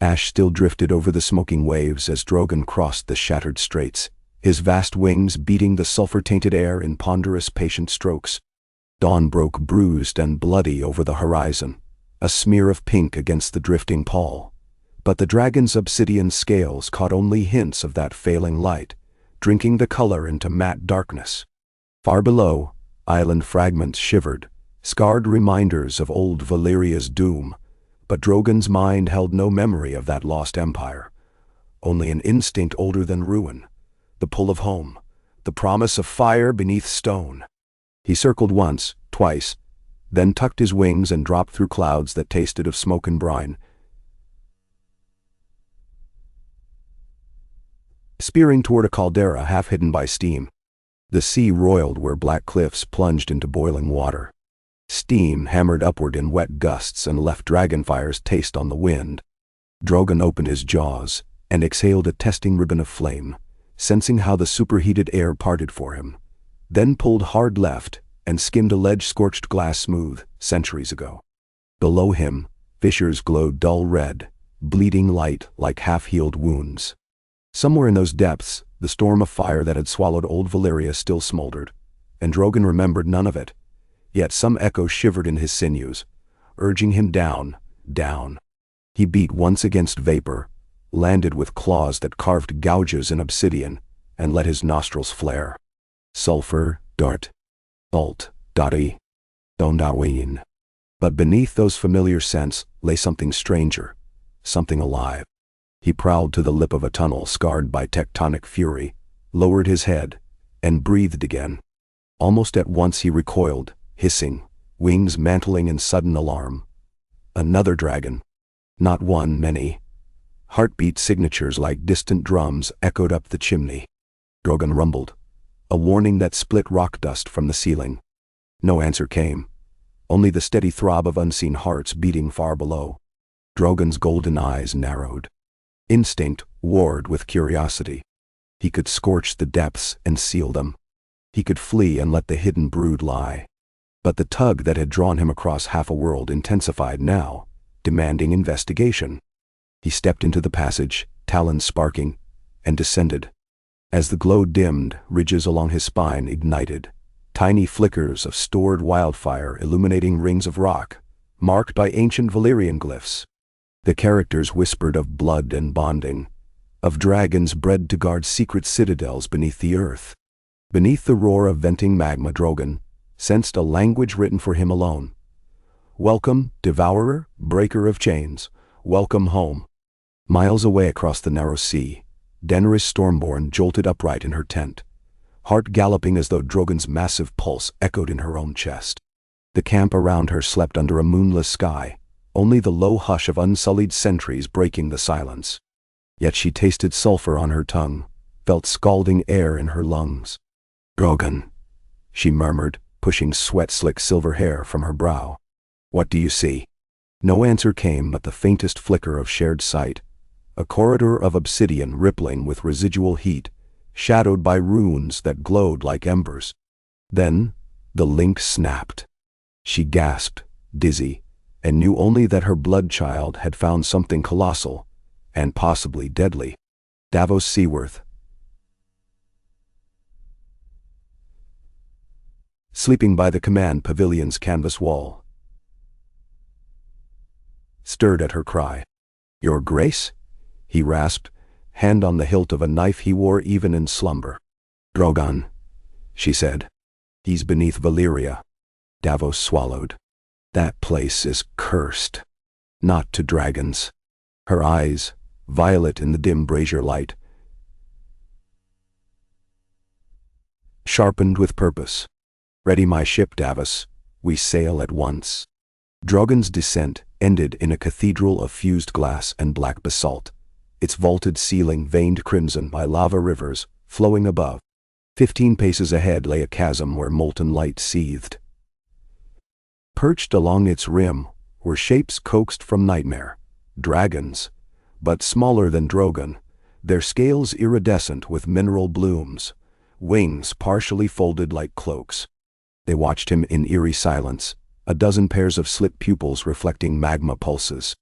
Ash still drifted over the smoking waves as Drogon crossed the shattered straits, his vast wings beating the sulfur-tainted air in ponderous, patient strokes. Dawn broke bruised and bloody over the horizon, a smear of pink against the drifting pall. But the dragon's obsidian scales caught only hints of that failing light, drinking the color into matte darkness. Far below, island fragments shivered, scarred reminders of old Valyria's doom, but Drogon's mind held no memory of that lost empire. Only an instinct older than ruin, the pull of home, the promise of fire beneath stone. He circled once, twice, then tucked his wings and dropped through clouds that tasted of smoke and brine, spearing toward a caldera half hidden by steam. The sea roiled where black cliffs plunged into boiling water. Steam hammered upward in wet gusts and left dragonfires taste on the wind. Drogon opened his jaws and exhaled a testing ribbon of flame, sensing how the superheated air parted for him, then pulled hard left and skimmed a ledge scorched glass smooth centuries ago. Below him, fissures glowed dull red, bleeding light like half-healed wounds. Somewhere in those depths, the storm of fire that had swallowed old Valyria still smoldered, and Drogon remembered none of it. Yet some echo shivered in his sinews, urging him down, down. He beat once against vapor, landed with claws that carved gouges in obsidian, and let his nostrils flare. Sulfur, dart, salt, dotty, dondaween. But beneath those familiar scents lay something stranger, something alive. He prowled to the lip of a tunnel scarred by tectonic fury, lowered his head, and breathed again. Almost at once he recoiled, hissing, wings mantling in sudden alarm. Another dragon. Not one, many. Heartbeat signatures like distant drums echoed up the chimney. Drogon rumbled, a warning that split rock dust from the ceiling. No answer came, only the steady throb of unseen hearts beating far below. Drogon's golden eyes narrowed. Instinct warred with curiosity. He could scorch the depths and seal them. He could flee and let the hidden brood lie. But the tug that had drawn him across half a world intensified now, demanding investigation. He stepped into the passage, talons sparking, and descended. As the glow dimmed, ridges along his spine ignited, tiny flickers of stored wildfire illuminating rings of rock, marked by ancient Valyrian glyphs. The characters whispered of blood and bonding, of dragons bred to guard secret citadels beneath the earth. Beneath the roar of venting magma, Drogon sensed a language written for him alone. Welcome, devourer, breaker of chains, welcome home. Miles away across the narrow sea, Daenerys Stormborn jolted upright in her tent, heart galloping as though Drogon's massive pulse echoed in her own chest. The camp around her slept under a moonless sky, only the low hush of unsullied sentries breaking the silence. Yet she tasted sulfur on her tongue, felt scalding air in her lungs. Drogon, she murmured, pushing sweat-slick silver hair from her brow. What do you see? No answer came but the faintest flicker of shared sight, a corridor of obsidian rippling with residual heat, shadowed by runes that glowed like embers. Then, the link snapped. She gasped, dizzy, and knew only that her blood child had found something colossal, and possibly deadly. Davos Seaworth, sleeping by the command pavilion's canvas wall, stirred at her cry. Your Grace? He rasped, hand on the hilt of a knife he wore even in slumber. Drogon, she said. He's beneath Valyria. Davos swallowed. That place is cursed. Not to dragons. Her eyes, violet in the dim brazier light, sharpened with purpose. Ready my ship, Davos. We sail at once. Drogon's descent ended in a cathedral of fused glass and black basalt, its vaulted ceiling veined crimson by lava rivers flowing above. 15 paces ahead lay a chasm where molten light seethed. Perched along its rim were shapes coaxed from nightmare, dragons, but smaller than Drogon, their scales iridescent with mineral blooms, wings partially folded like cloaks. They watched him in eerie silence, a dozen pairs of slit pupils reflecting magma pulses.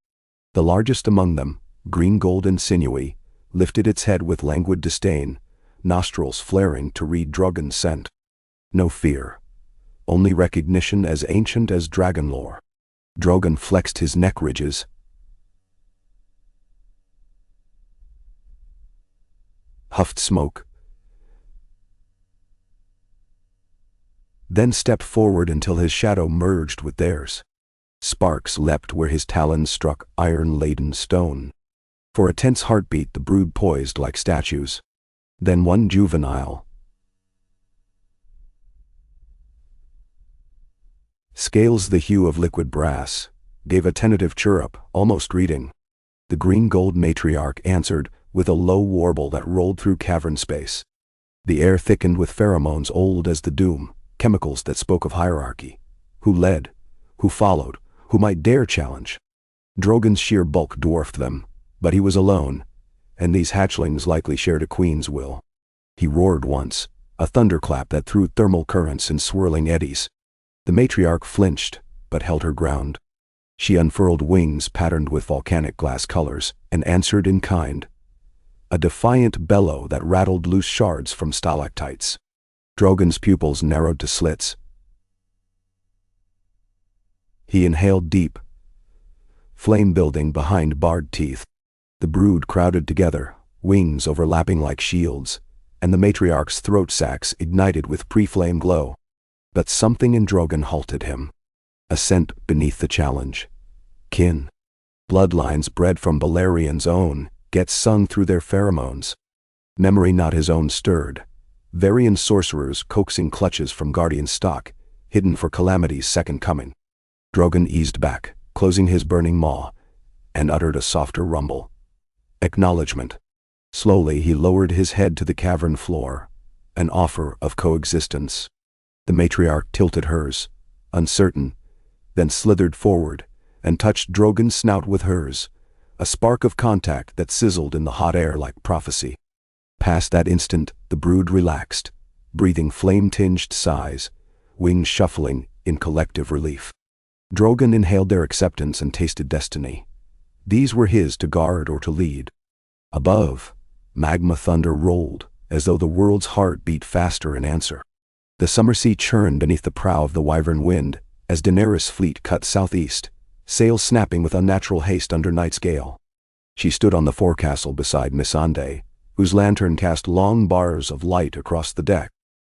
The largest among them, green gold and sinewy, lifted its head with languid disdain, nostrils flaring to read Drogon's scent. No fear, only recognition as ancient as dragon lore. Drogon flexed his neck ridges, huffed smoke, then stepped forward until his shadow merged with theirs. Sparks leapt where his talons struck iron-laden stone. For a tense heartbeat the brood poised like statues. Then one juvenile, scales the hue of liquid brass, gave a tentative chirrup, almost reading. The green-gold matriarch answered with a low warble that rolled through cavern space. The air thickened with pheromones old as the doom, chemicals that spoke of hierarchy. Who led? Who followed? Who might dare challenge? Drogon's sheer bulk dwarfed them, but he was alone, and these hatchlings likely shared a queen's will. He roared once, a thunderclap that threw thermal currents in swirling eddies. The matriarch flinched, but held her ground. She unfurled wings patterned with volcanic glass colors, and answered in kind. A defiant bellow that rattled loose shards from stalactites. Drogon's pupils narrowed to slits. He inhaled deep, flame building behind barred teeth. The brood crowded together, wings overlapping like shields, and the matriarch's throat sacs ignited with pre-flame glow. But something in Drogon halted him. A scent beneath the challenge. Kin. Bloodlines bred from Valyrian's own, get sung through their pheromones. Memory not his own stirred. Varian sorcerers coaxing clutches from guardian stock, hidden for calamity's second coming. Drogon eased back, closing his burning maw, and uttered a softer rumble. Acknowledgement. Slowly he lowered his head to the cavern floor, an offer of coexistence. The matriarch tilted hers, uncertain, then slithered forward, and touched Drogon's snout with hers, a spark of contact that sizzled in the hot air like prophecy. Past that instant, the brood relaxed, breathing flame-tinged sighs, wings shuffling in collective relief. Drogon inhaled their acceptance and tasted destiny. These were his to guard or to lead. Above, magma thunder rolled, as though the world's heart beat faster in answer. The summer sea churned beneath the prow of the wyvern wind, as Daenerys' fleet cut southeast, sails snapping with unnatural haste under night's gale. She stood on the forecastle beside Missandei, whose lantern cast long bars of light across the deck.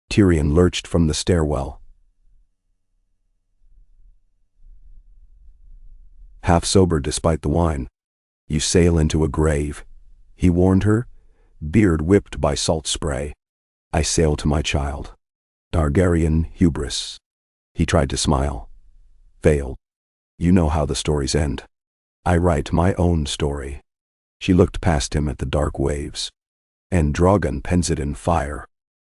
Tyrion lurched from the stairwell, half sober despite the wine. "You sail into a grave," he warned her, beard whipped by salt spray. "I sail to my child." Targaryen hubris. He tried to smile. Failed. "You know how the stories end. I write my own story." She looked past him at the dark waves. "And Drogon pens it in fire."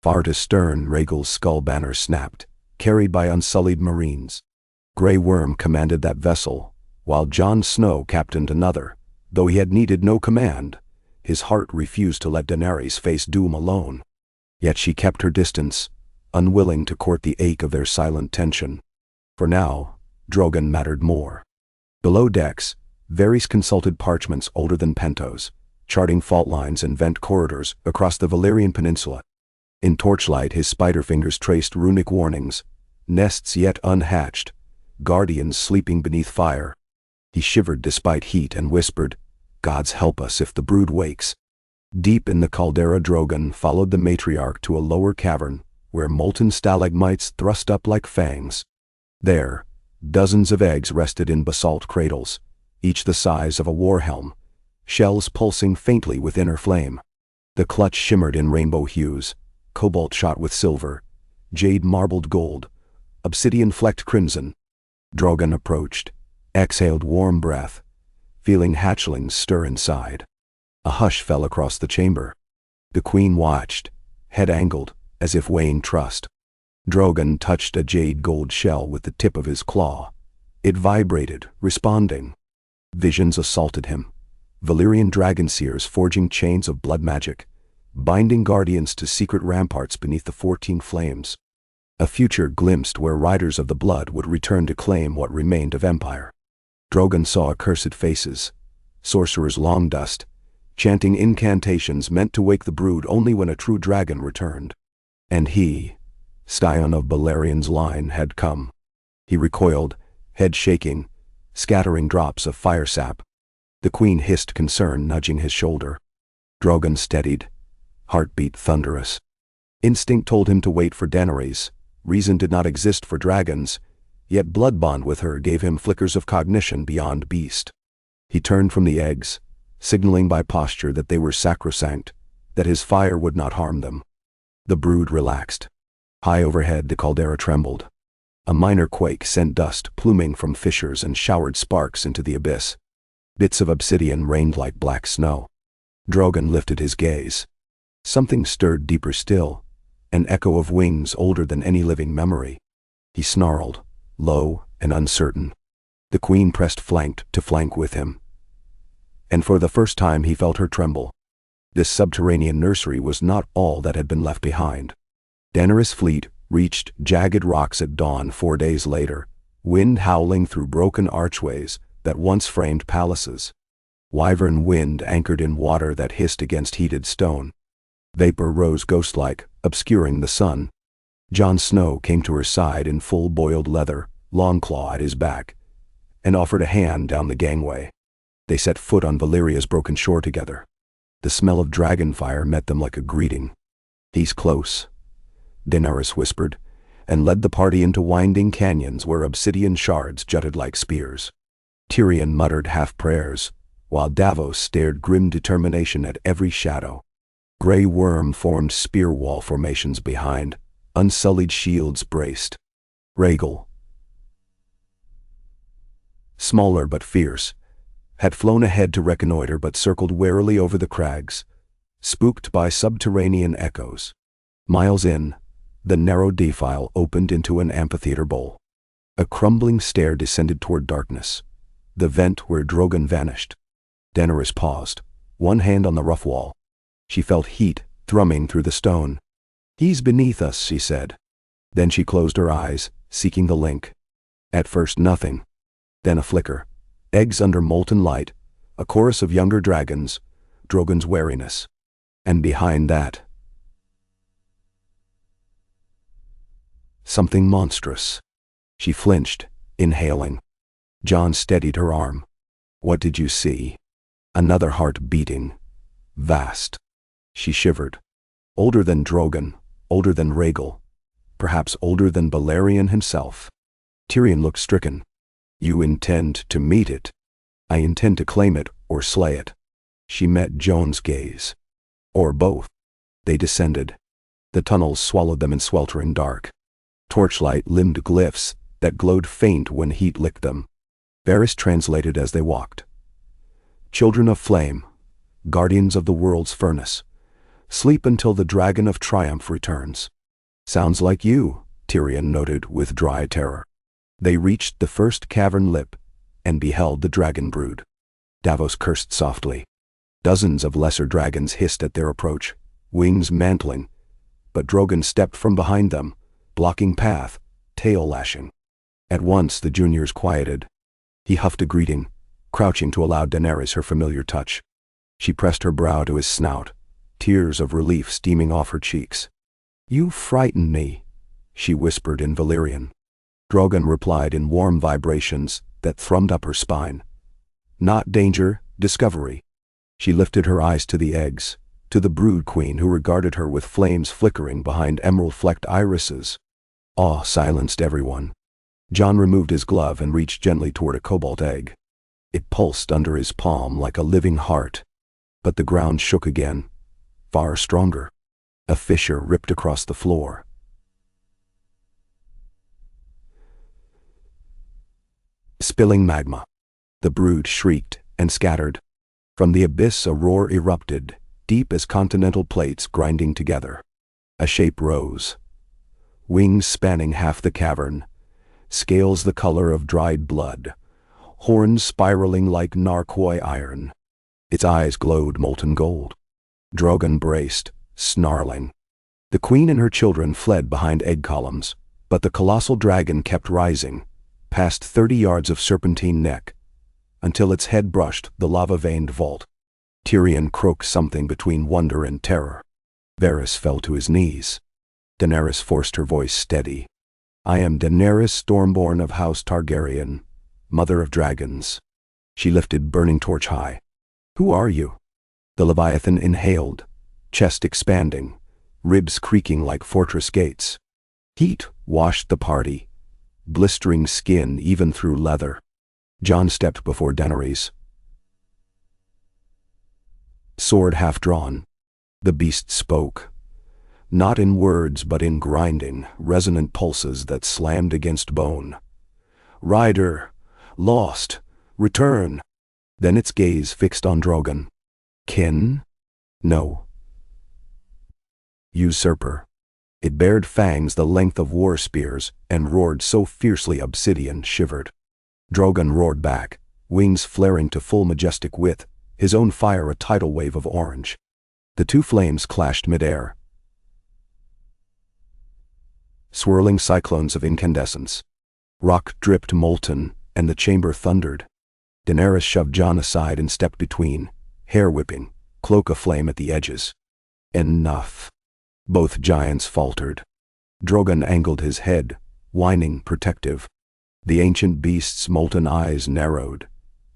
Far to stern, Rhaegal's skull banner snapped, carried by unsullied marines. Grey Worm commanded that vessel, while Jon Snow captained another. Though he had needed no command, his heart refused to let Daenerys face doom alone. Yet she kept her distance, unwilling to court the ache of their silent tension. For now, Drogon mattered more. Below decks, Varys consulted parchments older than Pentos, charting fault lines and vent corridors across the Valyrian peninsula. In torchlight his spider fingers traced runic warnings, nests yet unhatched, guardians sleeping beneath fire. He shivered despite heat and whispered, "Gods help us if the brood wakes." Deep in the caldera Drogon followed the matriarch to a lower cavern, where molten stalagmites thrust up like fangs. There, dozens of eggs rested in basalt cradles, each the size of a war helm, shells pulsing faintly with inner flame. The clutch shimmered in rainbow hues, cobalt shot with silver, jade marbled gold, obsidian flecked crimson. Drogon approached, exhaled warm breath, feeling hatchlings stir inside. A hush fell across the chamber. The queen watched, head angled, as if weighing trust. Drogon touched a jade gold shell with the tip of his claw. It vibrated, responding. Visions assaulted him. Valyrian dragon seers forging chains of blood magic, binding guardians to secret ramparts beneath the 14 flames. A future glimpsed where riders of the blood would return to claim what remained of empire. Drogon saw accursed faces, sorcerer's long dust, chanting incantations meant to wake the brood only when a true dragon returned. And he, scion of Balerian's line, had come. He recoiled, head shaking, scattering drops of fire sap. The queen hissed concern, nudging his shoulder. Drogon steadied, heartbeat thunderous. Instinct told him to wait for Daenerys. Reason did not exist for dragons, yet blood bond with her gave him flickers of cognition beyond beast. He turned from the eggs, signaling by posture that they were sacrosanct, that his fire would not harm them. The brood relaxed. High overhead the caldera trembled. A minor quake sent dust pluming from fissures and showered sparks into the abyss. Bits of obsidian rained like black snow. Drogon lifted his gaze. Something stirred deeper still, an echo of wings older than any living memory. He snarled, low and uncertain. The queen pressed flank to flank with him. And for the first time he felt her tremble. This subterranean nursery was not all that had been left behind. Daenerys' fleet reached jagged rocks at dawn 4 days later, wind howling through broken archways that once framed palaces. Wyvern wind anchored in water that hissed against heated stone. Vapor rose ghost-like, obscuring the sun. Jon Snow came to her side in full boiled leather, Longclaw at his back, and offered a hand down the gangway. They set foot on Valyria's broken shore together. The smell of dragon fire met them like a greeting. "He's close," Daenerys whispered, and led the party into winding canyons where obsidian shards jutted like spears. Tyrion muttered half-prayers, while Davos stared grim determination at every shadow. Grey worm formed spear wall formations behind, unsullied shields braced. Rhaegal, smaller but fierce, had flown ahead to reconnoiter but circled warily over the crags, spooked by subterranean echoes. Miles in, the narrow defile opened into an amphitheater bowl. A crumbling stair descended toward darkness, the vent where Drogon vanished. Daenerys paused, one hand on the rough wall. She felt heat thrumming through the stone. "He's beneath us," she said. Then she closed her eyes, seeking the link. At first nothing. Then a flicker. Eggs under molten light, a chorus of younger dragons, Drogon's wariness. And behind that, something monstrous. She flinched, inhaling. Jon steadied her arm. "What did you see?" Another heart beating. Vast. She shivered. Older than Drogon, older than Rhaegal, perhaps older than Balerion himself. Tyrion looked stricken. "You intend to meet it?" "I intend to claim it or slay it." She met Jon's gaze. "Or both." They descended. The tunnels swallowed them in sweltering dark. Torchlight limned glyphs that glowed faint when heat licked them. Varys translated as they walked. "Children of flame, guardians of the world's furnace, sleep until the dragon of triumph returns." "Sounds like you," Tyrion noted with dry terror. They reached the first cavern lip and beheld the Dragonbrood. Davos cursed softly. Dozens of lesser dragons hissed at their approach, wings mantling, but Drogon stepped from behind them, blocking path, tail lashing. At once the juniors quieted. He huffed a greeting, crouching to allow Daenerys her familiar touch. She pressed her brow to his snout, tears of relief steaming off her cheeks. "You frighten me," she whispered in Valyrian. Drogon replied in warm vibrations that thrummed up her spine. "Not danger, discovery." She lifted her eyes to the eggs, to the brood queen who regarded her with flames flickering behind emerald-flecked irises. Awe silenced everyone. Jon removed his glove and reached gently toward a cobalt egg. It pulsed under his palm like a living heart. But the ground shook again, far stronger. A fissure ripped across the floor. Spilling magma. The brood shrieked and scattered. From the abyss a roar erupted, deep as continental plates grinding together. A shape rose. Wings spanning half the cavern, scales the color of dried blood, horns spiraling like narquois iron. Its eyes glowed molten gold. Drogon braced, snarling. The queen and her children fled behind egg columns, but the colossal dragon kept rising, past 30 yards of serpentine neck, until its head brushed the lava-veined vault. Tyrion croaked something between wonder and terror. Varys fell to his knees. Daenerys forced her voice steady. "I am Daenerys Stormborn of House Targaryen, mother of dragons." She lifted burning torch high. "Who are you?" The Leviathan inhaled, chest expanding, ribs creaking like fortress gates. Heat washed the party, blistering skin even through leather. Jon stepped before Daenerys, sword half drawn. The beast spoke, not in words but in grinding, resonant pulses that slammed against bone. "Rider, lost, return." Then its gaze fixed on Drogon. "Kin? No. Usurper." It bared fangs the length of war spears and roared so fiercely Obsidian shivered. Drogon roared back, wings flaring to full majestic width, his own fire a tidal wave of orange. The two flames clashed midair, swirling cyclones of incandescence. Rock dripped molten, and the chamber thundered. Daenerys shoved Jon aside and stepped between, hair whipping, cloak aflame at the edges. "Enough." Both giants faltered. Drogon angled his head, whining protective. The ancient beast's molten eyes narrowed,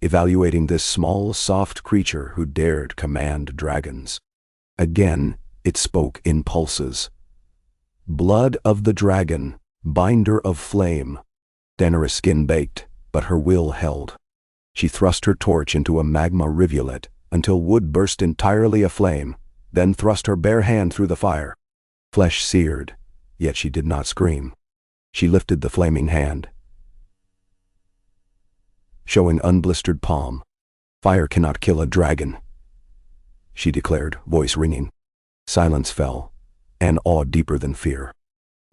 evaluating this small, soft creature who dared command dragons. Again, it spoke in pulses. "Blood of the dragon, binder of flame." Daenerys' skin baked, but her will held. She thrust her torch into a magma rivulet until wood burst entirely aflame, then thrust her bare hand through the fire. Flesh seared, yet she did not scream. She lifted the flaming hand, showing unblistered palm. "Fire cannot kill a dragon," she declared, voice ringing. Silence fell, an awe deeper than fear.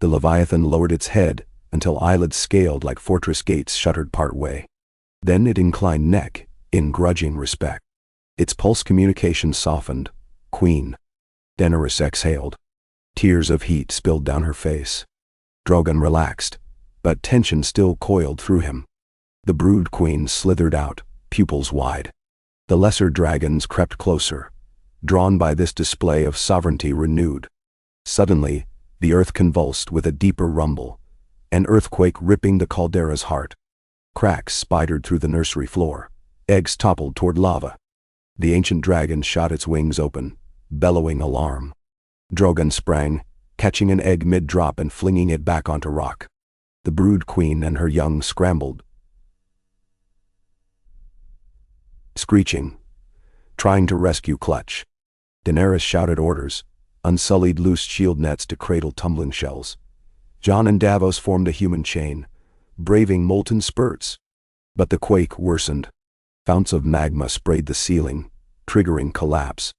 The Leviathan lowered its head until eyelids scaled like fortress gates shuttered part way. Then it inclined neck in grudging respect. Its pulse communication softened. "Queen." Daenerys exhaled. Tears of heat spilled down her face. Drogon relaxed, but tension still coiled through him. The Brood Queen slithered out, pupils wide. The lesser dragons crept closer, drawn by this display of sovereignty renewed. Suddenly, the earth convulsed with a deeper rumble, an earthquake ripping the caldera's heart. Cracks spidered through the nursery floor. Eggs toppled toward lava. The ancient dragon shot its wings open, bellowing alarm. Drogon sprang, catching an egg mid-drop and flinging it back onto rock. The Brood Queen and her young scrambled, screeching, trying to rescue Clutch. Daenerys shouted orders, unsullied loosed shield nets to cradle tumbling shells. Jon and Davos formed a human chain, braving molten spurts. But the quake worsened. Founts of magma sprayed the ceiling, triggering collapse.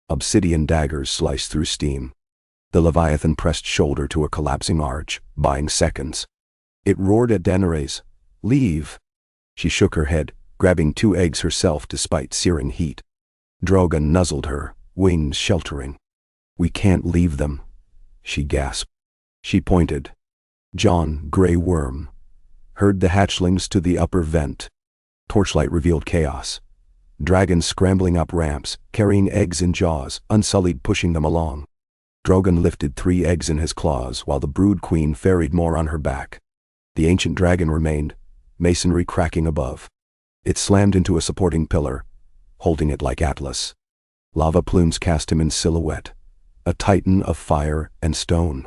Obsidian daggers sliced through steam. The Leviathan pressed shoulder to a collapsing arch, buying seconds. It roared at Daenerys, "Leave." She shook her head, grabbing 2 eggs herself despite searing heat. Drogon nuzzled her, wings sheltering. "We can't leave them," she gasped. She pointed. Jon, Grey Worm, heard the hatchlings to the upper vent. Torchlight revealed chaos. Dragons scrambling up ramps, carrying eggs in jaws, unsullied pushing them along. Drogon lifted 3 eggs in his claws while the Brood Queen ferried more on her back. The ancient dragon remained, masonry cracking above. It slammed into a supporting pillar, holding it like Atlas. Lava plumes cast him in silhouette, a titan of fire and stone.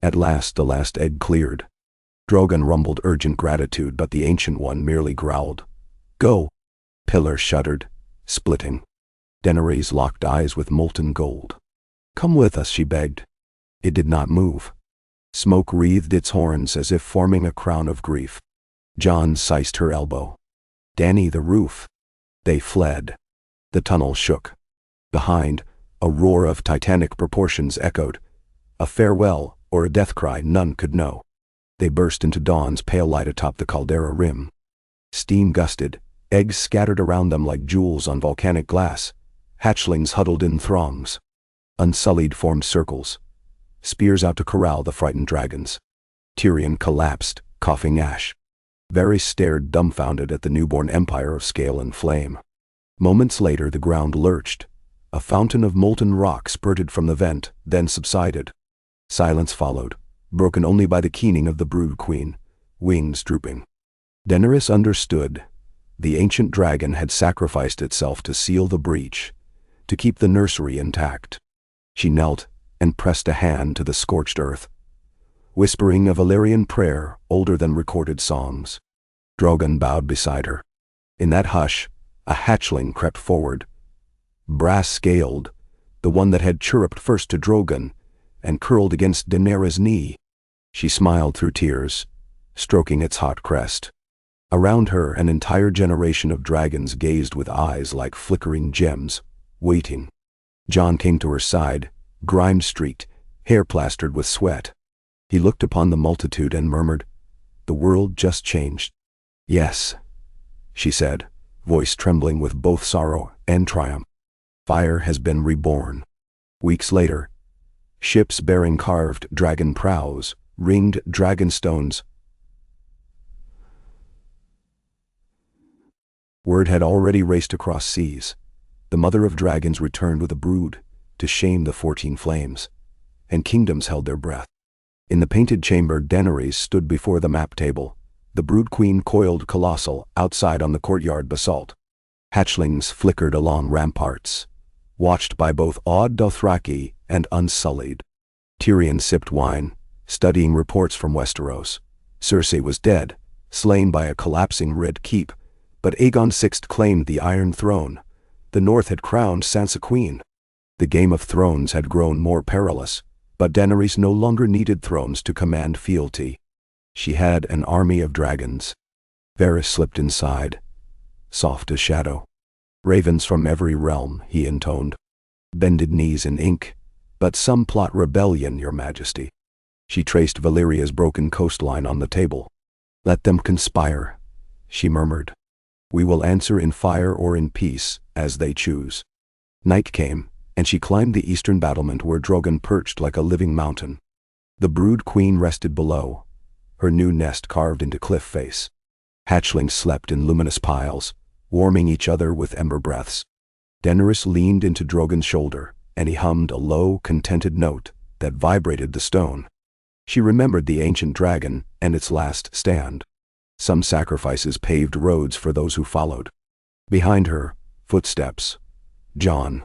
At last the last egg cleared. Drogon rumbled urgent gratitude, but the ancient one merely growled, "Go." Pillar shuddered, splitting. Daenerys locked eyes with molten gold. "Come with us," she begged. It did not move. Smoke wreathed its horns as if forming a crown of grief. Jon seized her elbow. "Dany, the roof." They fled. The tunnel shook. Behind, a roar of titanic proportions echoed, a farewell or a death cry none could know. They burst into dawn's pale light atop the caldera rim. Steam gusted, eggs scattered around them like jewels on volcanic glass, hatchlings huddled in throngs. Unsullied formed circles, spears out to corral the frightened dragons. Tyrion collapsed, coughing ash. Varys stared dumbfounded at the newborn empire of scale and flame. Moments later the ground lurched. A fountain of molten rock spurted from the vent, then subsided. Silence followed, broken only by the keening of the Brood Queen, wings drooping. Daenerys understood. The ancient dragon had sacrificed itself to seal the breach, to keep the nursery intact. She knelt and pressed a hand to the scorched earth, whispering a Valyrian prayer older than recorded songs. Drogon bowed beside her. In that hush, a hatchling crept forward, brass-scaled, the one that had chirruped first to Drogon, and curled against Daenerys' knee. She smiled through tears, stroking its hot crest. Around her an entire generation of dragons gazed with eyes like flickering gems, waiting. Jon came to her side, grime-streaked, hair plastered with sweat. He looked upon the multitude and murmured, "The world just changed." "Yes," she said, voice trembling with both sorrow and triumph. "Fire has been reborn." Weeks later, ships bearing carved dragon prows, ringed dragon stones. Word had already raced across seas. The mother of dragons returned with a brood, to shame the 14 flames, and kingdoms held their breath. In the painted chamber Daenerys stood before the map table, the Brood Queen coiled colossal outside on the courtyard basalt. Hatchlings flickered along ramparts, watched by both awed Dothraki and unsullied. Tyrion sipped wine, studying reports from Westeros. Cersei was dead, slain by a collapsing Red Keep, but Aegon VI claimed the Iron Throne. The North had crowned Sansa queen. The Game of Thrones had grown more perilous, but Daenerys no longer needed thrones to command fealty. She had an army of dragons. Varys slipped inside, soft as shadow. "Ravens from every realm," he intoned. "Bended knees in ink, but some plot rebellion, your majesty." She traced Valyria's broken coastline on the table. "Let them conspire," she murmured. "We will answer in fire or in peace, as they choose." Night came, and she climbed the eastern battlement where Drogon perched like a living mountain. The Brood Queen rested below, her new nest carved into cliff face. Hatchlings slept in luminous piles, warming each other with ember breaths. Daenerys leaned into Drogon's shoulder, and he hummed a low, contented note that vibrated the stone. She remembered the ancient dragon and its last stand. Some sacrifices paved roads for those who followed. Behind her, footsteps. Jon.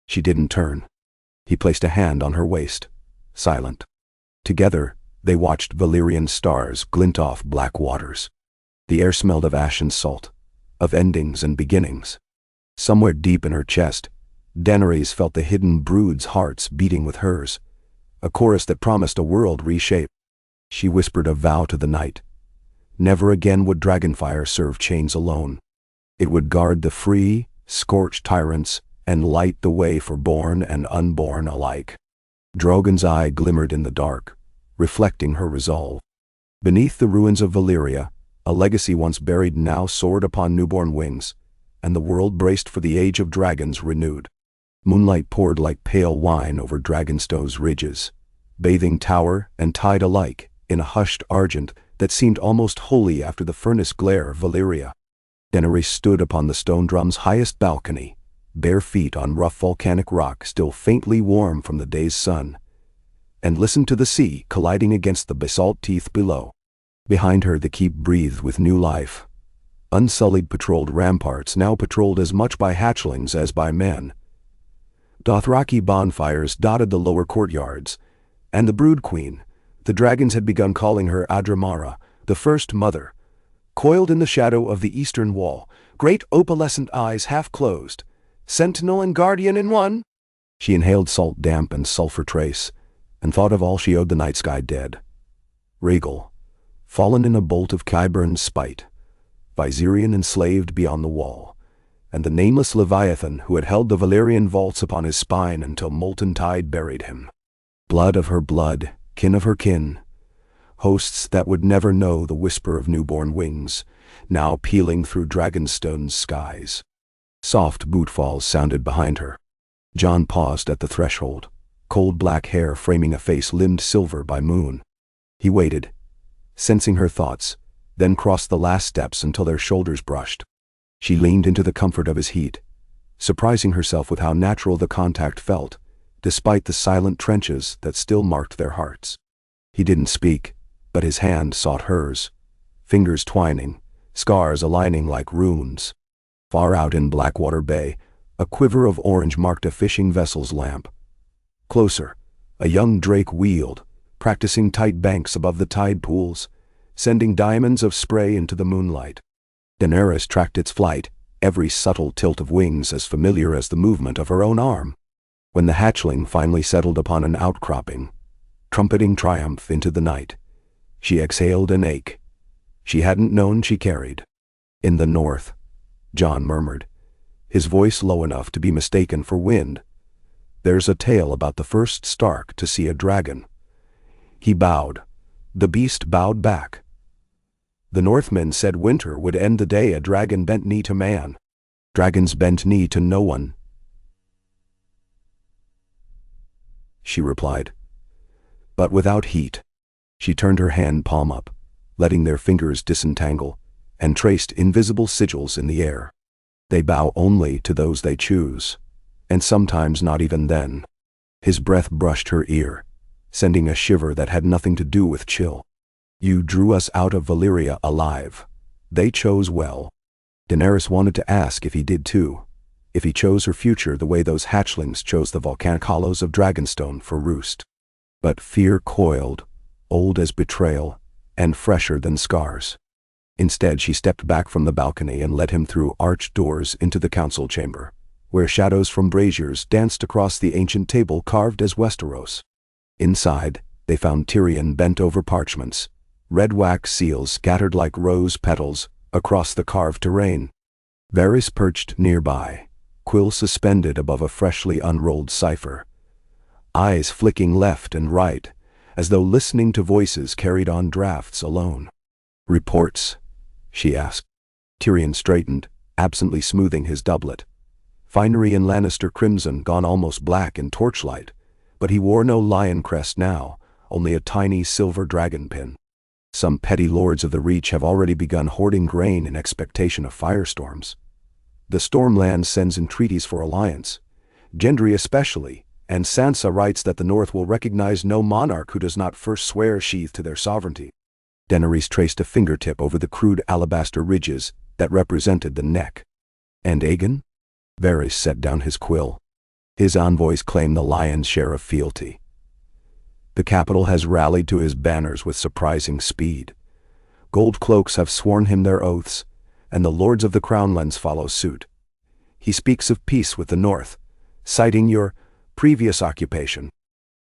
She didn't turn. He placed a hand on her waist, silent. Together, they watched Valyrian stars glint off black waters. The air smelled of ash and salt, of endings and beginnings. Somewhere deep in her chest, Daenerys felt the hidden brood's hearts beating with hers, a chorus that promised a world reshaped. She whispered a vow to the night. Never again would dragonfire serve chains alone. It would guard the free, scorched tyrants, and light the way for born and unborn alike. Drogon's eye glimmered in the dark, reflecting her resolve. Beneath the ruins of Valyria, a legacy once buried now soared upon newborn wings, and the world braced for the age of dragons renewed. Moonlight poured like pale wine over Dragonstow's ridges, bathing tower and tide alike in a hushed argent that seemed almost holy after the furnace glare of Valyria. Daenerys stood upon the stone drum's highest balcony, bare feet on rough volcanic rock still faintly warm from the day's sun, and listened to the sea colliding against the basalt teeth below. Behind her the keep breathed with new life. Unsullied patrolled ramparts now patrolled as much by hatchlings as by men. Dothraki bonfires dotted the lower courtyards, and the Brood Queen, the dragons had begun calling her Adramara, the first mother, coiled in the shadow of the eastern wall, great opalescent eyes half closed, sentinel and guardian in one. She inhaled salt damp and sulfur trace, and thought of all she owed the night sky dead. Rhaegal, fallen in a bolt of Qyburn's spite, Viserion enslaved beyond the wall, and the nameless Leviathan who had held the Valyrian vaults upon his spine until molten tide buried him. Blood of her blood, kin of her kin, hosts that would never know the whisper of newborn wings, now pealing through Dragonstone's skies. Soft bootfalls sounded behind her. Jon paused at the threshold, cold black hair framing a face limned silver by moon. He waited, sensing her thoughts, then crossed the last steps until their shoulders brushed. She leaned into the comfort of his heat, surprising herself with how natural the contact felt, despite the silent trenches that still marked their hearts. He didn't speak, but his hand sought hers, fingers twining, scars aligning like runes. Far out in Blackwater Bay, a quiver of orange marked a fishing vessel's lamp. Closer, a young drake wheeled, practicing tight banks above the tide pools, sending diamonds of spray into the moonlight. Daenerys tracked its flight, every subtle tilt of wings as familiar as the movement of her own arm. When the hatchling finally settled upon an outcropping, trumpeting triumph into the night, she exhaled an ache she hadn't known she carried. "In the north," Jon murmured, his voice low enough to be mistaken for wind, "there's a tale about the first Stark to see a dragon." He bowed. The beast bowed back. "The Northmen said winter would end the day a dragon bent knee to man. Dragons bent knee to no one," she replied, but without heat. She turned her hand palm up, letting their fingers disentangle, and traced invisible sigils in the air. "They bow only to those they choose, and sometimes not even then." His breath brushed her ear, sending a shiver that had nothing to do with chill. "You drew us out of Valyria alive. They chose well." Daenerys wanted to ask if he did too, if he chose her future the way those hatchlings chose the volcanic hollows of Dragonstone for roost. But fear coiled, old as betrayal, and fresher than scars. Instead, she stepped back from the balcony and led him through arched doors into the council chamber, where shadows from braziers danced across the ancient table carved as Westeros. Inside, they found Tyrion bent over parchments, red wax seals scattered like rose petals across the carved terrain. Varys perched nearby, quill suspended above a freshly unrolled cipher, eyes flicking left and right, as though listening to voices carried on drafts alone. "Reports?" she asked. Tyrion straightened, absently smoothing his doublet. Finery in Lannister crimson gone almost black in torchlight, but he wore no lion crest now, only a tiny silver dragon pin. "Some petty lords of the Reach have already begun hoarding grain in expectation of firestorms. The Stormland sends entreaties for alliance, Gendry especially, and Sansa writes that the North will recognize no monarch who does not first swear sheath to their sovereignty." Daenerys traced a fingertip over the crude alabaster ridges that represented the neck. "And Aegon?" Varys set down his quill. His envoys claim the lion's share of fealty. "The capital has rallied to his banners with surprising speed. Gold cloaks have sworn him their oaths, and the lords of the Crownlands follow suit. He speaks of peace with the North, citing your previous occupation."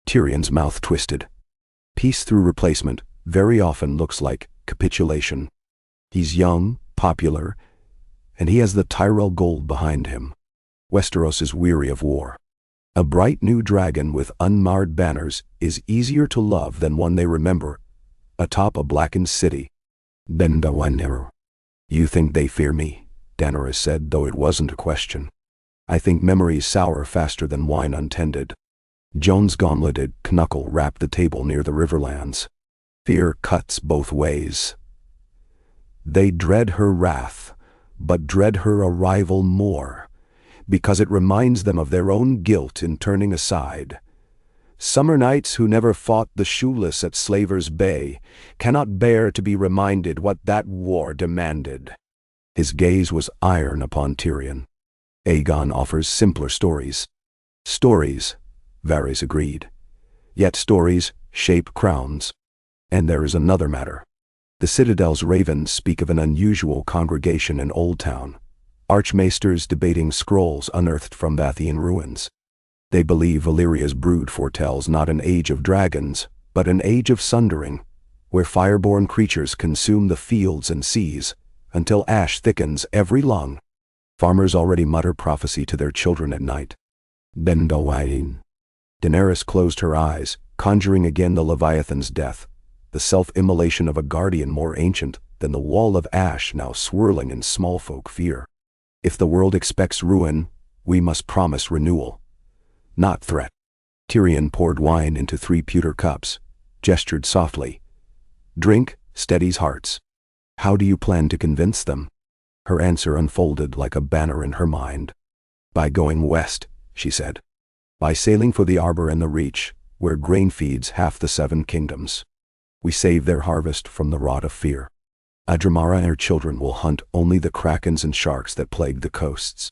Tyrion's mouth twisted. Peace through replacement very often looks like capitulation. He's young, popular, and he has the Tyrell gold behind him. Westeros is weary of war. A bright new dragon with unmarred banners is easier to love than one they remember, atop a blackened city. "Then do I never." "You think they fear me," Daenerys said, though it wasn't a question. "I think memories sour faster than wine untended." Jon's gauntleted knuckle rapped the table near the Riverlands. "Fear cuts both ways. They dread her wrath, but dread her arrival more, because it reminds them of their own guilt in turning aside. Summer knights who never fought the shoeless at Slaver's Bay cannot bear to be reminded what that war demanded." His gaze was iron upon Tyrion. "Aegon offers simpler stories." "Stories," Varys agreed. "Yet stories shape crowns. And there is another matter. The Citadel's ravens speak of an unusual congregation in Old Town, archmaesters debating scrolls unearthed from Vathian ruins. They believe Valyria's brood foretells not an age of dragons, but an age of sundering, where fireborn creatures consume the fields and seas, until ash thickens every lung. Farmers already mutter prophecy to their children at night. "Bendowain." Daenerys closed her eyes, conjuring again the Leviathan's death, the self-immolation of a guardian more ancient than the wall of ash now swirling in smallfolk fear. "If the world expects ruin, we must promise renewal, not threat." Tyrion poured wine into 3 pewter cups, gestured softly. "Drink steadies hearts." How do you plan to convince them? Her answer unfolded like a banner in her mind. By going west, she said. By sailing for the arbor and the reach, where grain feeds half the 7 kingdoms. We save their harvest from the rot of fear. Adramara and her children will hunt only the krakens and sharks that plague the coasts.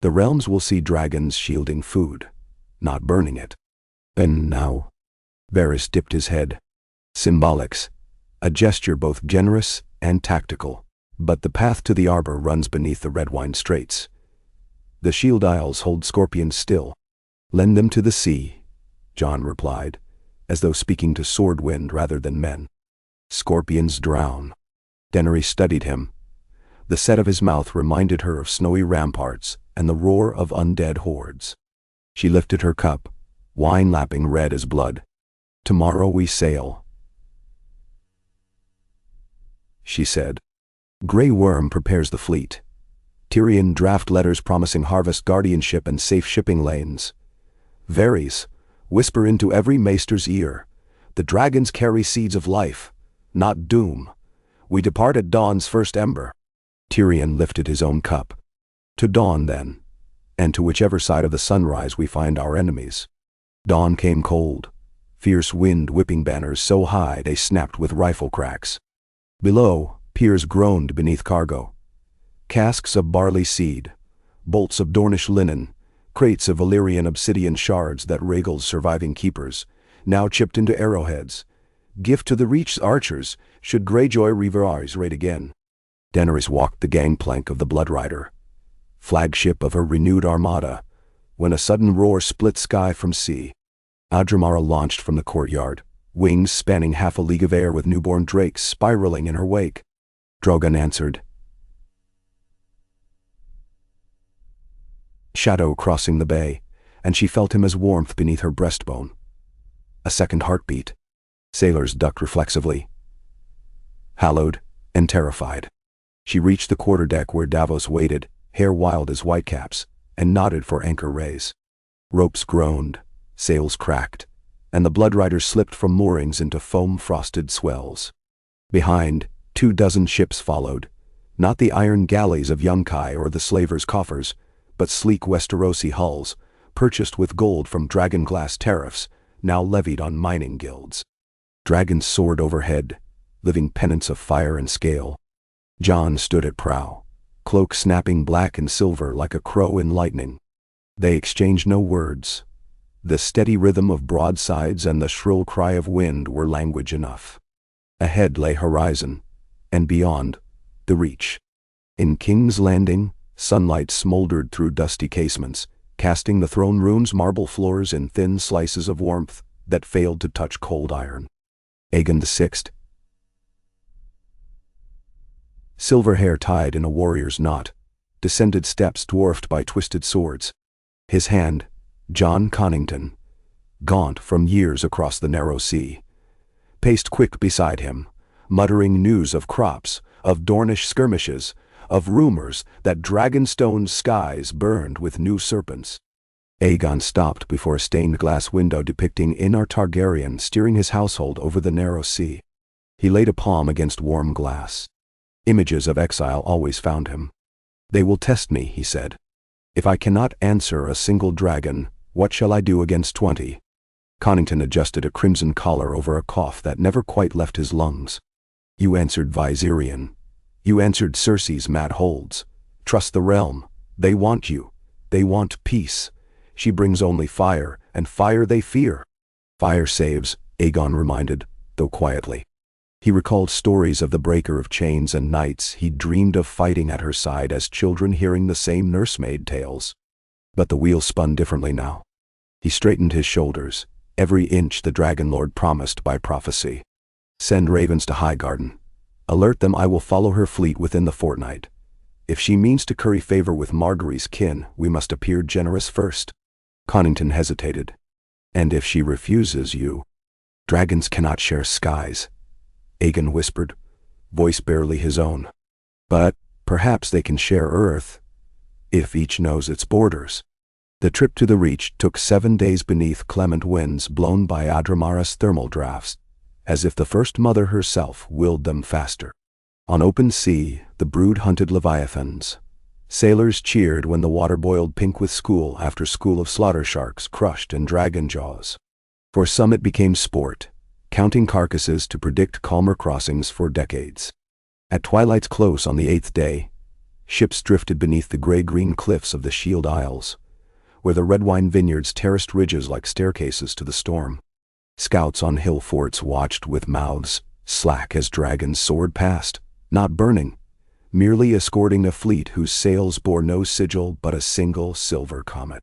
The realms will see dragons shielding food, not burning it. And now? Varys dipped his head. Symbolics, a gesture both generous and tactical. But the path to the arbor runs beneath the Redwine Straits. The Shield Isles hold scorpions still. Lend them to the sea, Jon replied, as though speaking to sword wind rather than men. Scorpions drown. Daenerys studied him. The set of his mouth reminded her of snowy ramparts and the roar of undead hordes. She lifted her cup, wine lapping red as blood. Tomorrow we sail, she said. Grey Worm prepares the fleet. Tyrion draft letters promising harvest guardianship and safe shipping lanes. Varys, whisper into every maester's ear, the dragons carry seeds of life, not doom. We depart at dawn's first ember. Tyrion lifted his own cup. To dawn then, and to whichever side of the sunrise we find our enemies. Dawn came cold, fierce wind whipping banners so high they snapped with rifle cracks. Below, piers groaned beneath cargo. Casks of barley seed, bolts of Dornish linen, crates of Valyrian obsidian shards that Rhaegal's surviving keepers, now chipped into arrowheads. Gift to the Reach's archers, should Greyjoy Reavers raid again. Daenerys walked the gangplank of the Bloodrider, flagship of her renewed armada, when a sudden roar split sky from sea. Adramara launched from the courtyard, wings spanning half a league of air with newborn drakes spiraling in her wake. Drogon answered. Shadow crossing the bay, and she felt him as warmth beneath her breastbone. A second heartbeat. Sailors ducked reflexively, hallowed and terrified. She reached the quarterdeck where Davos waited, hair wild as whitecaps, and nodded for anchor raise. Ropes groaned, sails cracked, and the Bloodriders slipped from moorings into foam-frosted swells. Behind, 24 ships followed, not the iron galleys of Yunkai or the slavers' coffers, but sleek Westerosi hulls, purchased with gold from dragonglass tariffs, now levied on mining guilds. Dragons soared overhead, living pennants of fire and scale. Jon stood at prow, cloak snapping black and silver like a crow in lightning. They exchanged no words. The steady rhythm of broadsides and the shrill cry of wind were language enough. Ahead lay horizon, and beyond, the Reach. In King's Landing, sunlight smoldered through dusty casements, casting the throne room's marble floors in thin slices of warmth that failed to touch cold iron. Aegon VI, silver hair tied in a warrior's knot, descended steps dwarfed by twisted swords. His hand, Jon Connington, gaunt from years across the narrow sea, paced quick beside him, muttering news of crops, of Dornish skirmishes, of rumors that Dragonstone's skies burned with new serpents. Aegon stopped before a stained-glass window depicting Innar Targaryen steering his household over the narrow sea. He laid a palm against warm glass. Images of exile always found him. They will test me, he said. If I cannot answer a single dragon, what shall I do against 20? Connington adjusted a crimson collar over a cough that never quite left his lungs. You answered Viserion. You answered Cersei's mad holds. Trust the realm. They want you. They want peace. She brings only fire, and fire they fear. Fire saves, Aegon reminded, though quietly. He recalled stories of the breaker of chains and nights he dreamed of fighting at her side as children hearing the same nursemaid tales. But the wheel spun differently now. He straightened his shoulders, every inch the Dragon Lord promised by prophecy. Send ravens to Highgarden. Alert them I will follow her fleet within the fortnight. If she means to curry favor with Margaery's kin, we must appear generous first. Connington hesitated. And if she refuses you? Dragons cannot share skies, Aegon whispered, voice barely his own. But perhaps they can share earth, if each knows its borders. The trip to the Reach took 7 days beneath clement winds blown by Adramara's thermal drafts, as if the First Mother herself willed them faster. On open sea, the brood hunted leviathans. Sailors cheered when the water boiled pink with school after school of slaughter sharks crushed in dragon jaws. For some it became sport, counting carcasses to predict calmer crossings for decades. At twilight's close on the 8th day, ships drifted beneath the gray-green cliffs of the Shield Isles, where the red wine vineyards terraced ridges like staircases to the storm. Scouts on hill forts watched with mouths slack as dragons soared past, not burning, merely escorting a fleet whose sails bore no sigil but a single silver comet.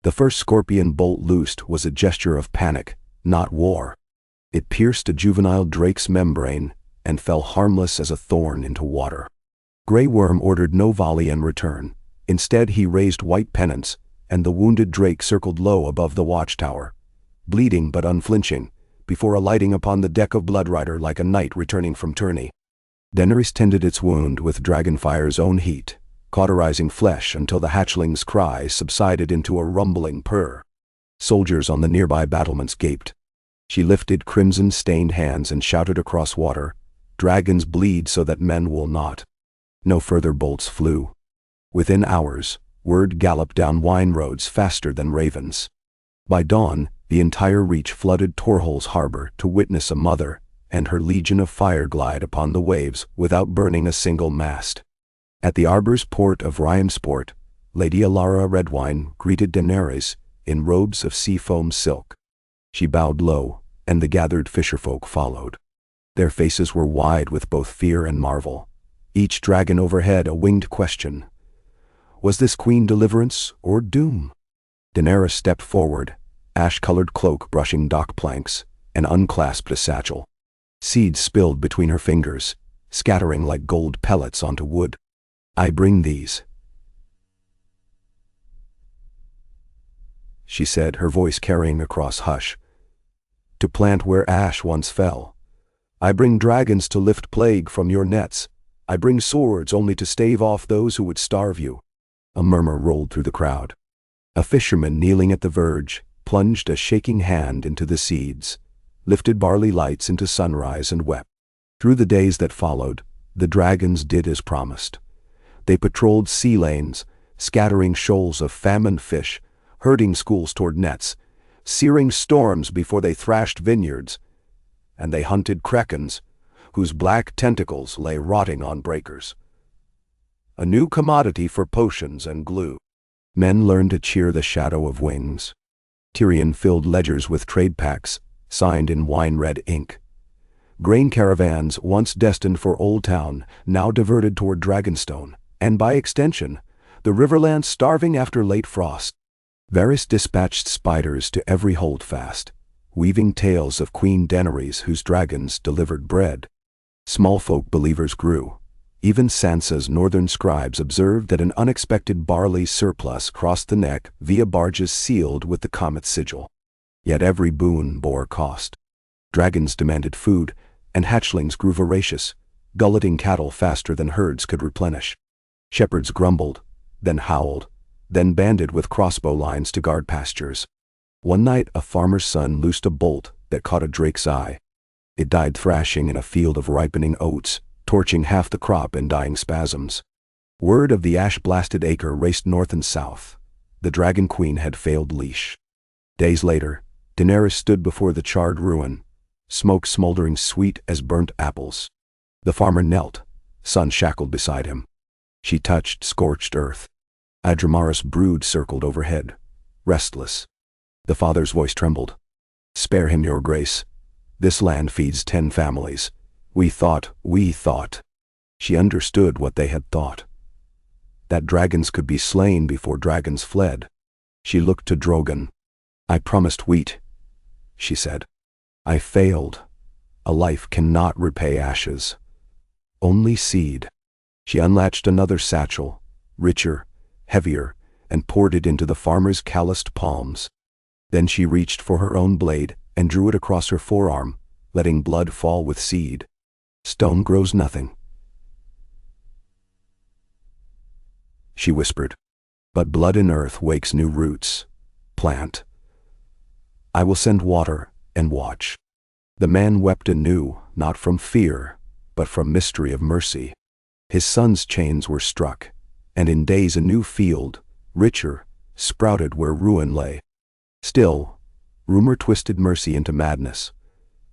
The first scorpion bolt loosed was a gesture of panic, not war. It pierced a juvenile drake's membrane and fell harmless as a thorn into water. Grey Worm ordered no volley in return. Instead he raised white pennants, and the wounded drake circled low above the watchtower, bleeding but unflinching, before alighting upon the deck of Bloodrider like a knight returning from tourney. Daenerys tended its wound with dragonfire's own heat, cauterizing flesh until the hatchling's cry subsided into a rumbling purr. Soldiers on the nearby battlements gaped. She lifted crimson-stained hands and shouted across water, "Dragons bleed so that men will not." No further bolts flew. Within hours, word galloped down wine roads faster than ravens. By dawn, the entire reach flooded Torhol's harbor to witness a mother and her legion of fire glide upon the waves without burning a single mast. At the arbor's port of Ryansport, Lady Alara Redwine greeted Daenerys in robes of sea-foam silk. She bowed low, and the gathered fisherfolk followed. Their faces were wide with both fear and marvel, each dragon overhead a winged question. Was this queen deliverance or doom? Daenerys stepped forward, ash-colored cloak brushing dock planks, and unclasped a satchel. Seeds spilled between her fingers, scattering like gold pellets onto wood. "I bring these," she said, her voice carrying across hush, "to plant where ash once fell. I bring dragons to lift plague from your nets. I bring swords only to stave off those who would starve you." A murmur rolled through the crowd. A fisherman kneeling at the verge plunged a shaking hand into the seeds, lifted barley lights into sunrise and wept. Through the days that followed, the dragons did as promised. They patrolled sea lanes, scattering shoals of famine fish, herding schools toward nets, searing storms before they thrashed vineyards, and they hunted krakens, whose black tentacles lay rotting on breakers. A new commodity for potions and glue. Men learned to cheer the shadow of wings. Tyrion filled ledgers with trade packs, signed in wine-red ink. Grain caravans, once destined for Old Town, now diverted toward Dragonstone, and by extension, the Riverlands starving after late frost. Varys dispatched spiders to every holdfast, weaving tales of Queen Daenerys whose dragons delivered bread. Small folk believers grew. Even Sansa's northern scribes observed that an unexpected barley surplus crossed the neck via barges sealed with the comet's sigil. Yet every boon bore cost. Dragons demanded food, and hatchlings grew voracious, gulleting cattle faster than herds could replenish. Shepherds grumbled, then howled, then banded with crossbow lines to guard pastures. One night a farmer's son loosed a bolt that caught a drake's eye. It died thrashing in a field of ripening oats, torching half the crop in dying spasms. Word of the ash-blasted acre raced north and south. The Dragon Queen had failed leash. Days later, Daenerys stood before the charred ruin, smoke smoldering sweet as burnt apples. The farmer knelt, sun shackled beside him. She touched scorched earth. A Dramaris brood circled overhead, restless. The father's voice trembled. "Spare him, your grace. This land feeds 10 families. We thought. She understood what they had thought. That dragons could be slain before dragons fled. She looked to Drogon. "I promised wheat," she said. "I failed. A life cannot repay ashes. Only seed." She unlatched another satchel, richer, heavier, and poured it into the farmer's calloused palms. Then she reached for her own blade and drew it across her forearm, letting blood fall with seed. "Stone grows nothing," she whispered. "But blood in earth wakes new roots. Plant. I will send water and watch." The man wept anew, not from fear, but from mystery of mercy. His son's chains were struck, and in days a new field, richer, sprouted where ruin lay. Still, rumor twisted mercy into madness.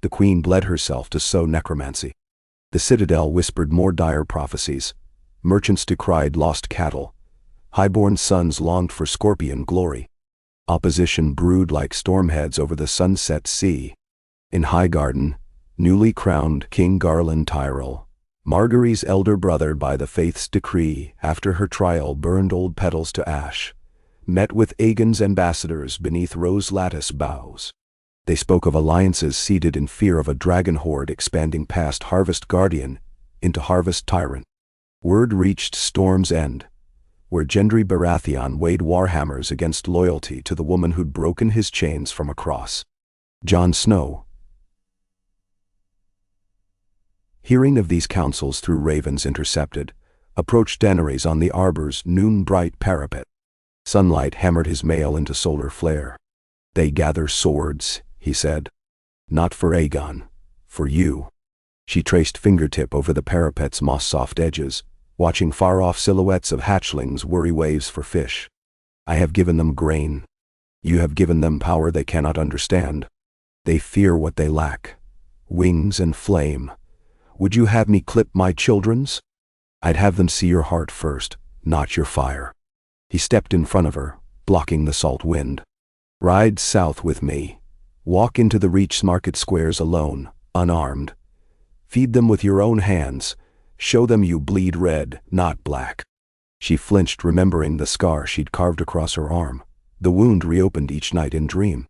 The queen bled herself to sow necromancy. The citadel whispered more dire prophecies. Merchants decried lost cattle. Highborn sons longed for scorpion glory. Opposition brewed like stormheads over the sunset sea. In Highgarden, newly crowned King Garland Tyrell, Margaery's elder brother by the faith's decree, after her trial burned old petals to ash, met with Aegon's ambassadors beneath rose-lattice boughs. They spoke of alliances seeded in fear of a dragon horde expanding past Harvest Guardian into Harvest Tyrant. Word reached Storm's End, where Gendry Baratheon weighed warhammers against loyalty to the woman who'd broken his chains from a cross. Jon Snow, hearing of these counsels through ravens intercepted, approached Daenerys on the arbor's noon-bright parapet. Sunlight hammered his mail into solar flare. "They gather swords," he said. "Not for Aegon, for you." She traced fingertip over the parapet's moss-soft edges, watching far-off silhouettes of hatchlings worry waves for fish. "I have given them grain. You have given them power they cannot understand. They fear what they lack. Wings and flame. Would you have me clip my children's? I'd have them see your heart first, not your fire." He stepped in front of her, blocking the salt wind. "Ride south with me. Walk into the Reach's market squares alone, unarmed. Feed them with your own hands. Show them you bleed red, not black." She flinched, remembering the scar she'd carved across her arm. The wound reopened each night in dream.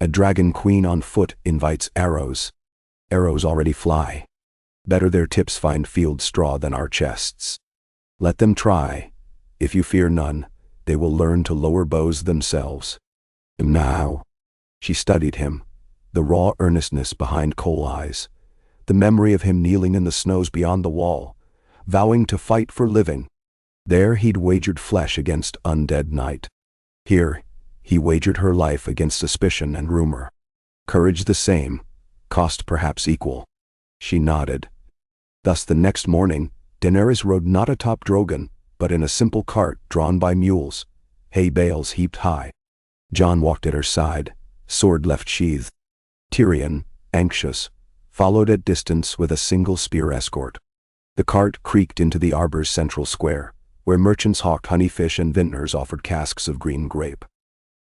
A dragon queen on foot invites arrows. Arrows already fly. Better their tips find field straw than our chests. Let them try. If you fear none, they will learn to lower bows themselves. Now. She studied him, the raw earnestness behind coal eyes, the memory of him kneeling in the snows beyond the wall, vowing to fight for living. There he'd wagered flesh against undead night. Here, he wagered her life against suspicion and rumor. Courage the same, cost perhaps equal. She nodded. Thus the next morning, Daenerys rode not atop Drogon, but in a simple cart drawn by mules, hay bales heaped high. Jon walked at her side, sword left sheathed. Tyrion, anxious, followed at distance with a single spear escort. The cart creaked into the arbor's central square, where merchants hawked honeyfish and vintners offered casks of green grape.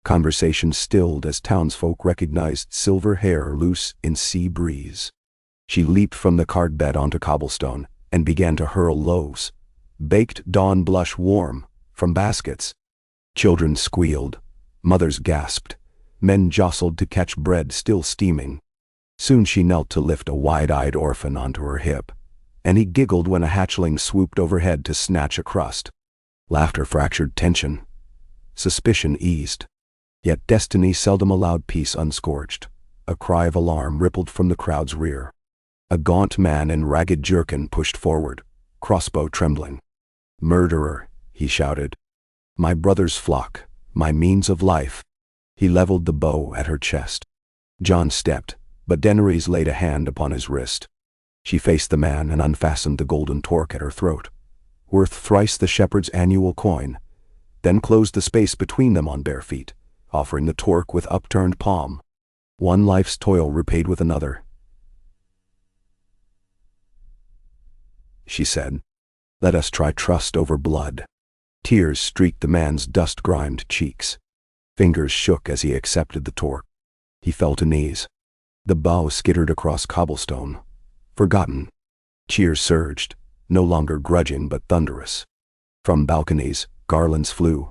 Conversation stilled as townsfolk recognized silver hair loose in sea breeze. She leaped from the cart bed onto cobblestone and began to hurl loaves, baked dawn blush warm, from baskets. Children squealed, mothers gasped, men jostled to catch bread still steaming. Soon she knelt to lift a wide-eyed orphan onto her hip, and he giggled when a hatchling swooped overhead to snatch a crust. Laughter fractured tension. Suspicion eased. Yet destiny seldom allowed peace unscorched. A cry of alarm rippled from the crowd's rear. A gaunt man in ragged jerkin pushed forward, crossbow trembling. "Murderer," he shouted. "My brother's flock, my means of life." He leveled the bow at her chest. Jon stepped, but Daenerys laid a hand upon his wrist. She faced the man and unfastened the golden torque at her throat, worth thrice the shepherd's annual coin, then closed the space between them on bare feet, offering the torque with upturned palm. One life's toil repaid with another, she said. "Let us try trust over blood." Tears streaked the man's dust-grimed cheeks. Fingers shook as he accepted the torque. He fell to knees. The bow skittered across cobblestone. Forgotten. Cheers surged, no longer grudging but thunderous. From balconies, garlands flew.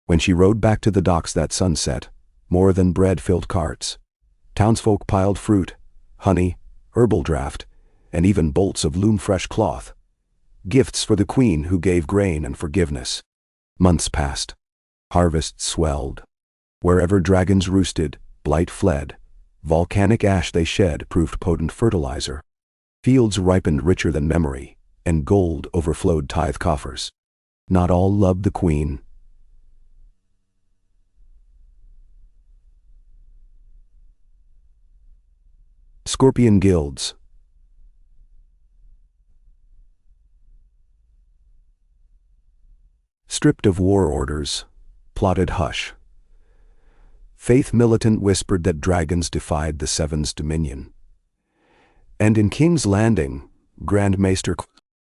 When she rode back to the docks that sunset, more than bread-filled carts. Townsfolk piled fruit, honey, herbal draft, and even bolts of loom-fresh cloth. Gifts for the queen who gave grain and forgiveness. Months passed. Harvests swelled. Wherever dragons roosted, blight fled. Volcanic ash they shed proved potent fertilizer. Fields ripened richer than memory, and gold overflowed tithe coffers. Not all loved the queen. Scorpion guilds. stripped of war orders, plotted hush. Faith militant whispered that dragons defied the Seven's dominion. And in King's Landing, Grand Maester,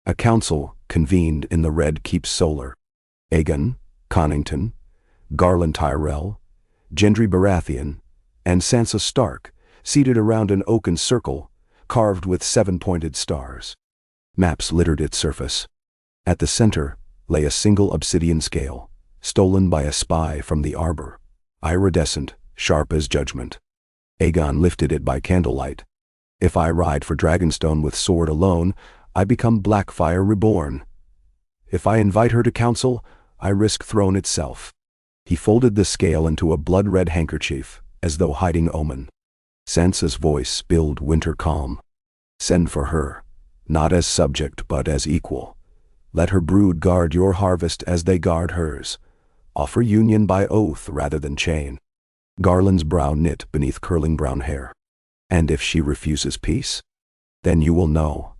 a council convened in the Red Keep Solar. Aegon, Connington, Garland Tyrell, Gendry Baratheon, and Sansa Stark, seated around an oaken circle, carved with 7-pointed stars. Maps littered its surface. At the center lay a single obsidian scale, stolen by a spy from the arbor, iridescent, sharp as judgment. Aegon lifted it by candlelight. If I ride for Dragonstone with sword alone, I become Blackfire reborn. If I invite her to council, I risk throne itself. He folded the scale into a blood-red handkerchief, as though hiding omen. Sansa's voice spilled winter calm. Send for her, not as subject but as equal. Let her brood guard your harvest as they guard hers. Offer union by oath rather than chain. Garland's brow knit beneath curling brown hair. And if she refuses peace, then you will know,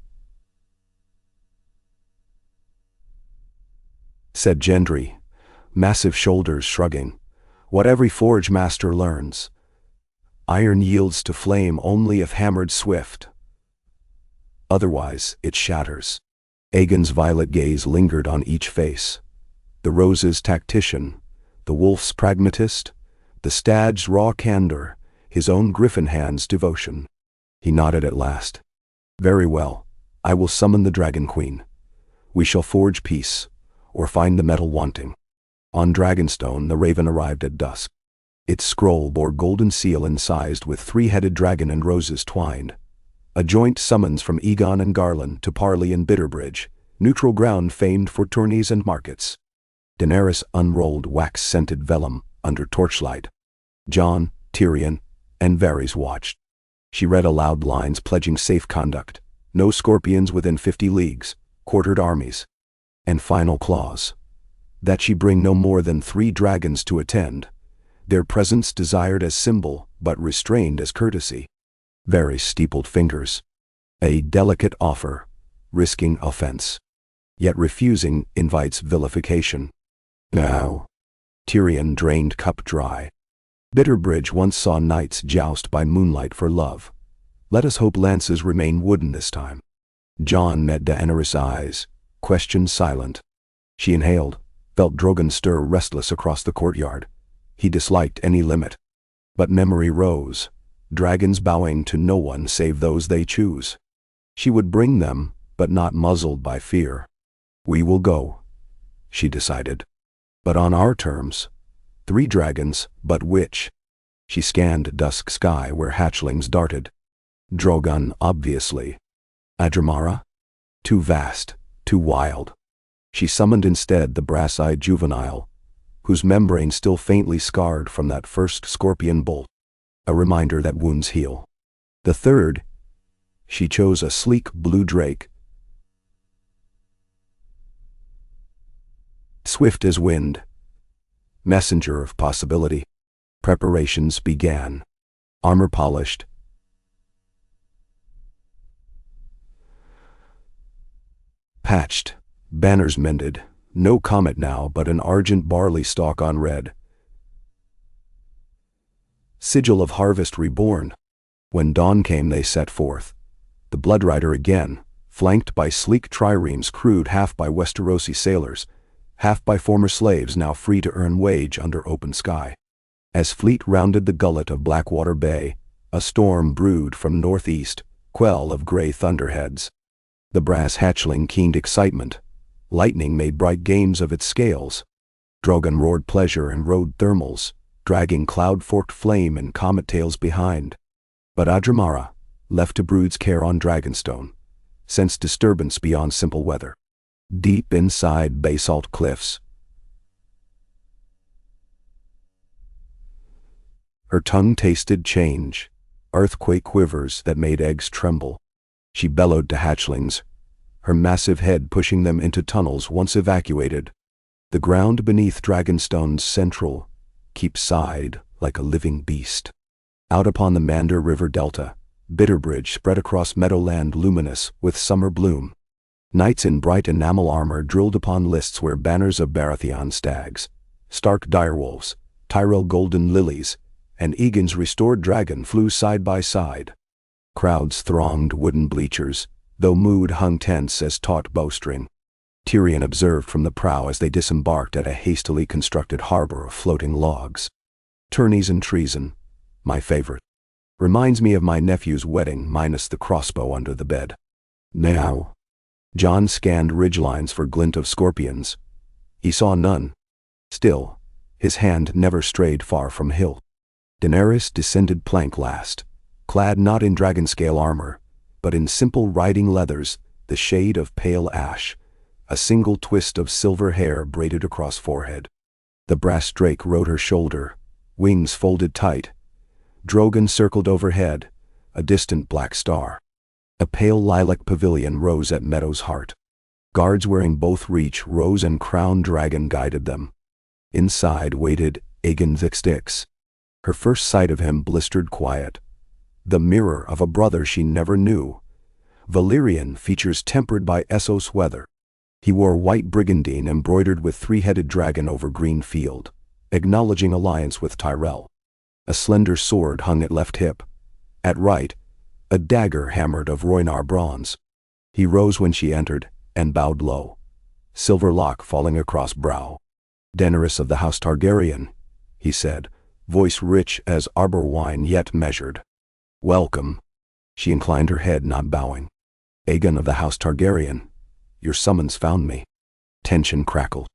said Gendry, massive shoulders shrugging. What every forge master learns. Iron yields to flame only if hammered swift. Otherwise, it shatters. Aegon's violet gaze lingered on each face. The rose's tactician, the wolf's pragmatist, the stag's raw candor, his own griffin hand's devotion. He nodded at last. Very well, I will summon the Dragon Queen. We shall forge peace, or find the metal wanting. On Dragonstone the raven arrived at dusk. Its scroll bore golden seal incised with 3-headed dragon and roses twined. A joint summons from Aegon and Garland to parley in Bitterbridge, neutral ground famed for tourneys and markets. Daenerys unrolled wax-scented vellum under torchlight. Jon, Tyrion, and Varys watched. She read aloud lines pledging safe conduct, no scorpions within 50 leagues, quartered armies. And final clause, that she bring no more than 3 dragons to attend, their presence desired as symbol but restrained as courtesy. Varys steepled fingers. A delicate offer, risking offense. Yet refusing invites vilification. Now, Tyrion drained cup dry. Bitterbridge once saw knights joust by moonlight for love. Let us hope lances remain wooden this time. Jon met Daenerys' eyes, question silent. She inhaled, felt Drogon stir restless across the courtyard. He disliked any limit. But memory rose, dragons bowing to no one save those they choose. She would bring them, but not muzzled by fear. We will go, she decided. But on our terms. 3 dragons, but which? She scanned dusk sky where hatchlings darted. Drogon, obviously. Adramara? Too vast, too wild. She summoned instead the brass-eyed juvenile, whose membrane still faintly scarred from that first scorpion bolt, a reminder that wounds heal. The third, she chose a sleek blue drake, swift as wind, messenger of possibility. Preparations began. Armor polished, patched, banners mended, no comet now but an argent barley stalk on red. Sigil of harvest reborn. When dawn came they set forth. The Bloodrider again, flanked by sleek triremes crewed half by Westerosi sailors, half by former slaves now free to earn wage under open sky. As fleet rounded the gullet of Blackwater Bay, a storm brewed from northeast, quell of gray thunderheads. The brass hatchling keened excitement. Lightning made bright games of its scales. Drogon roared pleasure and rode thermals, dragging cloud-forked flame and comet tails behind. But Adramara, left to Brood's care on Dragonstone, sensed disturbance beyond simple weather. Deep inside basalt cliffs, her tongue tasted change, earthquake quivers that made eggs tremble. She bellowed to hatchlings, her massive head pushing them into tunnels once evacuated. The ground beneath Dragonstone's central keep sighed like a living beast. Out upon the Mander River delta, Bitterbridge spread across meadowland luminous with summer bloom. Knights in bright enamel armor drilled upon lists where banners of Baratheon stags, Stark direwolves, Tyrell golden lilies, and Aegon's restored dragon flew side by side. Crowds thronged wooden bleachers, though mood hung tense as taut bowstring. Tyrion observed from the prow as they disembarked at a hastily constructed harbor of floating logs. Tourneys and treason, my favorite. Reminds me of my nephew's wedding minus the crossbow under the bed. Now. Jon scanned ridgelines for glint of scorpions. He saw none. Still, his hand never strayed far from hilt. Daenerys descended plank last, clad not in dragon-scale armor, but in simple riding leathers, the shade of pale ash, a single twist of silver hair braided across forehead. The brass drake rode her shoulder, wings folded tight. Drogon circled overhead, a distant black star. A pale lilac pavilion rose at Meadow's heart. Guards wearing both reach, rose and crown dragon guided them. Inside waited Aegon the Styx. Her first sight of him blistered quiet. The mirror of a brother she never knew. Valyrian features tempered by Essos weather. He wore white brigandine embroidered with three-headed dragon over green field, acknowledging alliance with Tyrell. A slender sword hung at left hip. At right, a dagger hammered of Rhoynar bronze. He rose when she entered, and bowed low, silver lock falling across brow. "Daenerys of the House Targaryen," he said, voice rich as arbor wine yet measured. "Welcome." She inclined her head, not bowing. "Aegon of the House Targaryen, your summons found me." Tension crackled.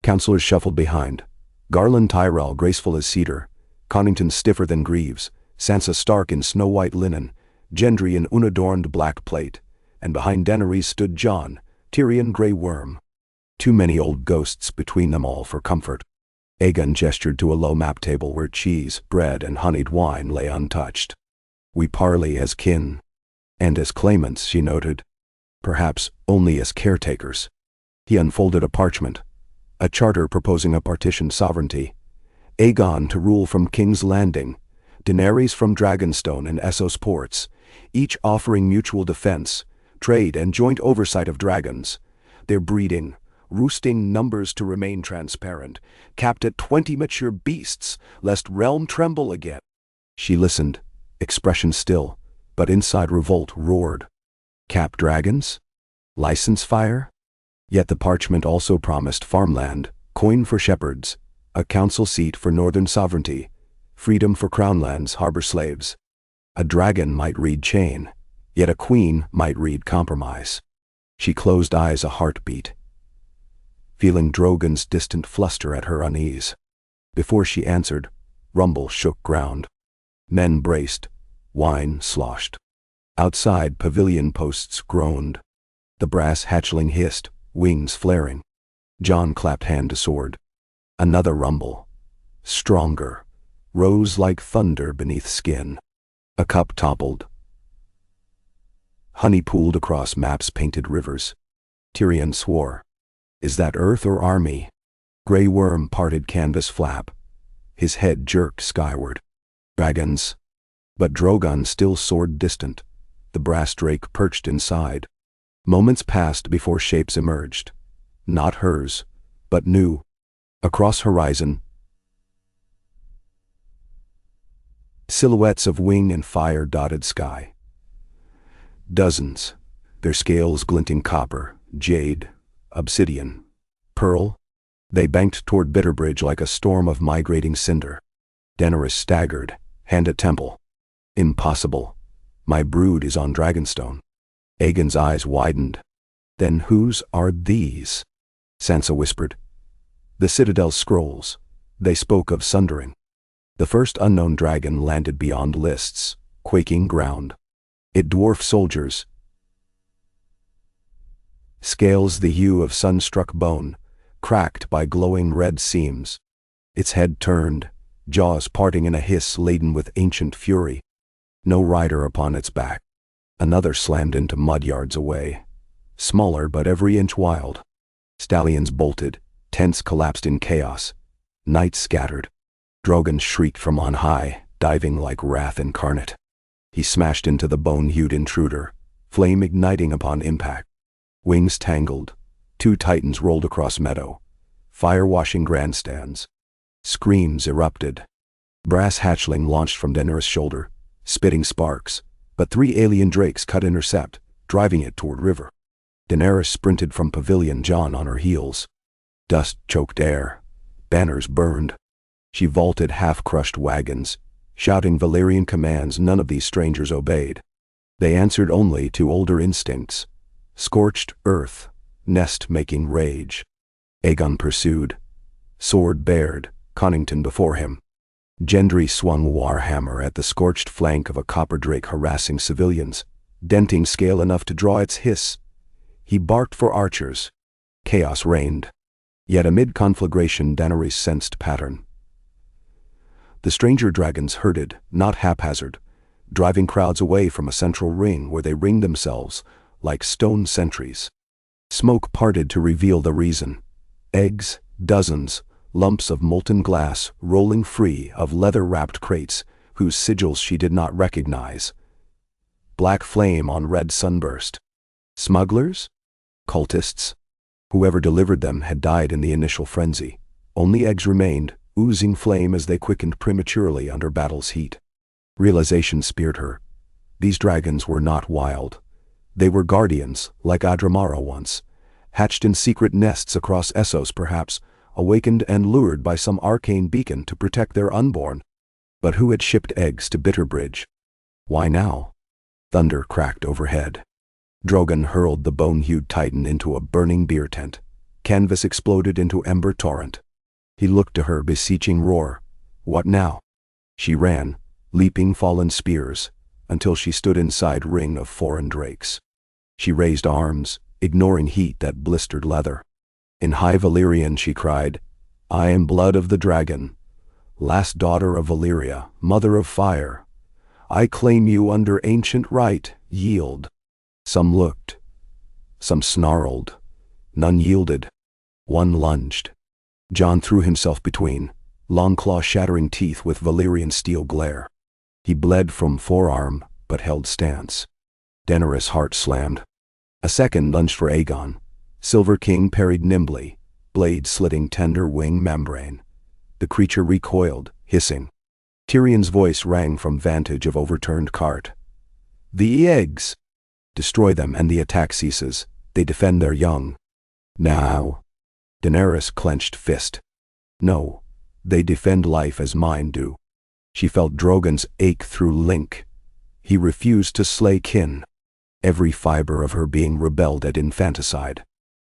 Counselors shuffled behind. Garland Tyrell graceful as cedar, Connington stiffer than Greaves, Sansa Stark in snow-white linen, Gendry in unadorned black plate, and behind Daenerys stood Jon, Tyrion Grey Worm. Too many old ghosts between them all for comfort. Aegon gestured to a low map table where cheese, bread, and honeyed wine lay untouched. "We parley as kin. And as claimants," she noted. "Perhaps only as caretakers." He unfolded a parchment, a charter proposing a partitioned sovereignty. Aegon to rule from King's Landing, Daenerys from Dragonstone and Essos ports, each offering mutual defense, trade and joint oversight of dragons, their breeding, roosting numbers to remain transparent, capped at 20 mature beasts, lest realm tremble again. She listened, expression still, but inside revolt roared. Cap dragons? License fire? Yet the parchment also promised farmland, coin for shepherds, a council seat for northern sovereignty, freedom for crownlands, harbor slaves. A dragon might read chain, yet a queen might read compromise. She closed eyes, a heartbeat, feeling Drogon's distant fluster at her unease. Before she answered, rumble shook ground. Men braced, wine sloshed. Outside, pavilion posts groaned. The brass hatchling hissed, wings flaring. Jon clapped hand to sword. Another rumble, stronger, rose like thunder beneath skin. A cup toppled. Honey pooled across maps painted rivers. Tyrion swore. "Is that earth or army?" Grey Worm parted canvas flap. His head jerked skyward. "Dragons." But Drogon still soared distant, the brass drake perched inside. Moments passed before shapes emerged. Not hers, but new. Across horizon, silhouettes of wing and fire dotted sky. Dozens, their scales glinting copper, jade, obsidian, pearl. They banked toward Bitterbridge like a storm of migrating cinder. Daenerys staggered, hand at temple. "Impossible. My brood is on Dragonstone." Aegon's eyes widened. "Then whose are these?" Sansa whispered. "The Citadel's scrolls. They spoke of sundering." The first unknown dragon landed beyond lists, quaking ground. It dwarfed soldiers. Scales the hue of sun-struck bone, cracked by glowing red seams. Its head turned, jaws parting in a hiss laden with ancient fury. No rider upon its back. Another slammed into mud yards away. Smaller but every inch wild. Stallions bolted, tents collapsed in chaos. Knights scattered. Drogon shrieked from on high, diving like wrath incarnate. He smashed into the bone-hued intruder, flame igniting upon impact. Wings tangled. Two titans rolled across meadow. Fire-washing grandstands. Screams erupted. Brass hatchling launched from Daenerys' shoulder, spitting sparks, but three alien drakes cut intercept, driving it toward river. Daenerys sprinted from pavilion, Jon on her heels. Dust choked air. Banners burned. She vaulted half-crushed wagons, shouting Valyrian commands none of these strangers obeyed. They answered only to older instincts. Scorched earth, nest-making rage. Aegon pursued. Sword bared, Connington before him. Gendry swung warhammer at the scorched flank of a copper drake harassing civilians, denting scale enough to draw its hiss. He barked for archers. Chaos reigned. Yet amid conflagration Daenerys sensed pattern. The stranger dragons herded, not haphazard, driving crowds away from a central ring where they ringed themselves like stone sentries. Smoke parted to reveal the reason. Eggs, dozens, lumps of molten glass rolling free of leather-wrapped crates whose sigils she did not recognize. Black flame on red sunburst. Smugglers? Cultists? Whoever delivered them had died in the initial frenzy. Only eggs remained, oozing flame as they quickened prematurely under battle's heat. Realization speared her. These dragons were not wild. They were guardians, like Adramara once, hatched in secret nests across Essos perhaps, awakened and lured by some arcane beacon to protect their unborn. But who had shipped eggs to Bitterbridge? Why now? Thunder cracked overhead. Drogon hurled the bone-hued titan into a burning beer tent. Canvas exploded into ember torrent. He looked to her beseeching roar. What now? She ran, leaping fallen spears, until she stood inside ring of foreign drakes. She raised arms, ignoring heat that blistered leather. In high Valyrian she cried, I am blood of the dragon, last daughter of Valyria, mother of fire. I claim you under ancient right, yield. Some looked, some snarled, none yielded. One lunged. Jon threw himself between, Longclaw shattering teeth with Valyrian steel glare. He bled from forearm, but held stance. Daenerys' heart slammed. A second lunged for Aegon. Silver King parried nimbly, blade slitting tender wing membrane. The creature recoiled, hissing. Tyrion's voice rang from vantage of overturned cart. The eggs! Destroy them and the attack ceases. They defend their young. Now. Daenerys clenched fist. No, they defend life as mine do. She felt Drogon's ache through link. He refused to slay kin. Every fiber of her being rebelled at infanticide.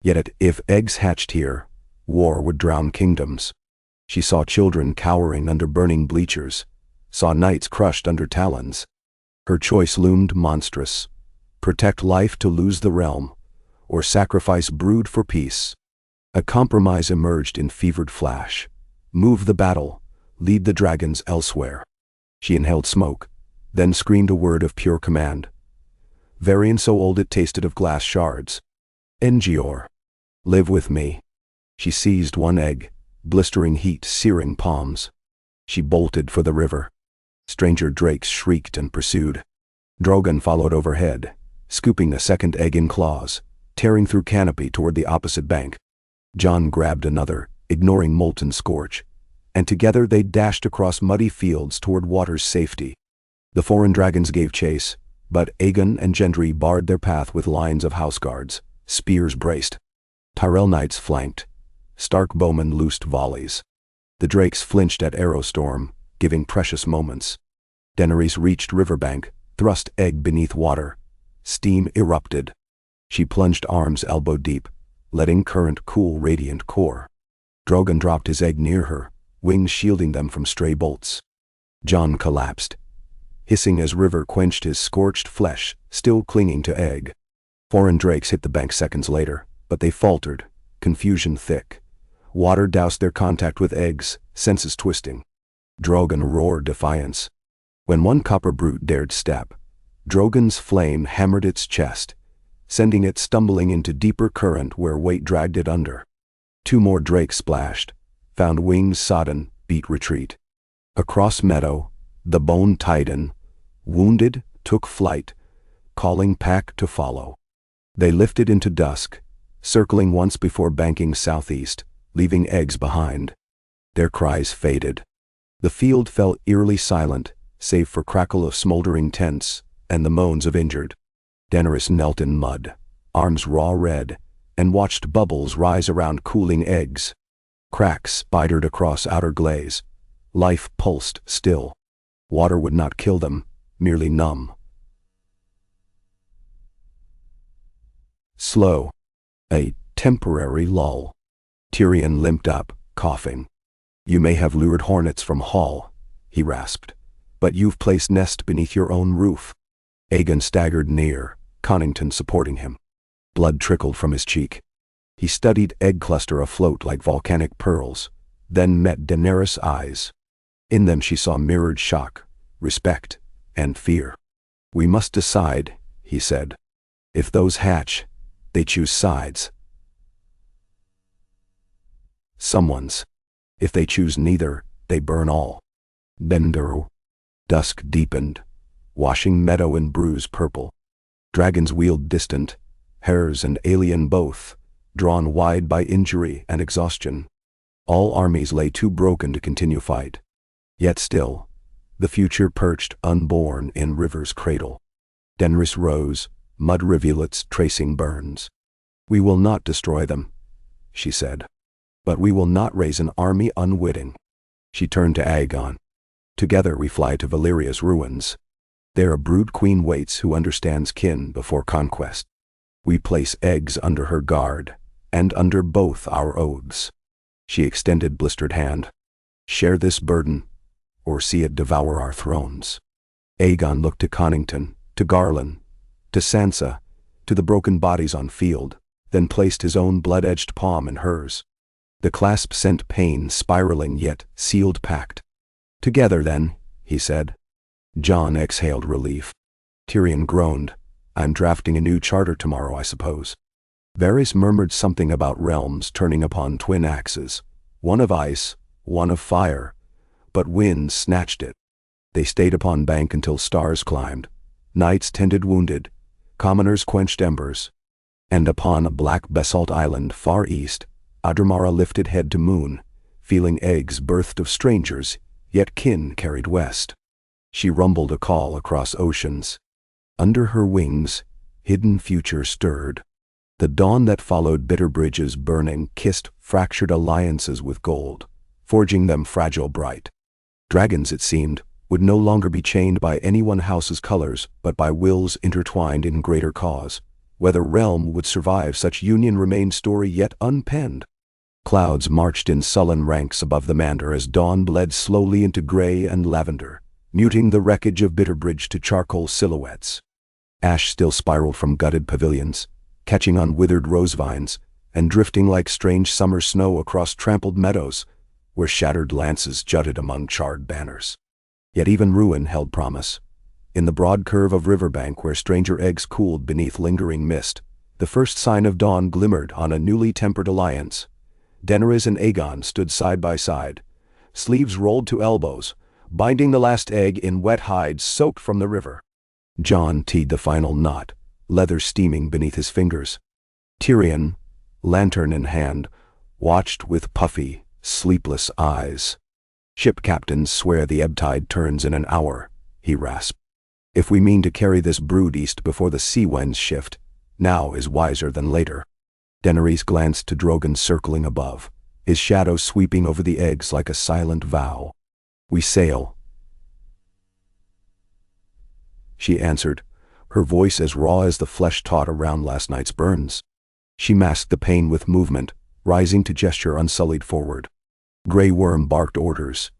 Yet if eggs hatched here, war would drown kingdoms. She saw children cowering under burning bleachers, saw knights crushed under talons. Her choice loomed monstrous. Protect life to lose the realm, or sacrifice brood for peace. A compromise emerged in fevered flash. Move the battle, lead the dragons elsewhere. She inhaled smoke, then screamed a word of pure command. Varian so old it tasted of glass shards. Engior. Live with me. She seized one egg, blistering heat searing palms. She bolted for the river. Stranger drakes shrieked and pursued. Drogon followed overhead, scooping a second egg in claws, tearing through canopy toward the opposite bank. Jon grabbed another, ignoring molten scorch, and together they dashed across muddy fields toward water's safety. The foreign dragons gave chase, but Aegon and Gendry barred their path with lines of houseguards, spears braced. Tyrell knights flanked. Stark bowmen loosed volleys. The drakes flinched at arrow storm, giving precious moments. Daenerys reached riverbank, thrust egg beneath water. Steam erupted. She plunged arms elbow deep, letting current cool radiant core. Drogon dropped his egg near her, wings shielding them from stray bolts. Jon collapsed, hissing as river quenched his scorched flesh, still clinging to egg. Foreign drakes hit the bank seconds later, but they faltered, confusion thick. Water doused their contact with eggs, senses twisting. Drogon roared defiance. When one copper brute dared step, Drogon's flame hammered its chest, sending it stumbling into deeper current where weight dragged it under. Two more drakes splashed, found wings sodden, beat retreat. Across meadow, the bone titan, wounded, took flight, calling pack to follow. They lifted into dusk, circling once before banking southeast, leaving eggs behind. Their cries faded. The field fell eerily silent, save for crackle of smoldering tents and the moans of injured. Daenerys knelt in mud, arms raw red, and watched bubbles rise around cooling eggs. Cracks spidered across outer glaze. Life pulsed still. Water would not kill them, merely numb. Slow. A temporary lull. Tyrion limped up, coughing. "You may have lured hornets from Hall," he rasped, "but you've placed nest beneath your own roof." Aegon staggered near, Connington supporting him. Blood trickled from his cheek. He studied egg cluster afloat like volcanic pearls, then met Daenerys' eyes. In them she saw mirrored shock, respect, and fear. "We must decide," he said. "If those hatch, they choose sides. Someone's. If they choose neither, they burn all." Bendero. Dusk deepened, washing meadow in bruise purple. Dragons wheeled distant, hares and alien both, drawn wide by injury and exhaustion. All armies lay too broken to continue fight. Yet still, the future perched unborn in river's cradle. Daenerys rose, mud rivulets tracing burns. "We will not destroy them," she said. "But we will not raise an army unwitting." She turned to Aegon. "Together we fly to Valyria's ruins. There a brood queen waits who understands kin before conquest. We place eggs under her guard, and under both our oaths." She extended blistered hand. "Share this burden, or see it devour our thrones." Aegon looked to Connington, to Garland, to Sansa, to the broken bodies on field, then placed his own blood-edged palm in hers. The clasp sent pain spiraling yet sealed pact. "Together then," he said. Jon exhaled relief. Tyrion groaned. "I'm drafting a new charter tomorrow, I suppose." Varys murmured something about realms turning upon twin axes, one of ice, one of fire, but wind snatched it. They stayed upon bank until stars climbed, knights tended wounded, commoners quenched embers, and upon a black basalt island far east, Adramara lifted head to moon, feeling eggs birthed of strangers, yet kin carried west. She rumbled a call across oceans. Under her wings, hidden future stirred. The dawn that followed Bitterbridge's burning kissed fractured alliances with gold, forging them fragile bright. Dragons, it seemed, would no longer be chained by any one house's colors, but by wills intertwined in greater cause. Whether realm would survive such union remained story yet unpenned. Clouds marched in sullen ranks above the Mander as dawn bled slowly into gray and lavender, muting the wreckage of Bitterbridge to charcoal silhouettes. Ash still spiraled from gutted pavilions, catching on withered rose vines, and drifting like strange summer snow across trampled meadows, where shattered lances jutted among charred banners. Yet even ruin held promise. In the broad curve of riverbank where stranger eggs cooled beneath lingering mist, the first sign of dawn glimmered on a newly tempered alliance. Daenerys and Aegon stood side by side, sleeves rolled to elbows, binding the last egg in wet hide soaked from the river. Jon teed the final knot, leather steaming beneath his fingers. Tyrion, lantern in hand, watched with puffy, sleepless eyes. "Ship captains swear the ebb tide turns in an hour," he rasped. "If we mean to carry this brood east before the sea winds shift, now is wiser than later." Daenerys glanced to Drogon circling above, his shadow sweeping over the eggs like a silent vow. "We sail," she answered, her voice as raw as the flesh taut around last night's burns. She masked the pain with movement, rising to gesture unsullied forward. Grey Worm barked orders.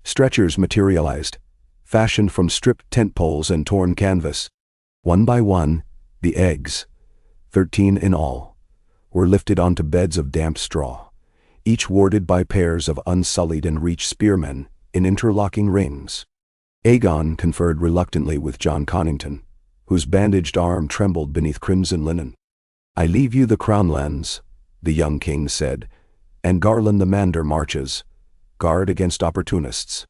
Stretchers materialized, fashioned from stripped tent poles and torn canvas. One by one, the eggs, 13 in all, were lifted onto beds of damp straw, each warded by pairs of unsullied and reached spearmen in interlocking rings. Aegon conferred reluctantly with Jon Connington, whose bandaged arm trembled beneath crimson linen. "I leave you the crownlands," the young king said, "and Garland the Mander marches. Guard against opportunists."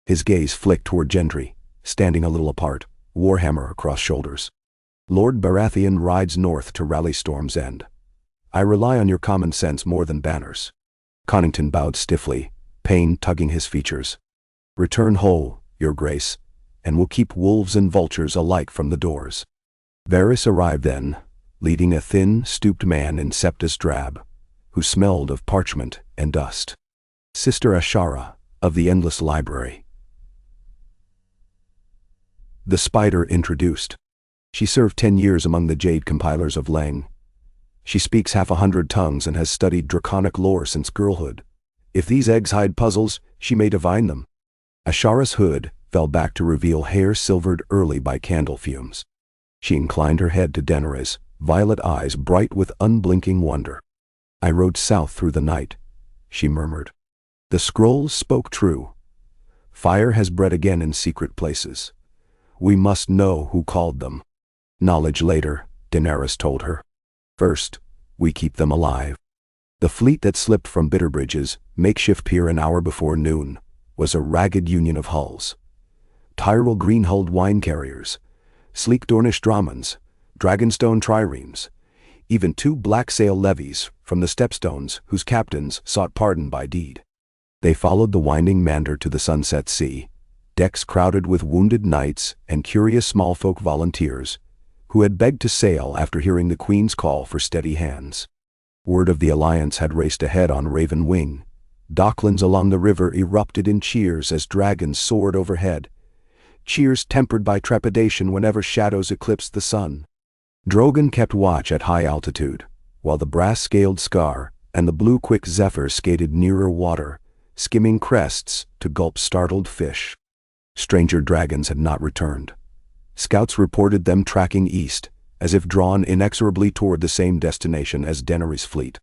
His gaze flicked toward Gendry, standing a little apart, warhammer across shoulders. Lord Baratheon rides north to rally Storm's End. I rely on your common sense more than banners. Connington bowed stiffly, pain tugging his features. Return whole, your grace, and we'll keep wolves and vultures alike from the doors. Varys arrived then, leading a thin, stooped man in septus drab, who smelled of parchment and dust. Sister Ashara, of the Endless Library. The Spider introduced. She served 10 years among the Jade compilers of Lang. She speaks half 100 tongues and has studied draconic lore since girlhood. If these eggs hide puzzles, she may divine them. Ashara's hood fell back to reveal hair silvered early by candle fumes. She inclined her head to Daenerys, violet eyes bright with unblinking wonder. I rode south through the night, she murmured. The scrolls spoke true. Fire has bred again in secret places. We must know who called them. Knowledge later, Daenerys told her. First, we keep them alive. The fleet that slipped from Bitterbridge's makeshift pier an hour before noon was a ragged union of hulls. Tyrell green-hulled wine carriers, sleek Dornish Dramans, Dragonstone triremes, even 2 black sail levies from the Stepstones whose captains sought pardon by deed. They followed the winding Mander to the Sunset Sea, decks crowded with wounded knights and curious smallfolk volunteers who had begged to sail after hearing the Queen's call for steady hands. Word of the alliance had raced ahead on Raven Wing. Docklands along the river erupted in cheers as dragons soared overhead, cheers tempered by trepidation whenever shadows eclipsed the sun. Drogon kept watch at high altitude, while the brass-scaled Scar and the blue quick Zephyr skated nearer water, skimming crests to gulp startled fish. Stranger dragons had not returned. Scouts reported them tracking east, as if drawn inexorably toward the same destination as Daenerys' fleet.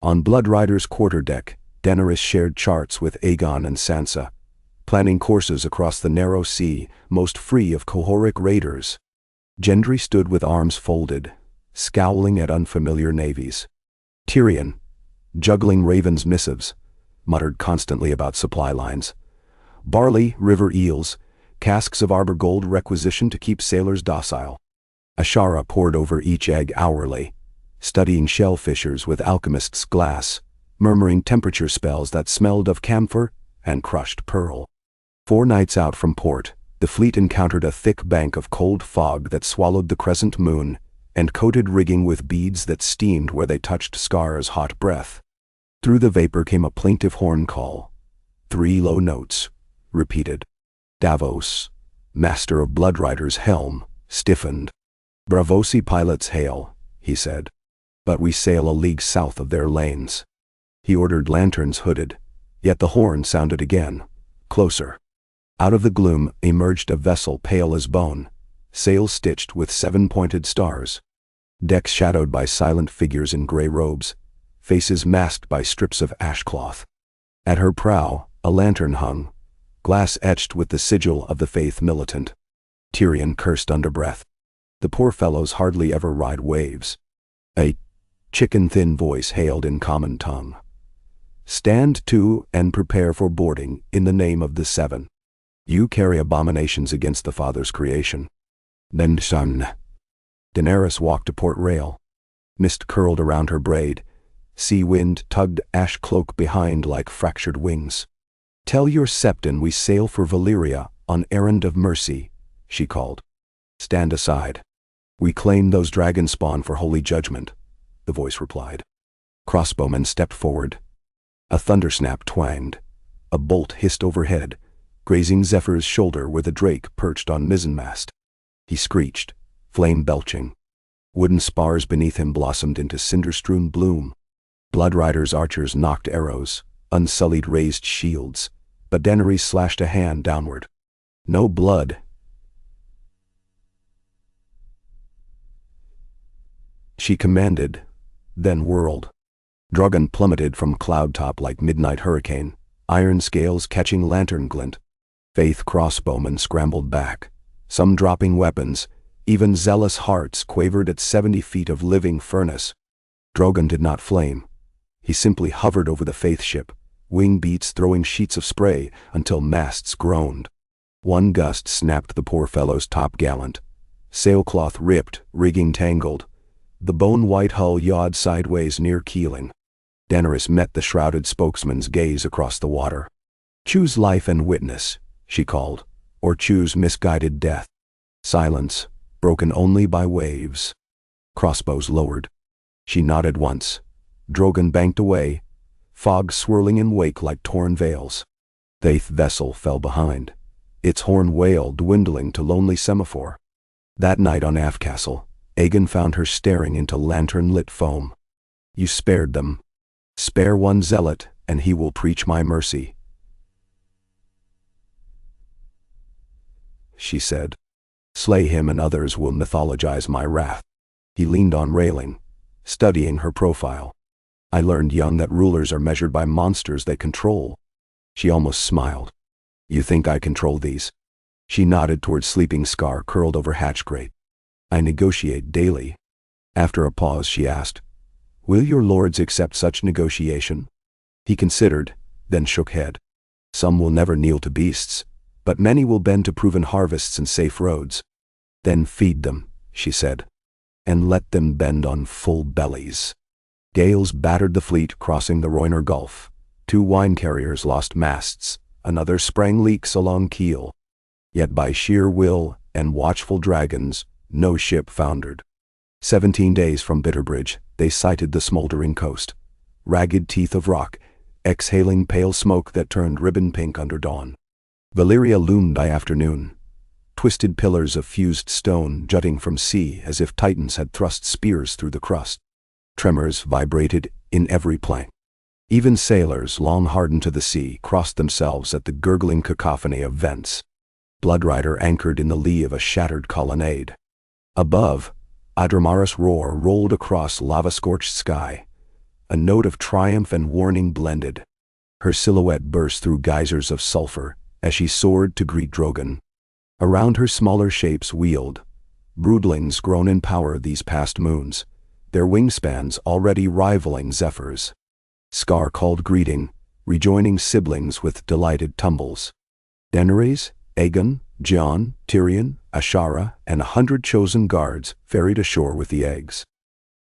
On Bloodrider's quarterdeck, Daenerys shared charts with Aegon and Sansa, planning courses across the narrow sea most free of Cohoric raiders. Gendry stood with arms folded, scowling at unfamiliar navies. Tyrion, juggling Raven's missives, muttered constantly about supply lines. Barley, river eels, casks of arbor gold requisitioned to keep sailors docile. Ashara pored over each egg hourly, studying shellfishers with alchemist's glass, murmuring temperature spells that smelled of camphor and crushed pearl. 4 nights out from port, the fleet encountered a thick bank of cold fog that swallowed the crescent moon and coated rigging with beads that steamed where they touched Scar's hot breath. Through the vapor came a plaintive horn call. 3 low notes, repeated. Davos, master of Bloodrider's helm, stiffened. Bravosi pilots hail, he said. But we sail a league south of their lanes. He ordered lanterns hooded, yet the horn sounded again, closer. Out of the gloom emerged a vessel pale as bone, sails stitched with 7-pointed stars. Decks shadowed by silent figures in gray robes, faces masked by strips of ashcloth. At her prow, a lantern hung, glass etched with the sigil of the faith militant. Tyrion cursed under breath. The poor fellows hardly ever ride waves. A chicken-thin voice hailed in common tongue. Stand to and prepare for boarding in the name of the 7. You carry abominations against the Father's creation. Then son. Daenerys walked to port rail. Mist curled around her braid. Sea wind tugged ash cloak behind like fractured wings. Tell your Septon we sail for Valyria on errand of mercy, she called. Stand aside. We claim those dragon spawn for holy judgment, the voice replied. Crossbowmen stepped forward. A thundersnap twanged. A bolt hissed overhead, grazing Zephyr's shoulder where the Drake perched on mizzenmast. He screeched, flame belching. Wooden spars beneath him blossomed into cinder-strewn bloom. Bloodrider's archers knocked arrows, unsullied raised shields, but Daenerys slashed a hand downward. No blood. She commanded, then whirled. Drogon plummeted from cloud-top like midnight hurricane, iron scales catching lantern glint. Faith crossbowmen scrambled back, some dropping weapons, even zealous hearts quavered at 70 feet of living furnace. Drogon did not flame. He simply hovered over the Faith ship, wing beats throwing sheets of spray until masts groaned. One gust snapped the poor fellow's top gallant, Sailcloth ripped, rigging tangled. The bone-white hull yawed sideways near keeling. Daenerys met the shrouded spokesman's gaze across the water. "Choose life and witness," she called, "or choose misguided death." Silence, broken only by waves. Crossbows lowered. She nodded once. Drogon banked away, fog swirling in wake like torn veils. The eighth vessel fell behind, its horn wail dwindling to lonely semaphore. That night on Aft Castle, Aegon found her staring into lantern-lit foam. "You spared them. Spare one zealot, and he will preach my mercy," she said. "Slay him and others will mythologize my wrath." He leaned on railing, studying her profile. "I learned young that rulers are measured by monsters they control." She almost smiled. "You think I control these?" She nodded toward sleeping Scar curled over hatch grate. "I negotiate daily." After a pause she asked, "Will your lords accept such negotiation?" He considered, then shook head. "Some will never kneel to beasts, but many will bend to proven harvests and safe roads." "Then feed them," she said, "and let them bend on full bellies." Gales battered the fleet crossing the Roiner Gulf. 2 wine carriers lost masts, another sprang leaks along keel. Yet by sheer will and watchful dragons, no ship foundered. 17 days from Bitterbridge, they sighted the smoldering coast. Ragged teeth of rock, exhaling pale smoke that turned ribbon pink under dawn. Valyria loomed by afternoon. Twisted pillars of fused stone jutting from sea as if titans had thrust spears through the crust. Tremors vibrated in every plank. Even sailors, long hardened to the sea, crossed themselves at the gurgling cacophony of vents. Bloodrider anchored in the lee of a shattered colonnade. Above, Adramaris' roar rolled across lava-scorched sky. A note of triumph and warning blended. Her silhouette burst through geysers of sulfur as she soared to greet Drogon. Around her smaller shapes wheeled, broodlings grown in power these past moons, their wingspans already rivaling zephyrs. Scar called greeting, rejoining siblings with delighted tumbles. Daenerys, Aegon, Jon, Tyrion, Ashara, and 100 chosen guards ferried ashore with the eggs.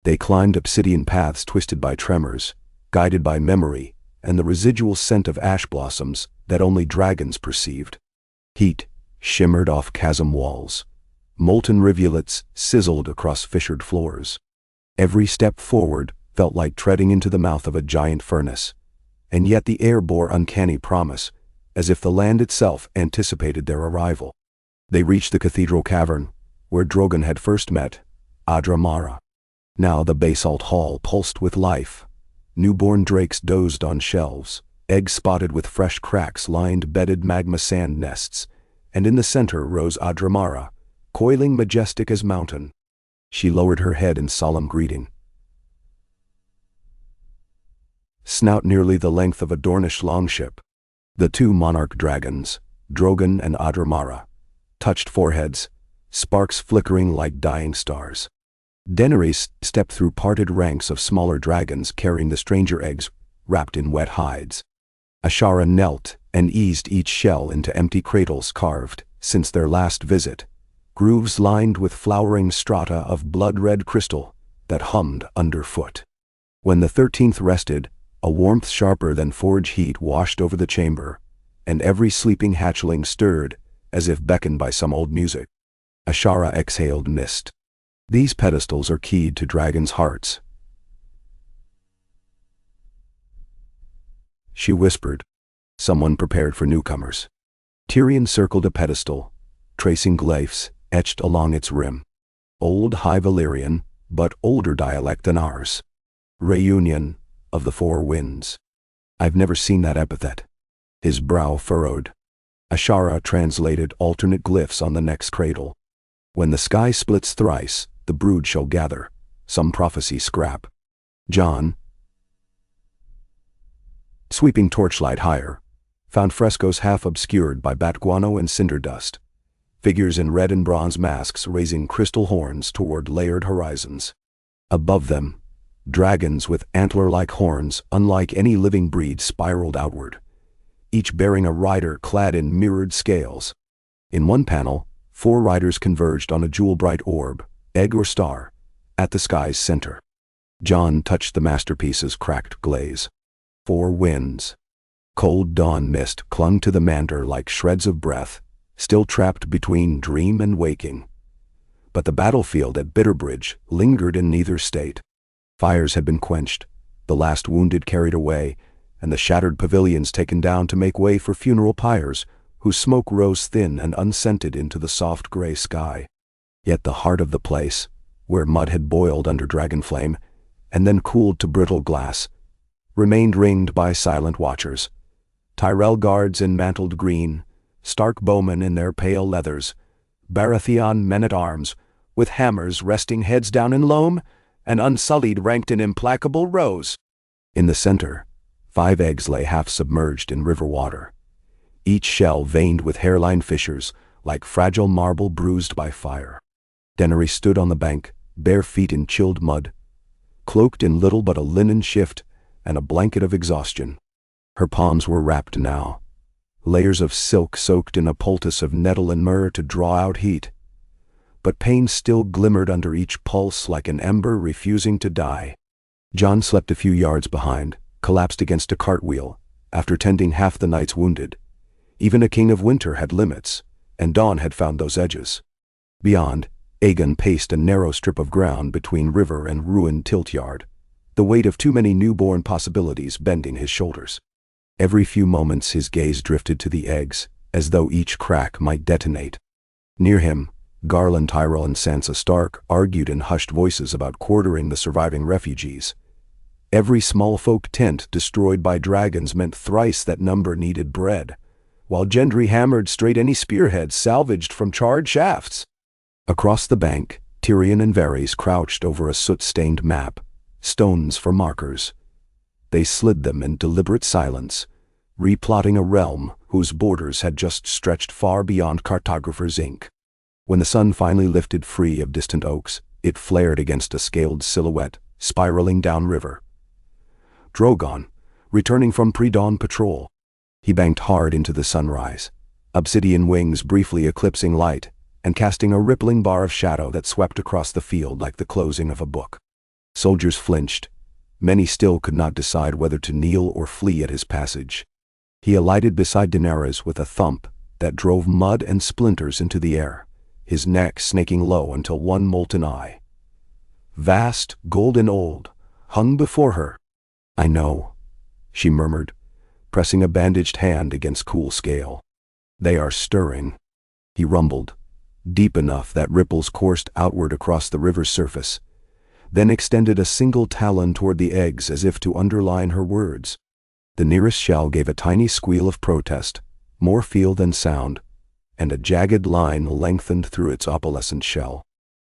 They climbed obsidian paths twisted by tremors, guided by memory and the residual scent of ash blossoms that only dragons perceived. Heat shimmered off chasm walls. Molten rivulets sizzled across fissured floors. Every step forward felt like treading into the mouth of a giant furnace, and yet the air bore uncanny promise, as if the land itself anticipated their arrival. They reached the cathedral cavern, where Drogon had first met Adramara. Now the basalt hall pulsed with life. Newborn drakes dozed on shelves, eggs spotted with fresh cracks lined bedded magma sand nests, and in the center rose Adramara, coiling majestic as mountain. She lowered her head in solemn greeting. Snout nearly the length of a Dornish longship. The 2 monarch dragons, Drogon and Adramara, touched foreheads, sparks flickering like dying stars. Daenerys stepped through parted ranks of smaller dragons carrying the stranger eggs wrapped in wet hides. Ashara knelt and eased each shell into empty cradles carved, since their last visit, grooves lined with flowering strata of blood-red crystal that hummed underfoot. When the 13th rested, a warmth sharper than forge heat washed over the chamber, and every sleeping hatchling stirred as if beckoned by some old music. Ashara exhaled mist. "These pedestals are keyed to dragons' hearts," she whispered. Someone prepared for newcomers. Tyrion circled a pedestal, tracing glyphs etched along its rim. Old High Valyrian, but older dialect than ours. Reunion of the Four Winds. "I've never seen that epithet." His brow furrowed. Ashara translated alternate glyphs on the next cradle. "When the sky splits thrice, the brood shall gather," some prophecy scrap. Jon, sweeping torchlight higher, found frescoes half obscured by bat guano and cinder dust. Figures in red and bronze masks raising crystal horns toward layered horizons. Above them, dragons with antler-like horns unlike any living breed spiraled outward, each bearing a rider clad in mirrored scales. In one panel, 4 riders converged on a jewel-bright orb, egg or star, at the sky's center. Jon touched the masterpiece's cracked glaze. 4 winds. Cold dawn mist clung to the mander like shreds of breath, still trapped between dream and waking. But the battlefield at Bitterbridge lingered in neither state. Fires had been quenched, the last wounded carried away, and the shattered pavilions taken down to make way for funeral pyres, whose smoke rose thin and unscented into the soft gray sky. Yet the heart of the place, where mud had boiled under dragonflame, and then cooled to brittle glass, remained ringed by silent watchers. Tyrell guards in mantled green, Stark bowmen in their pale leathers, Baratheon men-at-arms, with hammers resting heads down in loam, and Unsullied ranked in implacable rows. In the center, 5 eggs lay half submerged in river water, each shell veined with hairline fissures, like fragile marble bruised by fire. Daenerys stood on the bank, bare feet in chilled mud, cloaked in little but a linen shift and a blanket of exhaustion. Her palms were wrapped now, layers of silk soaked in a poultice of nettle and myrrh to draw out heat. But pain still glimmered under each pulse like an ember refusing to die. Jon slept a few yards behind, collapsed against a cartwheel, after tending half the night's wounded. Even a king of winter had limits, and dawn had found those edges. Beyond, Aegon paced a narrow strip of ground between river and ruined tilt-yard, the weight of too many newborn possibilities bending his shoulders. Every few moments his gaze drifted to the eggs, as though each crack might detonate. Near him, Garland Tyrell and Sansa Stark argued in hushed voices about quartering the surviving refugees. Every small folk tent destroyed by dragons meant thrice that number needed bread, while Gendry hammered straight any spearheads salvaged from charred shafts. Across the bank, Tyrion and Varys crouched over a soot-stained map, stones for markers. They slid them in deliberate silence, replotting a realm whose borders had just stretched far beyond cartographer's ink. When the sun finally lifted free of distant oaks, it flared against a scaled silhouette, spiraling downriver. Drogon, returning from pre-dawn patrol. He banked hard into the sunrise, obsidian wings briefly eclipsing light and casting a rippling bar of shadow that swept across the field like the closing of a book. Soldiers flinched. Many still could not decide whether to kneel or flee at his passage. He alighted beside Daenerys with a thump that drove mud and splinters into the air, his neck snaking low until one molten eye, vast, golden old, hung before her. "I know," she murmured, pressing a bandaged hand against cool scale. "They are stirring," he rumbled, deep enough that ripples coursed outward across the river's surface, then extended a single talon toward the eggs as if to underline her words. The nearest shell gave a tiny squeal of protest, more feel than sound, and a jagged line lengthened through its opalescent shell.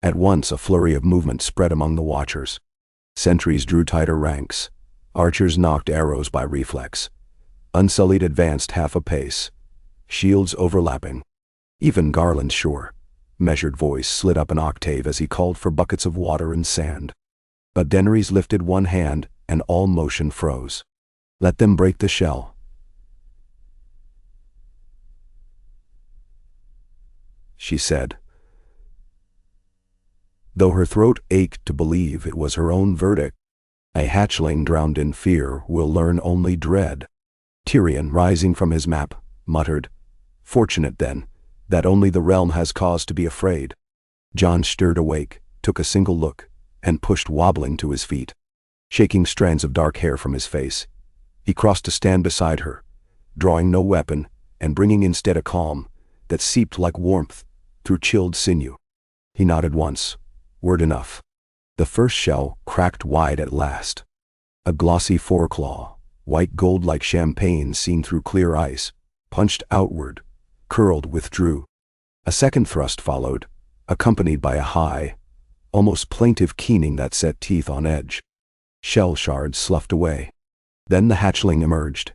At once a flurry of movement spread among the watchers. Sentries drew tighter ranks. Archers knocked arrows by reflex. Unsullied advanced half a pace, shields overlapping. Even Garland's sure, measured voice slid up an octave as he called for buckets of water and sand. But Daenerys lifted one hand and all motion froze. "Let them break the shell," she said, though her throat ached to believe it was her own verdict. "A hatchling drowned in fear will learn only dread." Tyrion, rising from his map, muttered, "Fortunate, then, that only the realm has cause to be afraid." Jon stirred awake, took a single look, and pushed wobbling to his feet. Shaking strands of dark hair from his face, he crossed to stand beside her, drawing no weapon and bringing instead a calm that seeped like warmth through chilled sinew. He nodded once, word enough. The first shell cracked wide at last. A glossy foreclaw, white gold like champagne seen through clear ice, punched outward, curled, withdrew. A second thrust followed, accompanied by a high, almost plaintive keening that set teeth on edge. Shell shards sloughed away. Then the hatchling emerged.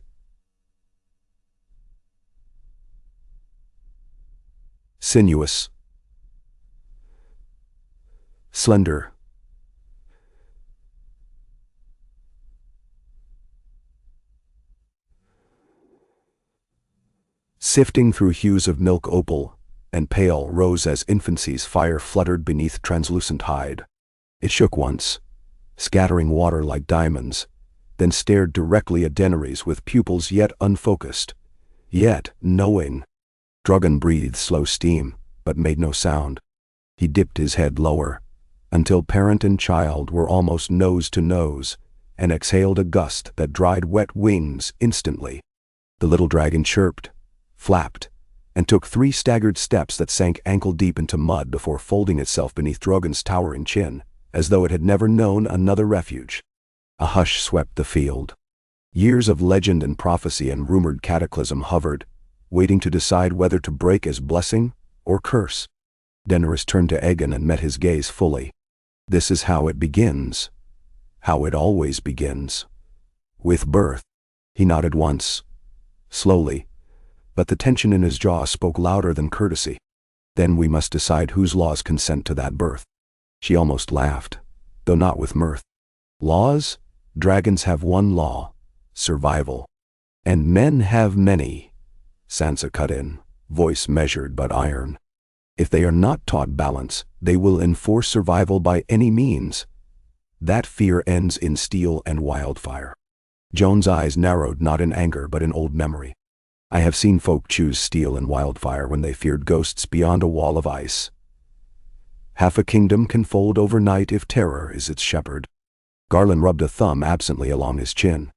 Sinuous, slender, sifting through hues of milk opal, and pale, rose as infancy's fire fluttered beneath translucent hide. It shook once, scattering water like diamonds, then stared directly at Daenerys with pupils yet unfocused, yet knowing. Drogon breathed slow steam, but made no sound. He dipped his head lower, until parent and child were almost nose to nose, and exhaled a gust that dried wet wings instantly. The little dragon chirped, flapped, and took 3 staggered steps that sank ankle-deep into mud before folding itself beneath Drogon's towering chin, as though it had never known another refuge. A hush swept the field. Years of legend and prophecy and rumored cataclysm hovered, waiting to decide whether to break as blessing or curse. Daenerys turned to Aegon and met his gaze fully. This is how it begins. How it always begins. With birth. He nodded once, slowly, but the tension in his jaw spoke louder than courtesy. Then we must decide whose laws consent to that birth. She almost laughed, though not with mirth. Laws? Dragons have one law, survival. And men have many, Sansa cut in, voice measured but iron. If they are not taught balance, they will enforce survival by any means. That fear ends in steel and wildfire. Joan's eyes narrowed not in anger but in old memory. I have seen folk choose steel and wildfire when they feared ghosts beyond a wall of ice. Half a kingdom can fold overnight if terror is its shepherd. Garland rubbed a thumb absently along his chin.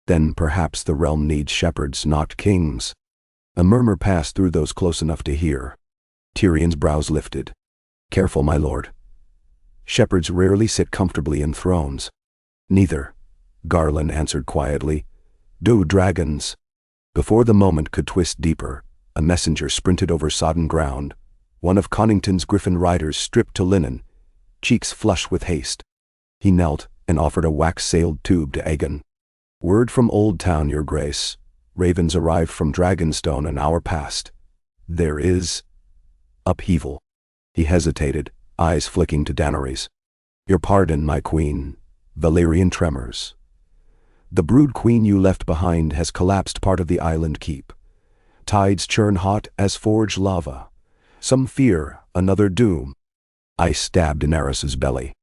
Then perhaps the realm needs shepherds, not kings. A murmur passed through those close enough to hear. Tyrion's brows lifted. Careful, my lord. Shepherds rarely sit comfortably in thrones. Neither, Garland answered quietly, do dragons. Before the moment could twist deeper, a messenger sprinted over sodden ground, one of Connington's griffin riders stripped to linen, cheeks flush with haste. He knelt and offered a wax-sailed tube to Aegon. Word from Old Town, your grace. Ravens arrived from Dragonstone an hour past. There is upheaval. He hesitated, eyes flicking to Daenerys. Your pardon, my queen. Valyrian tremors. The brood queen you left behind has collapsed part of the island keep. Tides churn hot as forged lava. Some fear another doom. Ice stabbed Daenerys's belly.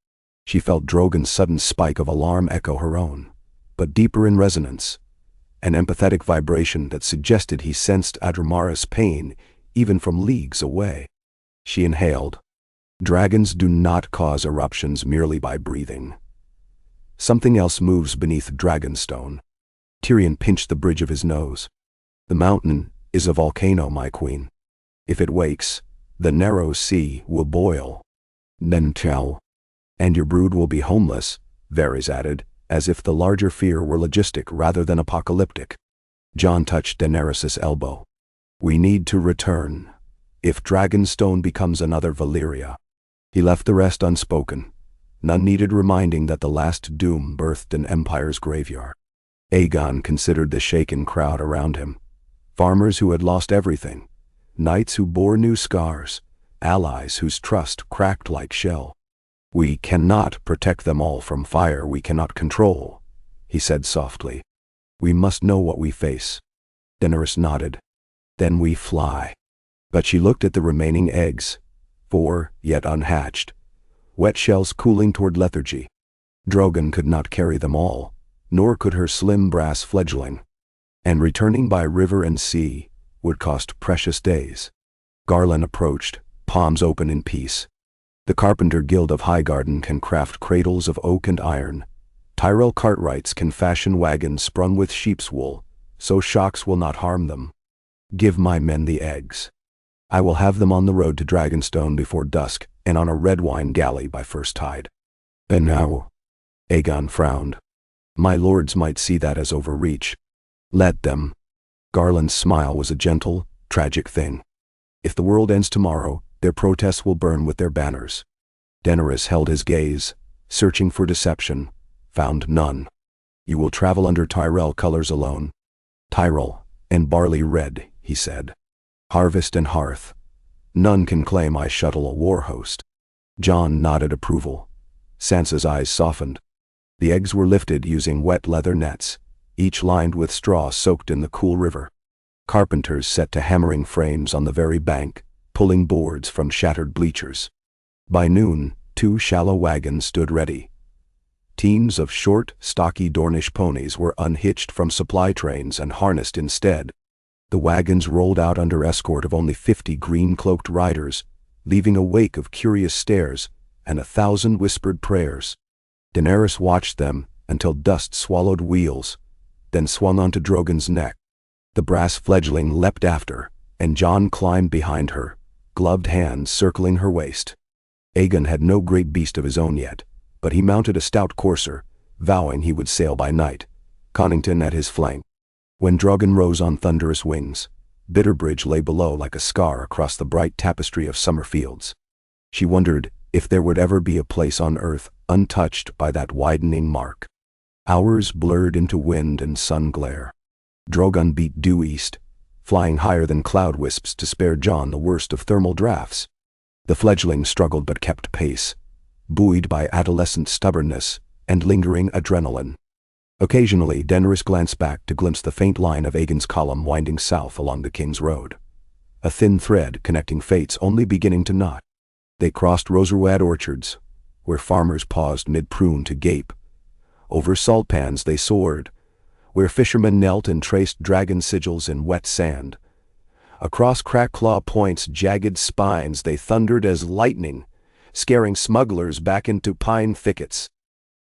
She felt Drogon's sudden spike of alarm echo her own, but deeper in resonance, an empathetic vibration that suggested he sensed Adramara's pain even from leagues away. She inhaled. Dragons do not cause eruptions merely by breathing. Something else moves beneath Dragonstone. Tyrion pinched the bridge of his nose. The mountain is a volcano, my queen. If it wakes, the narrow sea will boil. Then tell. And your brood will be homeless, Varys added, as if the larger fear were logistic rather than apocalyptic. Jon touched Daenerys' elbow. We need to return. If Dragonstone becomes another Valyria. He left the rest unspoken. None needed reminding that the last doom birthed an empire's graveyard. Aegon considered the shaken crowd around him. Farmers who had lost everything. Knights who bore new scars. Allies whose trust cracked like shell. We cannot protect them all from fire we cannot control, he said softly. We must know what we face. Daenerys nodded. Then we fly. But she looked at the remaining eggs, 4 yet unhatched. Wet shells cooling toward lethargy. Drogon could not carry them all, nor could her slim brass fledgling. And returning by river and sea would cost precious days. Garland approached, palms open in peace. The Carpenter Guild of Highgarden can craft cradles of oak and iron. Tyrell cartwrights can fashion wagons sprung with sheep's wool, so shocks will not harm them. Give my men the eggs. I will have them on the road to Dragonstone before dusk and on a red wine galley by first tide. And now? Aegon frowned. My lords might see that as overreach. Let them. Garland's smile was a gentle, tragic thing. If the world ends tomorrow, their protests will burn with their banners. Daenerys held his gaze, searching for deception, found none. You will travel under Tyrell colors alone. Tyrell, and barley red, he said. Harvest and hearth. None can claim I shuttle a war host. Jon nodded approval. Sansa's eyes softened. The eggs were lifted using wet leather nets, each lined with straw soaked in the cool river. Carpenters set to hammering frames on the very bank, pulling boards from shattered bleachers. By noon, 2 shallow wagons stood ready. Teams of short, stocky Dornish ponies were unhitched from supply trains and harnessed instead. The wagons rolled out under escort of only 50 green-cloaked riders, leaving a wake of curious stares and 1,000 whispered prayers. Daenerys watched them until dust swallowed wheels, then swung onto Drogon's neck. The brass fledgling leapt after, and Jon climbed behind her, gloved hands circling her waist. Aegon had no great beast of his own yet, but he mounted a stout courser, vowing he would sail by night, Connington at his flank. When Drogon rose on thunderous wings, Bitterbridge lay below like a scar across the bright tapestry of summer fields. She wondered if there would ever be a place on earth untouched by that widening mark. Hours blurred into wind and sun glare. Drogon beat due east, flying higher than cloud wisps to spare Jon the worst of thermal drafts. The fledgling struggled but kept pace, buoyed by adolescent stubbornness and lingering adrenaline. Occasionally, Daenerys glanced back to glimpse the faint line of Aegon's column winding south along the King's Road, a thin thread connecting fates only beginning to knot. They crossed rosewood orchards, where farmers paused mid-prune to gape. Over salt pans they soared, where fishermen knelt and traced dragon sigils in wet sand. Across Crackclaw Point's jagged spines they thundered as lightning, scaring smugglers back into pine thickets.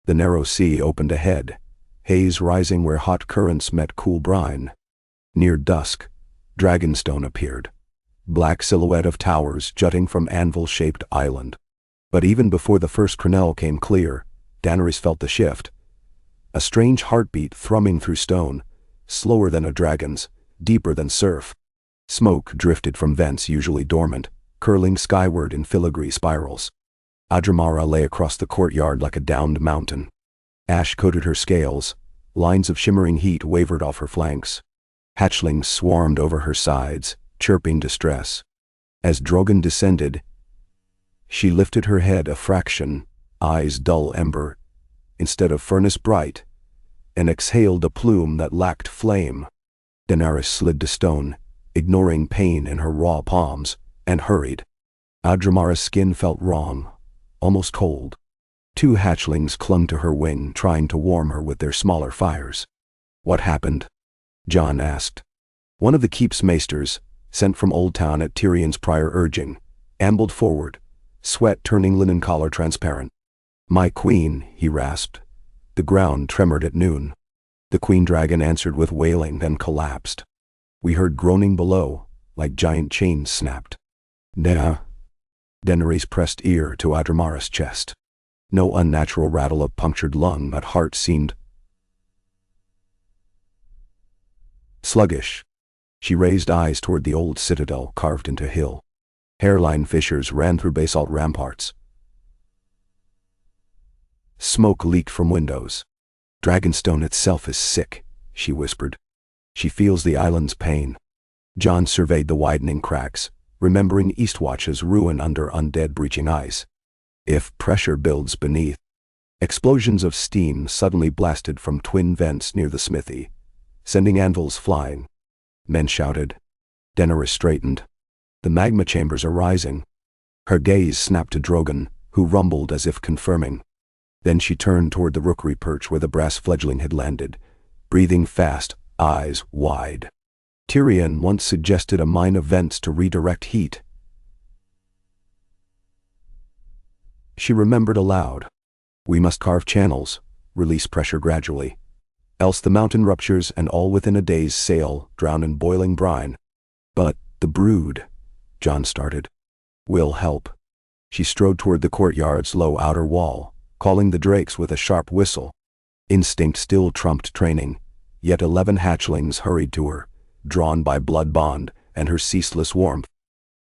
The narrow sea opened ahead, haze rising where hot currents met cool brine. Near dusk, Dragonstone appeared, black silhouette of towers jutting from anvil-shaped island. But even before the first crenelle came clear, Daenerys felt the shift. A strange heartbeat thrumming through stone, slower than a dragon's, deeper than surf. Smoke drifted from vents usually dormant, curling skyward in filigree spirals. Adramara lay across the courtyard like a downed mountain. Ash coated her scales, lines of shimmering heat wavered off her flanks. Hatchlings swarmed over her sides, chirping distress. As Drogon descended, she lifted her head a fraction, eyes dull ember, instead of furnace bright, and exhaled a plume that lacked flame. Daenerys slid to stone, ignoring pain in her raw palms, and hurried. Adramara's skin felt wrong, almost cold. 2 hatchlings clung to her wing, trying to warm her with their smaller fires. "What happened?" Jon asked. One of the keep's maesters, sent from Old Town at Tyrion's prior urging, ambled forward, sweat turning linen collar transparent. "My queen," he rasped. The ground tremored at noon. The queen dragon answered with wailing, then collapsed. We heard groaning below, like giant chains snapped. "Nah." Daenerys pressed ear to Adramara's chest. No unnatural rattle of punctured lung, but heart seemed sluggish. She raised eyes toward the old citadel carved into hill. Hairline fissures ran through basalt ramparts. Smoke leaked from windows. "Dragonstone itself is sick," she whispered. "She feels the island's pain." Jon surveyed the widening cracks, remembering Eastwatch's ruin under undead breaching ice. If pressure builds beneath. Explosions of steam suddenly blasted from twin vents near the smithy, sending anvils flying. Men shouted. Daenerys straightened. "The magma chambers are rising." Her gaze snapped to Drogon, who rumbled as if confirming. Then she turned toward the rookery perch where the brass fledgling had landed, breathing fast, eyes wide. Tyrion once suggested a mine of vents to redirect heat. She remembered aloud. "We must carve channels, release pressure gradually. Else the mountain ruptures and all within a day's sail drown in boiling brine." "But the brood," Jon started. "Will help." She strode toward the courtyard's low outer wall, calling the drakes with a sharp whistle. Instinct still trumped training, yet 11 hatchlings hurried to her, drawn by blood bond and her ceaseless warmth.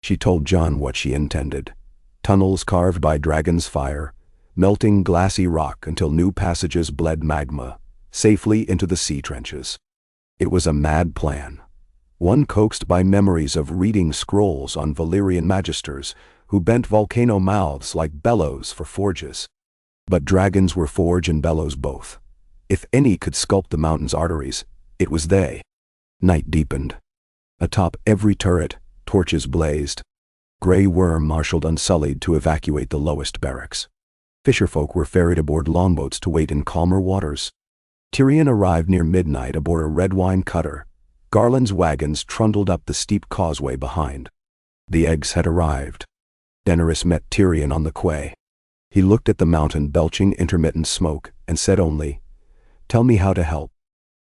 She told Jon what she intended. Tunnels carved by dragon's fire, melting glassy rock until new passages bled magma, safely into the sea trenches. It was a mad plan, one coaxed by memories of reading scrolls on Valyrian magisters who bent volcano mouths like bellows for forges. But dragons were forge and bellows both. If any could sculpt the mountain's arteries, it was they. Night deepened. Atop every turret, torches blazed. Grey Worm marshaled Unsullied to evacuate the lowest barracks. Fisherfolk were ferried aboard longboats to wait in calmer waters. Tyrion arrived near midnight aboard a red wine cutter. Garland's wagons trundled up the steep causeway behind. The eggs had arrived. Daenerys met Tyrion on the quay. He looked at the mountain belching intermittent smoke and said only, "Tell me how to help."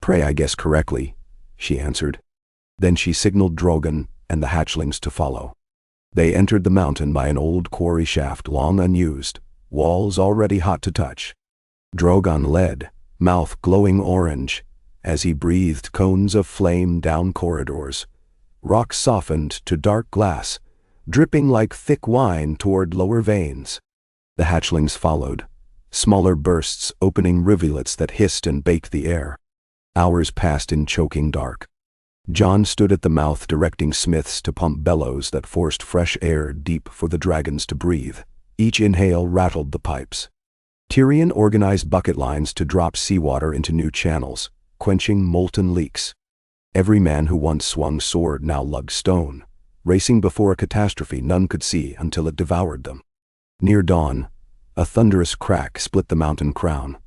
"Pray I guess correctly," she answered. Then she signaled Drogon and the hatchlings to follow. They entered the mountain by an old quarry shaft long unused, walls already hot to touch. Drogon led, mouth glowing orange, as he breathed cones of flame down corridors. Rock softened to dark glass, dripping like thick wine toward lower veins. The hatchlings followed, smaller bursts opening rivulets that hissed and baked the air. Hours passed in choking dark. Jon stood at the mouth directing smiths to pump bellows that forced fresh air deep for the dragons to breathe. Each inhale rattled the pipes. Tyrion organized bucket lines to drop seawater into new channels, quenching molten leaks. Every man who once swung sword now lugged stone, racing before a catastrophe none could see until it devoured them. Near dawn, a thunderous crack split the mountain crown.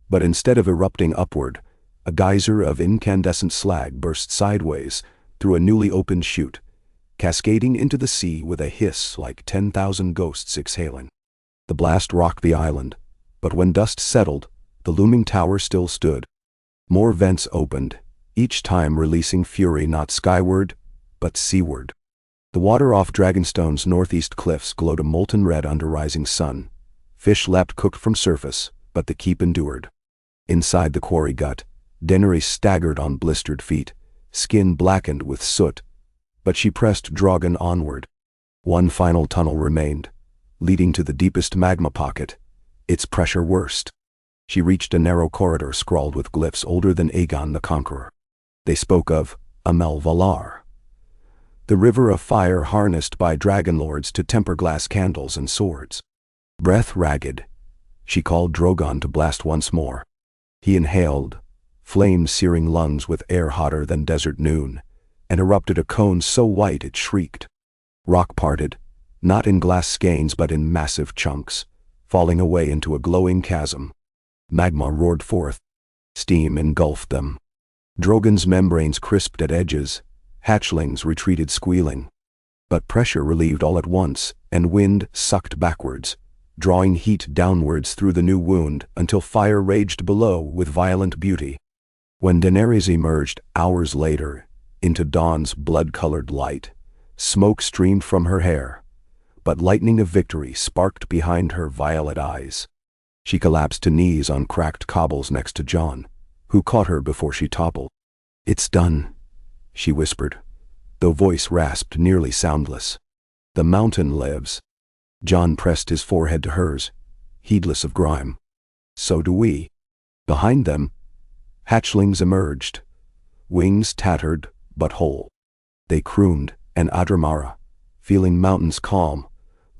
But instead of erupting upward, a geyser of incandescent slag burst sideways through a newly opened chute, cascading into the sea with a hiss like 10,000 ghosts exhaling. The blast rocked the island, but when dust settled, the looming tower still stood. More vents opened, each time releasing fury not skyward, but seaward. The water off Dragonstone's northeast cliffs glowed a molten red under rising sun. Fish leapt cooked from surface, but the keep endured. Inside the quarry gut, Daenerys staggered on blistered feet, skin blackened with soot, but she pressed Drogon onward. One final tunnel remained, leading to the deepest magma pocket, its pressure worst. She reached a narrow corridor scrawled with glyphs older than Aegon the Conqueror. They spoke of Amel Valar, the river of fire harnessed by dragon lords to temper glass candles and swords. Breath ragged, she called Drogon to blast once more. He inhaled, flame searing lungs with air hotter than desert noon, and erupted a cone so white it shrieked. Rock parted, not in glass skeins but in massive chunks, falling away into a glowing chasm. Magma roared forth. Steam engulfed them. Drogon's membranes crisped at edges. Hatchlings retreated squealing. But pressure relieved all at once, and wind sucked backwards, drawing heat downwards through the new wound until fire raged below with violent beauty. When Daenerys emerged hours later into dawn's blood-colored light, smoke streamed from her hair, but lightning of victory sparked behind her violet eyes. She collapsed to knees on cracked cobbles next to Jon, who caught her before she toppled. "It's done," she whispered, though voice rasped nearly soundless. "The mountain lives." Jon pressed his forehead to hers, heedless of grime. "So do we." Behind them, hatchlings emerged, wings tattered but whole. They crooned, and Adramara, feeling mountains calm,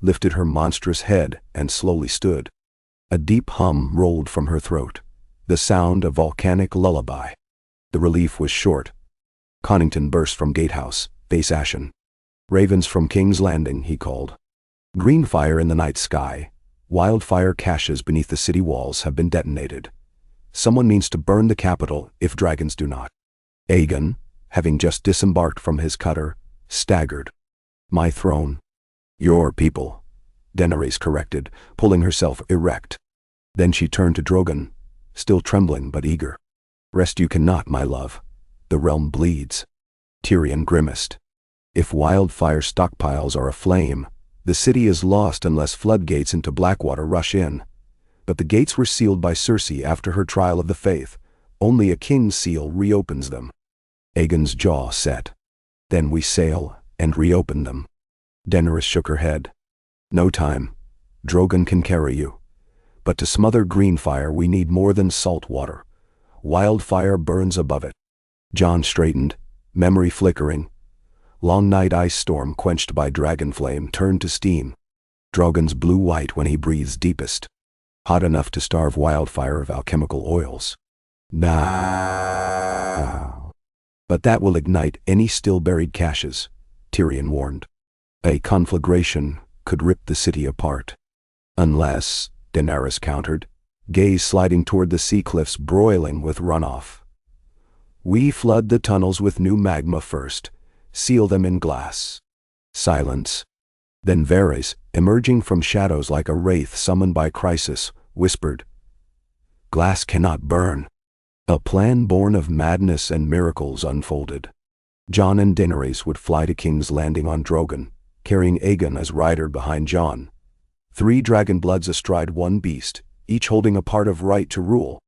lifted her monstrous head and slowly stood. A deep hum rolled from her throat, the sound of volcanic lullaby. The relief was short. Connington burst from gatehouse, face ashen. "Ravens from King's Landing," he called. Green fire in the night sky. Wildfire caches beneath the city walls have been detonated. Someone means to burn the capital if dragons do not. Aegon, having just disembarked from his cutter, staggered. "My throne." "Your people," Daenerys corrected, pulling herself erect. Then she turned to Drogon, still trembling but eager. "Rest you cannot, my love. The realm bleeds." Tyrion grimaced. "If wildfire stockpiles are aflame, the city is lost unless floodgates into Blackwater rush in. But the gates were sealed by Cersei after her trial of the faith. Only a king's seal reopens them." Aegon's jaw set. "Then we sail and reopen them." Daenerys shook her head. "No time. Drogon can carry you. But to smother Greenfire we need more than salt water. Wildfire burns above it." Jon straightened, memory flickering. Long night ice storm quenched by dragon flame turned to steam. Drogon's blue-white when he breathes deepest. Hot enough to starve wildfire of alchemical oils. Now. "But that will ignite any still buried caches," Tyrion warned. A conflagration could rip the city apart. Unless, Daenerys countered, gaze sliding toward the sea cliffs broiling with runoff. We flood the tunnels with new magma first, seal them in glass. Silence. Then Varys, emerging from shadows like a wraith summoned by crisis, whispered, "Glass cannot burn." A plan born of madness and miracles unfolded. Jon and Daenerys would fly to King's Landing on Drogon, carrying Aegon as rider behind Jon. 3 dragonbloods astride one beast, each holding a part of right to rule.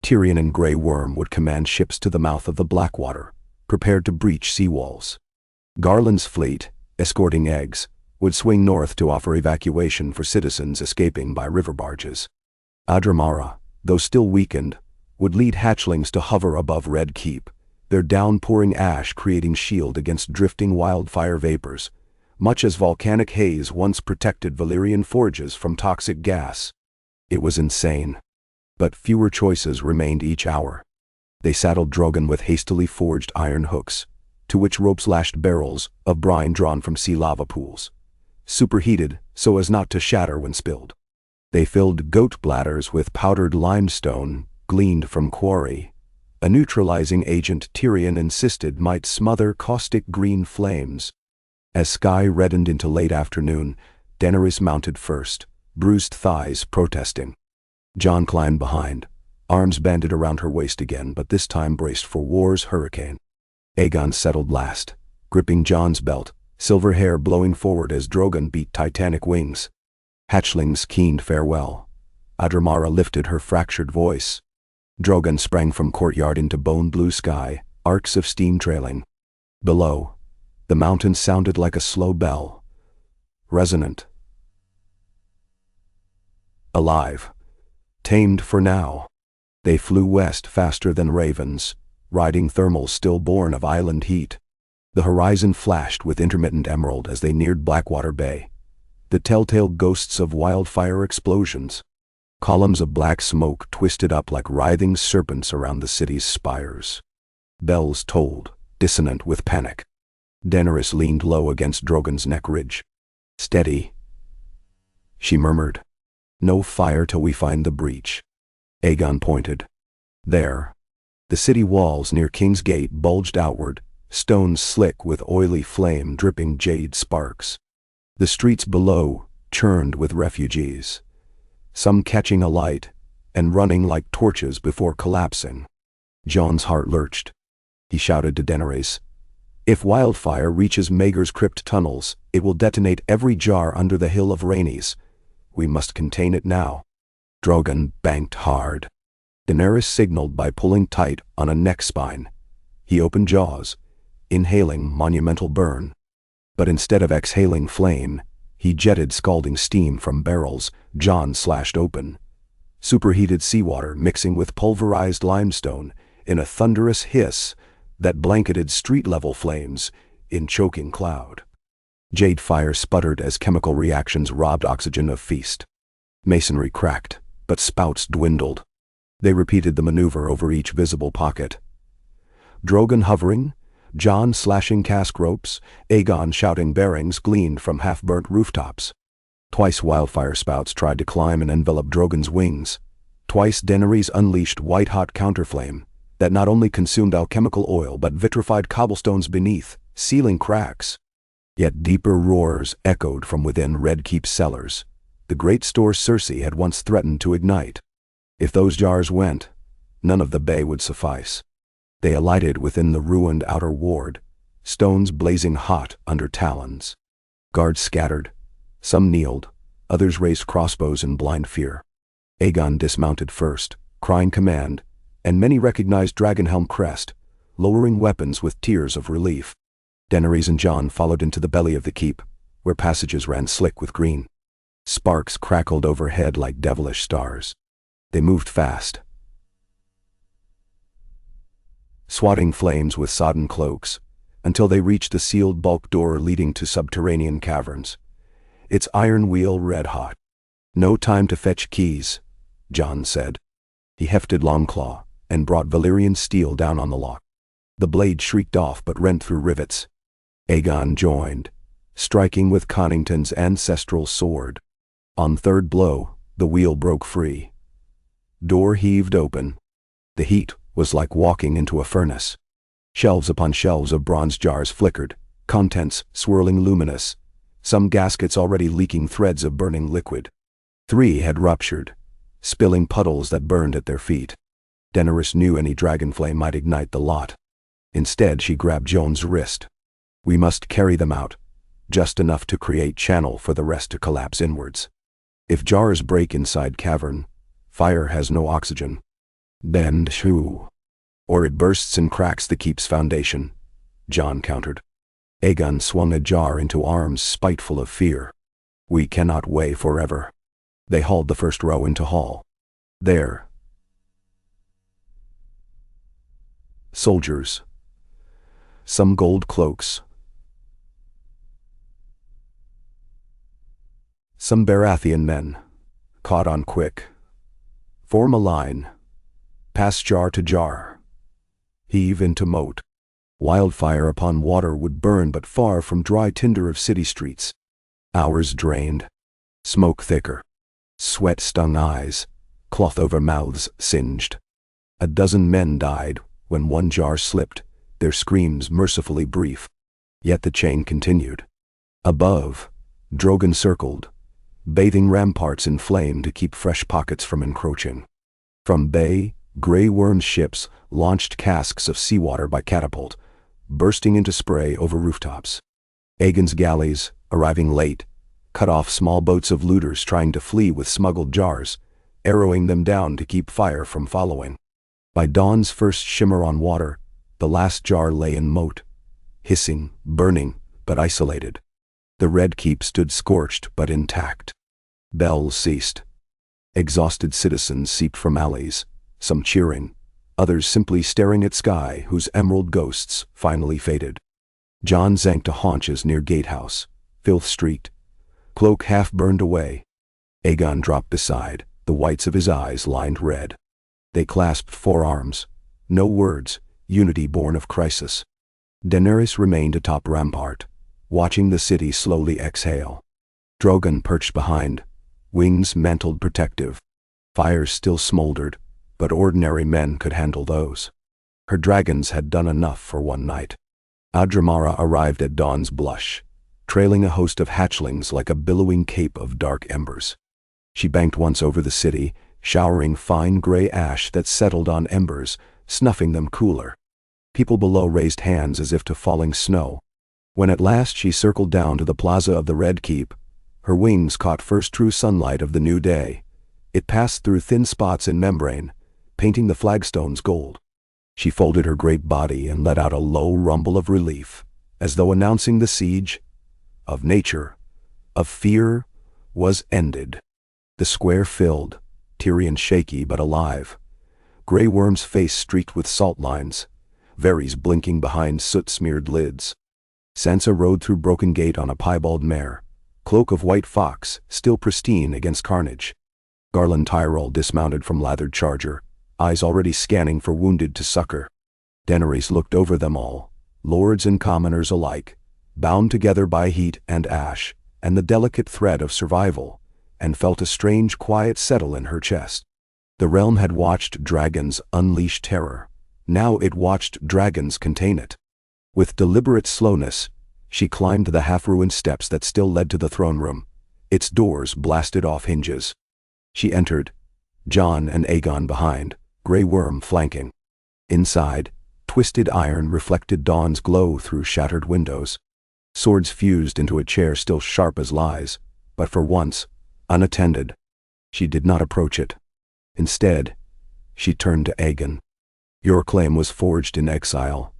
Tyrion and Grey Worm would command ships to the mouth of the Blackwater, prepared to breach seawalls. Garland's fleet, escorting eggs, would swing north to offer evacuation for citizens escaping by river barges. Adramara, though still weakened, would lead hatchlings to hover above Red Keep, their downpouring ash creating shield against drifting wildfire vapors, much as volcanic haze once protected Valyrian forges from toxic gas. It was insane. But fewer choices remained each hour. They saddled Drogon with hastily forged iron hooks, to which ropes lashed barrels of brine drawn from sea lava pools, superheated so as not to shatter when spilled. They filled goat bladders with powdered limestone gleaned from quarry, a neutralizing agent Tyrion insisted might smother caustic green flames. As sky reddened into late afternoon, Daenerys mounted first, bruised thighs protesting. Jon climbed behind, arms banded around her waist again, but this time braced for war's hurricane. Aegon settled last, gripping Jon's belt, silver hair blowing forward as Drogon beat titanic wings. Hatchlings keened farewell. Adramara lifted her fractured voice. Drogon sprang from courtyard into bone-blue sky, arcs of steam trailing. Below, the mountains sounded like a slow bell, resonant, alive. Tamed for now. They flew west faster than ravens, riding thermals still born of island heat. The horizon flashed with intermittent emerald as they neared Blackwater Bay, the telltale ghosts of wildfire explosions. Columns of black smoke twisted up like writhing serpents around the city's spires. Bells tolled, dissonant with panic. Daenerys leaned low against Drogon's neck ridge. "Steady," she murmured. "No fire till we find the breach." Aegon pointed. There, the city walls near King's Gate bulged outward, stones slick with oily flame dripping jade sparks. The streets below churned with refugees, some catching alight and running like torches before collapsing. Jon's heart lurched. He shouted to Daenerys, "If wildfire reaches Maegor's crypt tunnels, it will detonate every jar under the Hill of Rhaenys. We must contain it now." Drogon banked hard. Daenerys signaled by pulling tight on a neck spine. He opened jaws, inhaling monumental burn. But instead of exhaling flame, he jetted scalding steam from barrels Jon slashed open. Superheated seawater mixing with pulverized limestone in a thunderous hiss that blanketed street-level flames in choking cloud. Jade fire sputtered as chemical reactions robbed oxygen of feast. Masonry cracked, but spouts dwindled. They repeated the maneuver over each visible pocket. Drogon hovering, Jon slashing cask ropes, Aegon shouting bearings gleaned from half-burnt rooftops. Twice wildfire spouts tried to climb and envelop Drogon's wings. Twice Daenerys unleashed white-hot counterflame that not only consumed alchemical oil but vitrified cobblestones beneath, sealing cracks. Yet deeper roars echoed from within Red Keep's cellars, the great store Cersei had once threatened to ignite. If those jars went, none of the bay would suffice. They alighted within the ruined outer ward, stones blazing hot under talons. Guards scattered. Some kneeled, others raised crossbows in blind fear. Aegon dismounted first, crying command, and many recognized Dragonhelm crest, lowering weapons with tears of relief. Daenerys and Jon followed into the belly of the keep, where passages ran slick with green. Sparks crackled overhead like devilish stars. They moved fast, swatting flames with sodden cloaks, until they reached the sealed bulk door leading to subterranean caverns, its iron wheel red-hot. "No time to fetch keys," Jon said. He hefted Longclaw and brought Valyrian steel down on the lock. The blade shrieked off but rent through rivets. Aegon joined, striking with Connington's ancestral sword. On third blow, the wheel broke free. Door heaved open. The heat was like walking into a furnace. Shelves upon shelves of bronze jars flickered, contents swirling luminous, some gaskets already leaking threads of burning liquid. 3 had ruptured, spilling puddles that burned at their feet. Daenerys knew any dragonflame might ignite the lot. Instead, she grabbed Jon's wrist. "We must carry them out, just enough to create channel for the rest to collapse inwards. If jars break inside cavern, fire has no oxygen. Then shoo. Or it bursts and cracks the keep's foundation," Jon countered. Aegon swung a jar into arms spiteful of fear. "We cannot wait forever." They hauled the first row into hall. There, soldiers, some gold cloaks, some Baratheon men, caught on quick. Form a line, pass jar to jar, heave into moat. Wildfire upon water would burn but far from dry tinder of city streets. Hours drained, smoke thicker, sweat stung eyes, cloth over mouths singed. A dozen men died when one jar slipped, their screams mercifully brief. Yet the chain continued. Above, Drogon circled, bathing ramparts in flame to keep fresh pockets from encroaching. From bay, Grey Worm's ships launched casks of seawater by catapult, bursting into spray over rooftops. Aegon's galleys, arriving late, cut off small boats of looters trying to flee with smuggled jars, arrowing them down to keep fire from following. By dawn's first shimmer on water, the last jar lay in moat, hissing, burning, but isolated. The Red Keep stood scorched but intact. Bells ceased. Exhausted citizens seeped from alleys, some cheering, others simply staring at sky whose emerald ghosts finally faded. Jon sank to haunches near gatehouse, filth-streaked, cloak half burned away. Aegon dropped beside, the whites of his eyes lined red. They clasped forearms, no words, unity born of crisis. Daenerys remained atop rampart, watching the city slowly exhale. Drogon perched behind, wings mantled protective. Fires still smoldered, but ordinary men could handle those. Her dragons had done enough for one night. Adramara arrived at dawn's blush, trailing a host of hatchlings like a billowing cape of dark embers. She banked once over the city, showering fine gray ash that settled on embers, snuffing them cooler. People below raised hands as if to falling snow. When at last she circled down to the plaza of the Red Keep, her wings caught first true sunlight of the new day. It passed through thin spots in membrane, painting the flagstones gold. She folded her great body and let out a low rumble of relief, as though announcing the siege of nature, of fear, was ended. The square filled, teary and shaky but alive. Grey Worm's face streaked with salt lines, Varys blinking behind soot-smeared lids. Sansa rode through Broken Gate on a piebald mare, cloak of white fox still pristine against carnage. Garland Tyrell dismounted from lathered charger, eyes already scanning for wounded to succor. Daenerys looked over them all, lords and commoners alike, bound together by heat and ash, and the delicate thread of survival, and felt a strange quiet settle in her chest. The realm had watched dragons unleash terror. Now it watched dragons contain it. With deliberate slowness, she climbed the half-ruined steps that still led to the throne room, its doors blasted off hinges. She entered, Jon and Aegon behind, Grey Worm flanking. Inside, twisted iron reflected dawn's glow through shattered windows. Swords fused into a chair still sharp as lies, but for once, unattended. She did not approach it. Instead, she turned to Aegon. "Your claim was forged in exile,"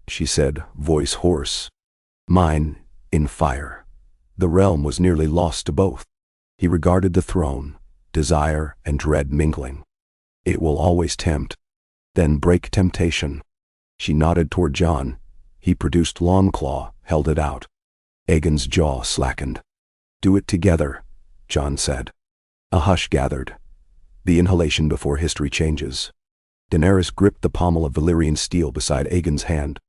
she said, voice hoarse. "Mine, in fire." The realm was nearly lost to both. He regarded the throne, desire and dread mingling. "It will always tempt, then break temptation." She nodded toward Jon. He produced Longclaw, held it out. Aegon's jaw slackened. "Do it together," Jon said. A hush gathered. The inhalation before history changes. Daenerys gripped the pommel of Valyrian steel beside Aegon's hand,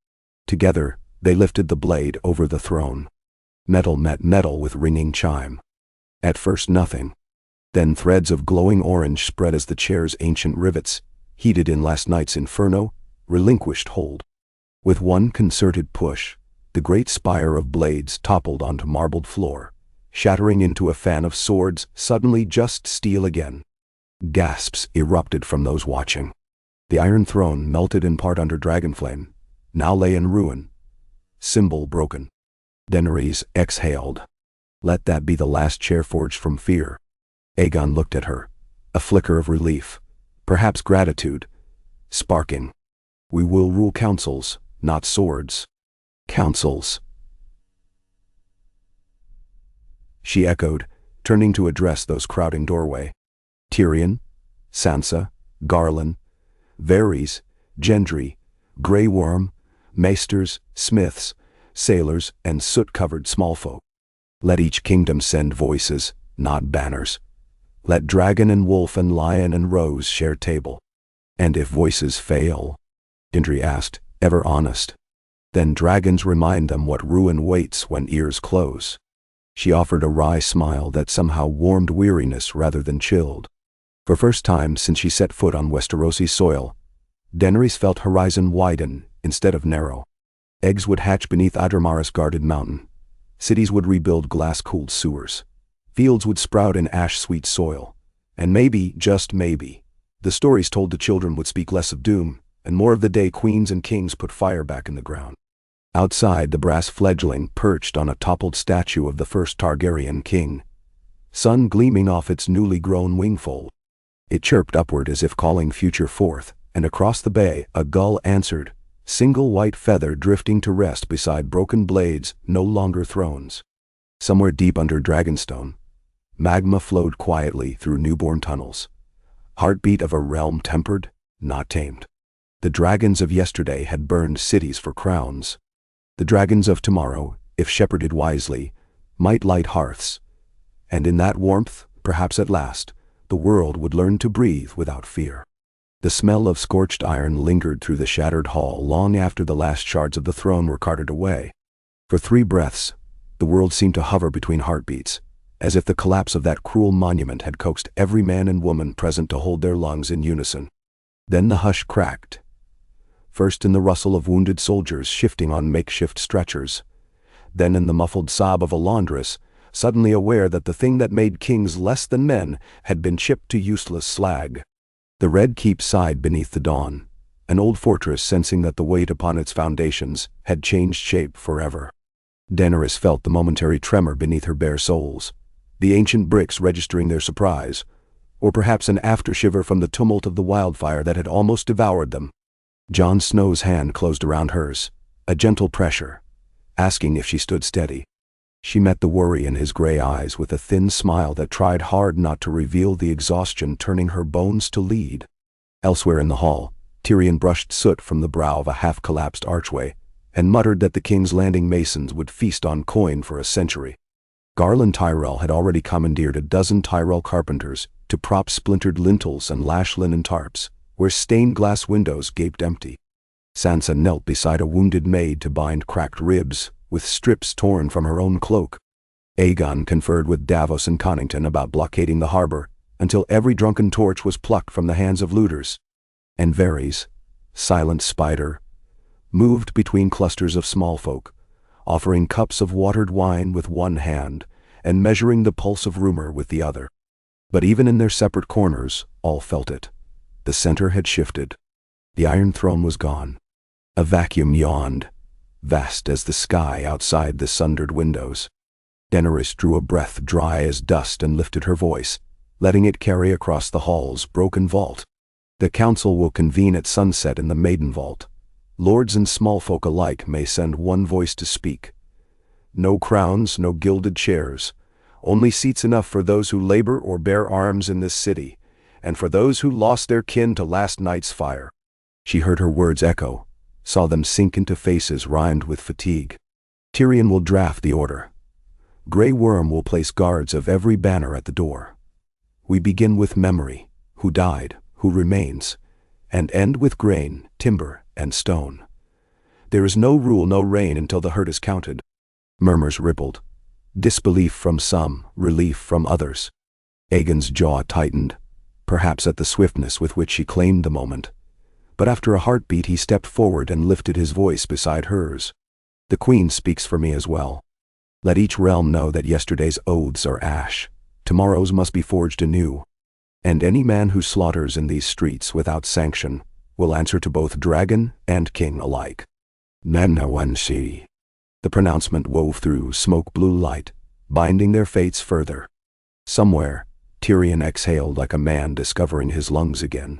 Together, they lifted the blade over the throne. Metal met metal with ringing chime. At first nothing. Then threads of glowing orange spread as the chair's ancient rivets, heated in last night's inferno, relinquished hold. With one concerted push, the great spire of blades toppled onto marbled floor, shattering into a fan of swords suddenly just steel again. Gasps erupted from those watching. The Iron Throne, melted in part under dragonflame, now lay in ruin, symbol broken. Daenerys exhaled. Let that be the last chair forged from fear. Aegon looked at her, a flicker of relief, perhaps gratitude, sparking. We will rule councils, not swords. Councils. She echoed, turning to address those crowding doorway. Tyrion, Sansa, Garland, Varys, Gendry, Grey Worm, maesters, smiths, sailors, and soot-covered smallfolk. Let each kingdom send voices, not banners. Let dragon and wolf and lion and rose share table. And if voices fail? Gendry asked, ever honest. Then dragons remind them what ruin waits when ears close. She offered a wry smile that somehow warmed weariness rather than chilled. For first time since she set foot on Westerosi soil, Daenerys felt horizon widen instead of narrow. Eggs would hatch beneath Adramaris guarded mountain. Cities would rebuild glass-cooled sewers. Fields would sprout in ash-sweet soil. And maybe, just maybe, the stories told to children would speak less of doom, and more of the day queens and kings put fire back in the ground. Outside, the brass fledgling perched on a toppled statue of the first Targaryen king, sun gleaming off its newly grown wingfold. It chirped upward as if calling future forth, and across the bay a gull answered, single white feather drifting to rest beside broken blades no longer thrones. Somewhere deep under Dragonstone, magma flowed quietly through newborn tunnels. Heartbeat of a realm tempered, not tamed. The dragons of yesterday had burned cities for crowns. The dragons of tomorrow, if shepherded wisely, might light hearths. And in that warmth, perhaps at last, the world would learn to breathe without fear. The smell of scorched iron lingered through the shattered hall long after the last shards of the throne were carted away. For 3 breaths, the world seemed to hover between heartbeats, as if the collapse of that cruel monument had coaxed every man and woman present to hold their lungs in unison. Then the hush cracked. First in the rustle of wounded soldiers shifting on makeshift stretchers, then in the muffled sob of a laundress, suddenly aware that the thing that made kings less than men had been chipped to useless slag. The Red Keep sighed beneath the dawn, an old fortress sensing that the weight upon its foundations had changed shape forever. Daenerys felt the momentary tremor beneath her bare soles, the ancient bricks registering their surprise, or perhaps an aftershiver from the tumult of the wildfire that had almost devoured them. Jon Snow's hand closed around hers, a gentle pressure, asking if she stood steady. She met the worry in his gray eyes with a thin smile that tried hard not to reveal the exhaustion turning her bones to lead. Elsewhere in the hall, Tyrion brushed soot from the brow of a half-collapsed archway and muttered that the King's Landing masons would feast on coin for a century. Garland Tyrell had already commandeered a dozen Tyrell carpenters to prop splintered lintels and lash linen tarps, where stained glass windows gaped empty. Sansa knelt beside a wounded maid to bind cracked ribs, with strips torn from her own cloak. Aegon conferred with Davos and Connington about blockading the harbor, until every drunken torch was plucked from the hands of looters. And Varys, silent spider, moved between clusters of small folk, offering cups of watered wine with one hand and measuring the pulse of rumor with the other. But even in their separate corners, all felt it. The center had shifted. The Iron Throne was gone. A vacuum yawned, vast as the sky outside the sundered windows. Daenerys drew a breath dry as dust and lifted her voice, letting it carry across the hall's broken vault. The council will convene at sunset in the Maiden Vault. Lords and small folk alike may send one voice to speak. No crowns, no gilded chairs, only seats enough for those who labor or bear arms in this city, and for those who lost their kin to last night's fire. She heard her words echo, saw them sink into faces rimed with fatigue. Tyrion will draft the order. Grey Worm will place guards of every banner at the door. We begin with memory, who died, who remains, and end with grain, timber, and stone. There is no rule, no reign until the herd is counted. Murmurs rippled. Disbelief from some, relief from others. Aegon's jaw tightened, perhaps at the swiftness with which she claimed the moment. But after a heartbeat he stepped forward and lifted his voice beside hers. The Queen speaks for me as well. Let each realm know that yesterday's oaths are ash. Tomorrow's must be forged anew. And any man who slaughters in these streets without sanction will answer to both dragon and king alike. Nanawanshi. The pronouncement wove through smoke-blue light, binding their fates further. Somewhere, Tyrion exhaled like a man discovering his lungs again.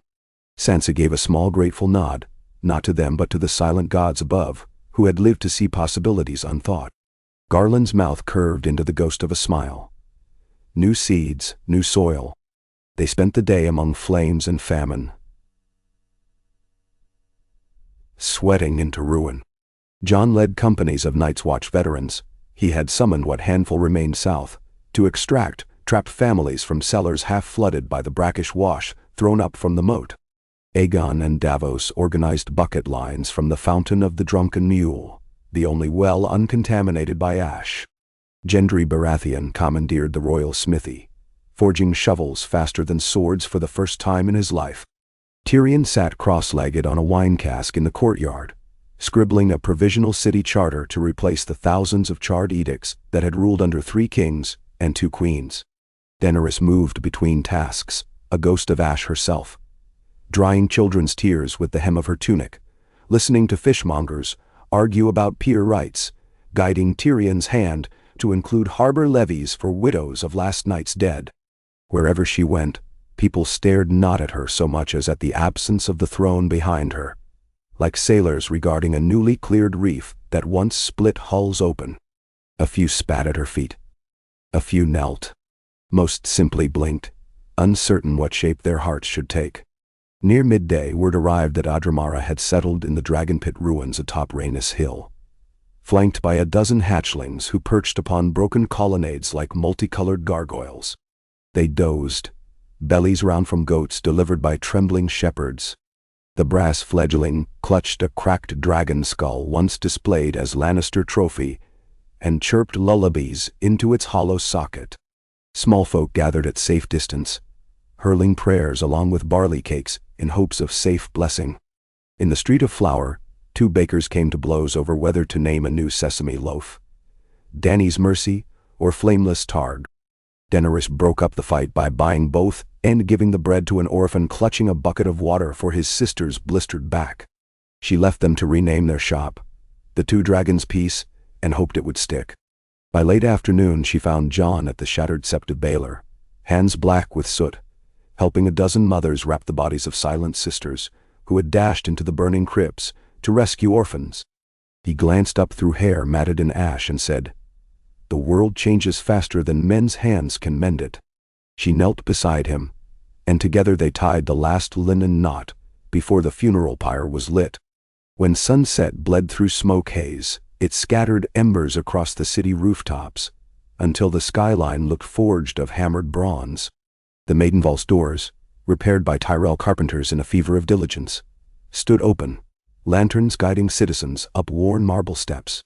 Sansa gave a small grateful nod, not to them but to the silent gods above, who had lived to see possibilities unthought. Garland's mouth curved into the ghost of a smile. New seeds, new soil. They spent the day among flames and famine, sweating into ruin. Jon led companies of Night's Watch veterans. He had summoned what handful remained south, to extract trapped families from cellars half flooded by the brackish wash thrown up from the moat. Aegon and Davos organized bucket lines from the Fountain of the Drunken Mule, the only well uncontaminated by ash. Gendry Baratheon commandeered the royal smithy, forging shovels faster than swords for the first time in his life. Tyrion sat cross-legged on a wine cask in the courtyard, scribbling a provisional city charter to replace the thousands of charred edicts that had ruled under 3 kings and 2 queens. Daenerys moved between tasks, a ghost of ash herself, drying children's tears with the hem of her tunic, listening to fishmongers argue about peer rights, guiding Tyrion's hand to include harbor levies for widows of last night's dead. Wherever she went, people stared not at her so much as at the absence of the throne behind her, like sailors regarding a newly cleared reef that once split hulls open. A few spat at her feet. A few knelt. Most simply blinked, uncertain what shape their hearts should take. Near midday, word arrived that Adramara had settled in the Dragon Pit ruins atop Rhaenys Hill, flanked by a dozen hatchlings who perched upon broken colonnades like multicolored gargoyles. They dozed, bellies round from goats delivered by trembling shepherds. The brass fledgling clutched a cracked dragon skull once displayed as Lannister trophy and chirped lullabies into its hollow socket. Small folk gathered at safe distance, hurling prayers along with barley cakes in hopes of safe blessing. In the Street of Flour, 2 bakers came to blows over whether to name a new sesame loaf, Dany's Mercy or Flameless Targ. Daenerys broke up the fight by buying both and giving the bread to an orphan clutching a bucket of water for his sister's blistered back. She left them to rename their shop, the 2 Dragons Piece, and hoped it would stick. By late afternoon she found Jon at the shattered sept of Baelor, hands black with soot, helping a dozen mothers wrap the bodies of silent sisters who had dashed into the burning crypts to rescue orphans. He glanced up through hair matted in ash and said, "The world changes faster than men's hands can mend it." She knelt beside him, and together they tied the last linen knot before the funeral pyre was lit. When sunset bled through smoke haze, it scattered embers across the city rooftops until the skyline looked forged of hammered bronze. The Maidenvault's doors, repaired by Tyrell carpenters in a fever of diligence, stood open, lanterns guiding citizens up worn marble steps.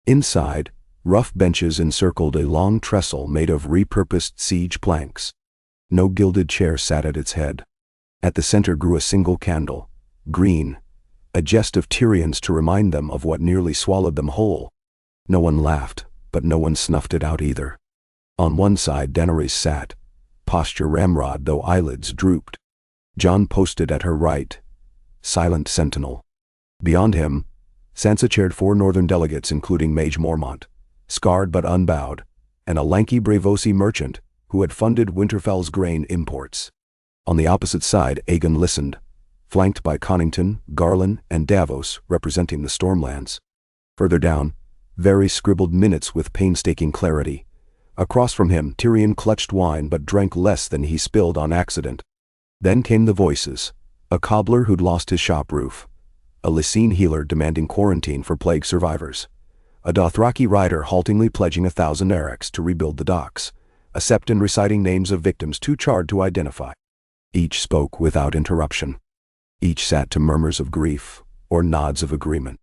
Inside, rough benches encircled a long trestle made of repurposed siege planks. No gilded chair sat at its head. At the center grew a single candle, green, a jest of Tyrion's to remind them of what nearly swallowed them whole. No one laughed, but no one snuffed it out either. On one side Daenerys sat, posture ramrod though eyelids drooped. Jon posted at her right, silent sentinel. Beyond him, Sansa chaired 4 northern delegates including Mage Mormont, scarred but unbowed, and a lanky Braavosi merchant who had funded Winterfell's grain imports. On the opposite side Aegon listened, flanked by Connington, Garland, and Davos representing the Stormlands. Further down, Varys scribbled minutes with painstaking clarity. Across from him Tyrion clutched wine but drank less than he spilled on accident. Then came the voices, a cobbler who'd lost his shop roof, a Lysine healer demanding quarantine for plague survivors, a Dothraki rider haltingly pledging 1,000 erics to rebuild the docks, a septon reciting names of victims too charred to identify. Each spoke without interruption. Each sat to murmurs of grief or nods of agreement.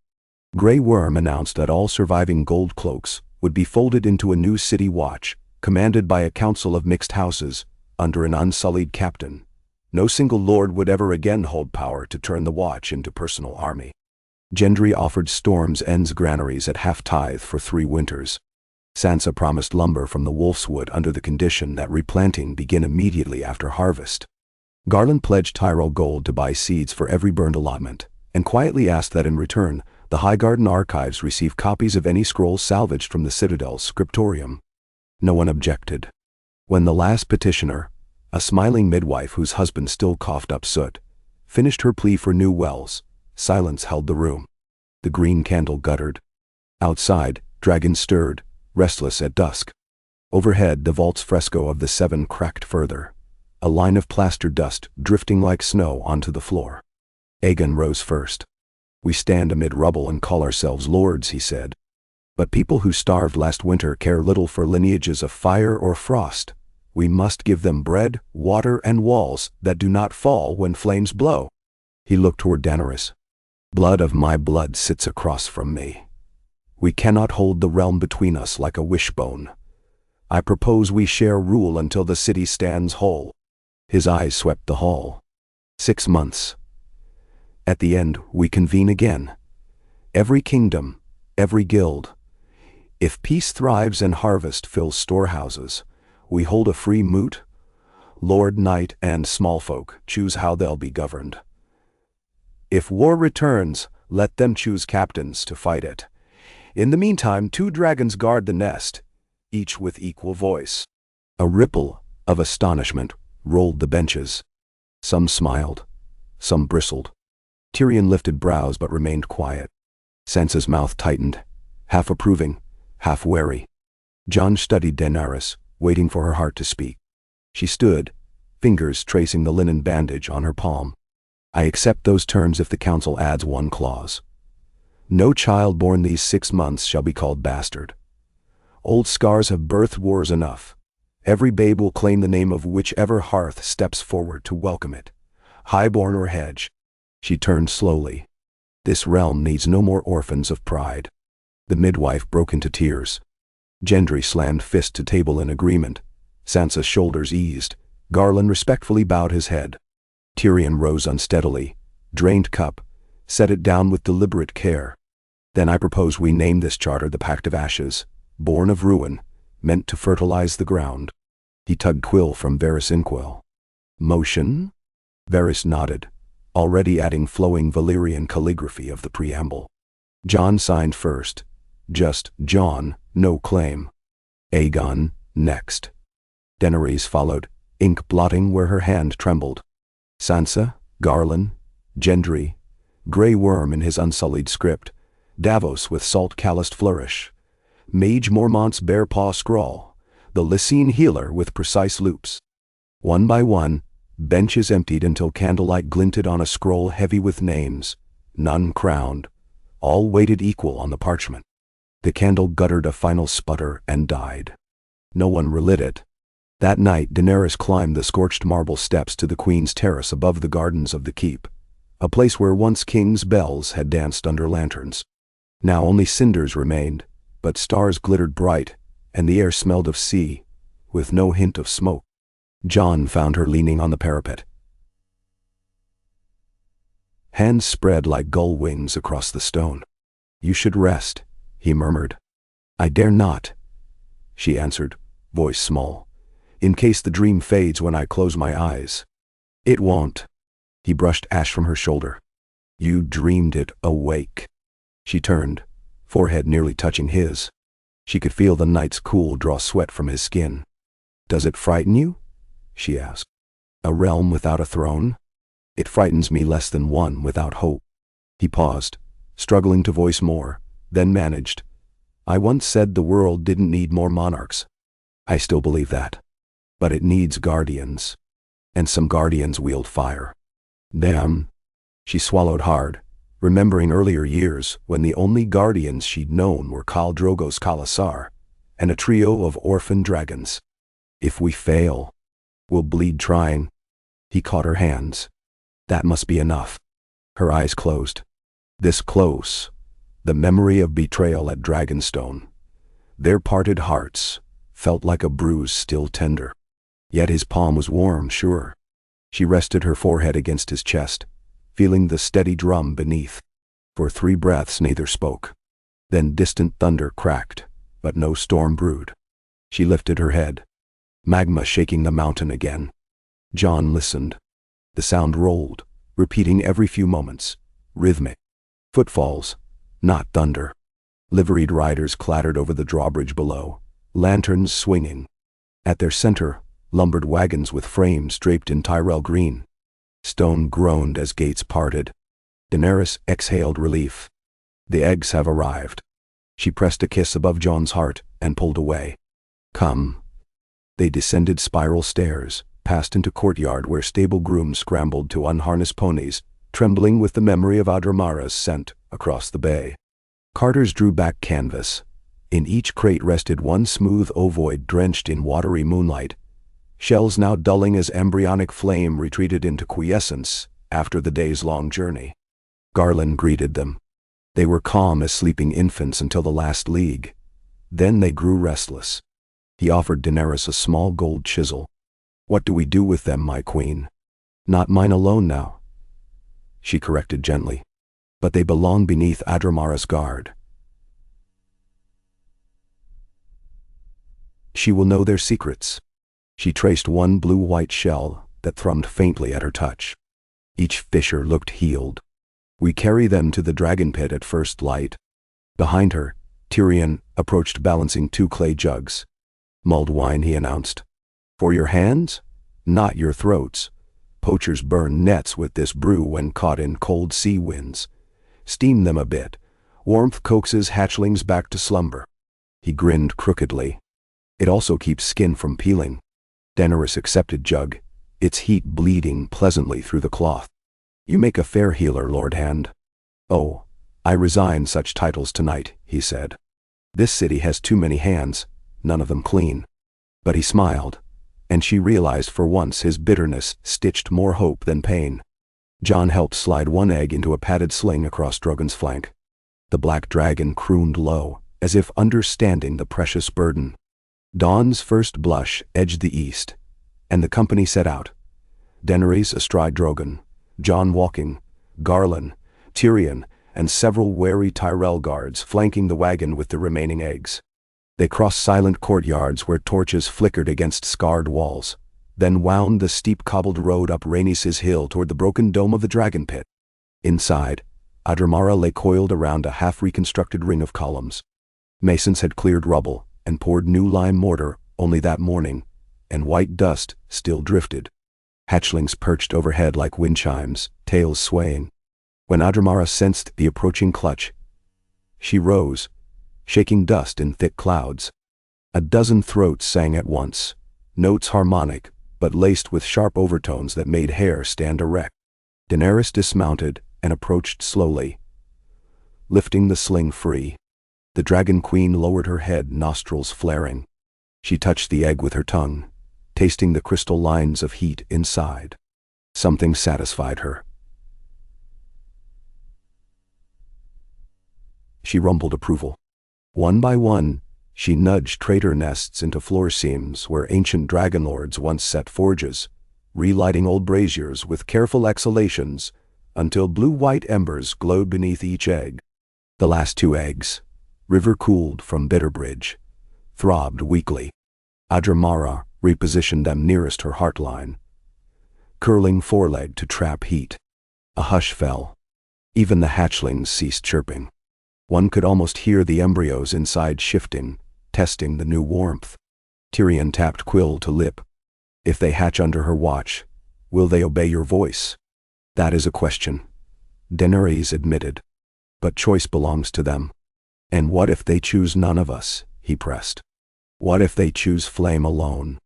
Grey Worm announced that all surviving gold cloaks would be folded into a new city watch, commanded by a council of mixed houses, under an unsullied captain. No single lord would ever again hold power to turn the watch into personal army. Gendry offered Storm's End's granaries at half-tithe for 3 winters. Sansa promised lumber from the Wolfswood under the condition that replanting begin immediately after harvest. Garland pledged Tyrell gold to buy seeds for every burned allotment, and quietly asked that in return, the Highgarden archives receive copies of any scrolls salvaged from the Citadel's scriptorium. No one objected. When the last petitioner, a smiling midwife whose husband still coughed up soot, finished her plea for new wells, silence held the room. The green candle guttered. Outside, dragons stirred, restless at dusk. Overhead, the vault's fresco of the Seven cracked further, a line of plaster dust drifting like snow onto the floor. Aegon rose first. "We stand amid rubble and call ourselves lords," he said. "But people who starved last winter care little for lineages of fire or frost. We must give them bread, water, and walls that do not fall when flames blow." He looked toward Daenerys. "Blood of my blood sits across from me. We cannot hold the realm between us like a wishbone. I propose we share rule until the city stands whole." His eyes swept the hall. 6 months. At the end, we convene again. Every kingdom, every guild. If peace thrives and harvest fills storehouses, we hold a free moot. Lord, knight, and small folk choose how they'll be governed. If war returns, let them choose captains to fight it. In the meantime, 2 dragons guard the nest, each with equal voice. A ripple of astonishment rolled the benches. Some smiled, some bristled. Tyrion lifted brows but remained quiet. Sansa's mouth tightened, half approving, half wary. Jon studied Daenerys, waiting for her heart to speak. She stood, fingers tracing the linen bandage on her palm. "I accept those terms if the council adds 1 clause. No child born these 6 months shall be called bastard. Old scars have birthed wars enough. Every babe will claim the name of whichever hearth steps forward to welcome it, highborn or hedge." She turned slowly. "This realm needs no more orphans of pride." The midwife broke into tears. Gendry slammed fist to table in agreement. Sansa's shoulders eased. Garland respectfully bowed his head. Tyrion rose unsteadily, drained cup, set it down with deliberate care. "Then I propose we name this charter the Pact of Ashes, born of ruin, meant to fertilize the ground." He tugged quill from Varys Inkwell. "Motion?" Varys nodded, already adding flowing Valyrian calligraphy of the preamble. Jon signed first. Just Jon, no claim. Aegon, next. Daenerys followed, ink blotting where her hand trembled. Sansa, Garland, Gendry, Grey Worm in his unsullied script, Davos with salt-calloused flourish, Mage Mormont's bare paw scrawl, the Lysine healer with precise loops. One by one, benches emptied until candlelight glinted on a scroll heavy with names, none crowned, all weighted equal on the parchment. The candle guttered a final sputter and died. No one relit it. That night Daenerys climbed the scorched marble steps to the Queen's terrace above the gardens of the keep, a place where once kings' bells had danced under lanterns. Now only cinders remained, but stars glittered bright, and the air smelled of sea, with no hint of smoke. Jon found her leaning on the parapet. Hands spread like gull wings across the stone. "You should rest," he murmured. "I dare not," she answered, voice small, "in case the dream fades when I close my eyes." "It won't." He brushed ash from her shoulder. "You dreamed it awake." She turned, forehead nearly touching his. She could feel the night's cool draw sweat from his skin. "Does it frighten you?" she asked. "A realm without a throne? It frightens me less than one without hope." He paused, struggling to voice more, then managed. "I once said the world didn't need more monarchs. I still believe that. But it needs guardians. And some guardians wield fire. Them." She swallowed hard, remembering earlier years when the only guardians she'd known were Khal Drogo's Khalasar and a trio of orphan dragons. "If we fail, we'll bleed trying." He caught her hands. "That must be enough." Her eyes closed. "This close, The memory of betrayal at Dragonstone. Their parted hearts felt like a bruise still tender. Yet his palm was warm, sure. She rested her forehead against his chest, feeling the steady drum beneath. For 3 breaths neither spoke. Then distant thunder cracked, but no storm brewed. She lifted her head. Magma shaking the mountain again. Jon listened. The sound rolled, repeating every few moments, rhythmic. Footfalls, not thunder. Liveried riders clattered over the drawbridge below, lanterns swinging. At their center, lumbered wagons with frames draped in Tyrell green. Stone groaned as gates parted. Daenerys exhaled relief. The eggs have arrived. She pressed a kiss above Jon's heart and pulled away. Come. They descended spiral stairs, passed into courtyard where stable grooms scrambled to unharness ponies, trembling with the memory of Adramara's scent across the bay. Carters drew back canvas. In each crate rested one smooth ovoid drenched in watery moonlight, shells now dulling as embryonic flame retreated into quiescence after the day's-long journey. Garland greeted them. They were calm as sleeping infants until the last league. Then they grew restless. He offered Daenerys a small gold chisel. "What do we do with them, my queen?" "Not mine alone now," she corrected gently. "But they belong beneath Adramara's guard. She will know their secrets." She traced one blue-white shell that thrummed faintly at her touch. Each fissure looked healed. "We carry them to the dragon pit at first light." Behind her, Tyrion approached balancing 2 clay jugs. "Mulled wine," he announced. "For your hands? Not your throats. Poachers burn nets with this brew when caught in cold sea winds. Steam them a bit. Warmth coaxes hatchlings back to slumber." He grinned crookedly. "It also keeps skin from peeling." Daenerys accepted jug, its heat bleeding pleasantly through the cloth. "You make a fair healer, Lord Hand." "Oh, I resign such titles tonight," he said. "This city has too many hands, none of them clean." But he smiled, and she realized for once his bitterness stitched more hope than pain. Jon helped slide one egg into a padded sling across Drogon's flank. The black dragon crooned low, as if understanding the precious burden. Dawn's first blush edged the east, and the company set out. Daenerys astride Drogon, Jon walking, Garland, Tyrion, and several wary Tyrell guards flanking the wagon with the remaining eggs. They crossed silent courtyards where torches flickered against scarred walls, then wound the steep cobbled road up Rhaenys' hill toward the broken dome of the dragon pit. Inside, Adramara lay coiled around a half-reconstructed ring of columns. Masons had cleared rubble and poured new lime mortar only that morning, and white dust still drifted. Hatchlings perched overhead like wind chimes, tails swaying. When Adramara sensed the approaching clutch, she rose, shaking dust in thick clouds. A dozen throats sang at once, notes harmonic, but laced with sharp overtones that made hair stand erect. Daenerys dismounted and approached slowly, lifting the sling free. The Dragon Queen lowered her head, nostrils flaring. She touched the egg with her tongue, tasting the crystal lines of heat inside. Something satisfied her. She rumbled approval. One by one, she nudged traitor nests into floor seams where ancient dragonlords once set forges, relighting old braziers with careful exhalations until blue-white embers glowed beneath each egg. The last 2 eggs, river-cooled from Bitterbridge, throbbed weakly. Adramara repositioned them nearest her heartline, curling foreleg to trap heat. A hush fell. Even the hatchlings ceased chirping. One could almost hear the embryos inside shifting, testing the new warmth. Tyrion tapped quill to lip. "If they hatch under her watch, will they obey your voice?" "That is a question," Daenerys admitted. "But choice belongs to them." "And what if they choose none of us?" he pressed. "What if they choose flame alone?"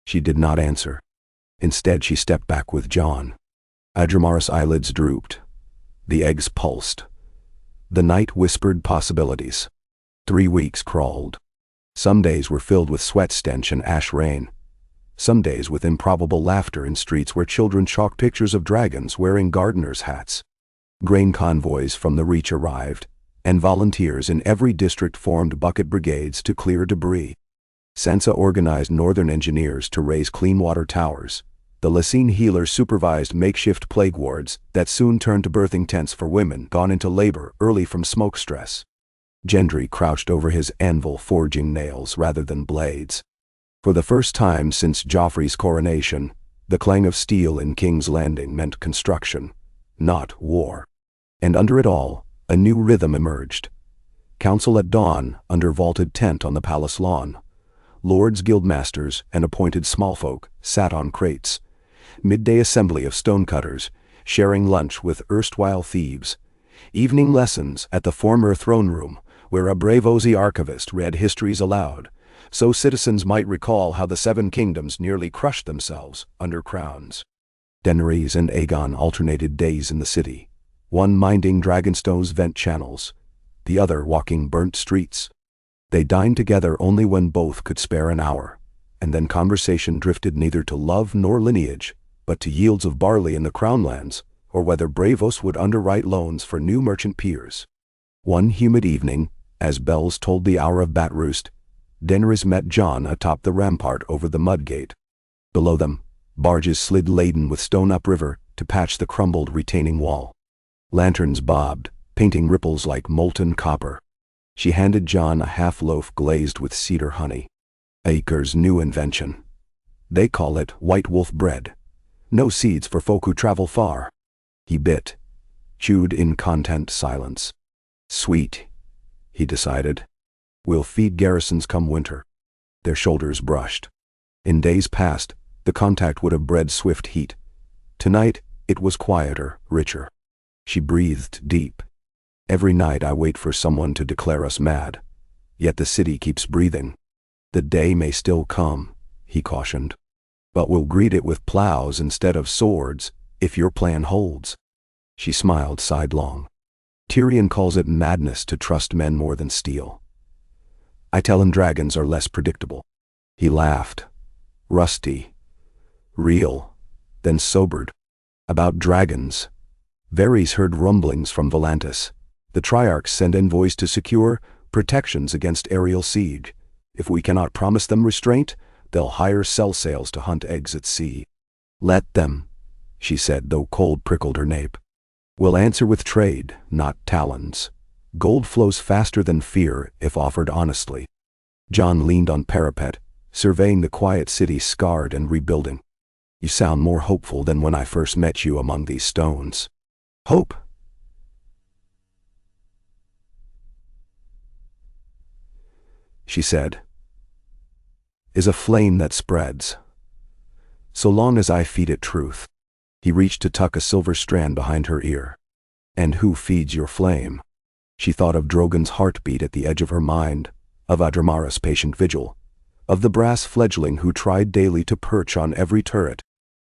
She did not answer. Instead, she stepped back with Jon. Adramara's eyelids drooped. The eggs pulsed. The night whispered possibilities. 3 weeks crawled. Some days were filled with sweat stench and ash rain. Some days with improbable laughter in streets where children chalked pictures of dragons wearing gardeners' hats. Grain convoys from the Reach arrived, and volunteers in every district formed bucket brigades to clear debris. Sansa organized northern engineers to raise clean water towers. The Lysine healers supervised makeshift plague wards that soon turned to birthing tents for women gone into labor early from smoke stress. Gendry crouched over his anvil forging nails rather than blades. For the first time since Joffrey's coronation, the clang of steel in King's Landing meant construction, not war. And under it all, a new rhythm emerged. Council at dawn under vaulted tent on the palace lawn. Lords, guildmasters, and appointed smallfolk sat on crates. Midday assembly of stonecutters, sharing lunch with erstwhile thieves. Evening lessons at the former throne room, where a Braavosi archivist read histories aloud, so citizens might recall how the Seven Kingdoms nearly crushed themselves under crowns. Daenerys and Aegon alternated days in the city, one minding Dragonstone's vent channels, the other walking burnt streets. They dined together only when both could spare an hour, and then conversation drifted neither to love nor lineage, but to yields of barley in the Crownlands, or whether Braavos would underwrite loans for new merchant peers. One humid evening, as bells tolled the hour of bat roost, Daenerys met Jon atop the rampart over the mudgate. Below them, barges slid laden with stone upriver to patch the crumbled retaining wall. Lanterns bobbed, painting ripples like molten copper. She handed Jon a half-loaf glazed with cedar honey. Aker's new invention. They call it white wolf bread. No seeds for folk who travel far. He bit, chewed in content silence. Sweet, he decided. We'll feed garrisons come winter. Their shoulders brushed. In days past, the contact would have bred swift heat. Tonight, it was quieter, richer. She breathed deep. Every night I wait for someone to declare us mad. Yet the city keeps breathing. The day may still come, he cautioned. But we'll greet it with plows instead of swords, if your plan holds. She smiled sidelong. Tyrion calls it madness to trust men more than steel. I tell him dragons are less predictable. He laughed. Rusty. Real. Then sobered. About dragons. Varys heard rumblings from Volantis. The Triarchs send envoys to secure protections against aerial siege. If we cannot promise them restraint, they'll hire cell sails to hunt eggs at sea. Let them, she said, though cold prickled her nape. We'll answer with trade, not talons. Gold flows faster than fear if offered honestly. Jon leaned on parapet, surveying the quiet city scarred and rebuilding. You sound more hopeful than when I first met you among these stones. Hope? She said, is a flame that spreads. So long as I feed it truth. He reached to tuck a silver strand behind her ear. And who feeds your flame? She thought of Drogon's heartbeat at the edge of her mind, of Adramara's patient vigil, of the brass fledgling who tried daily to perch on every turret.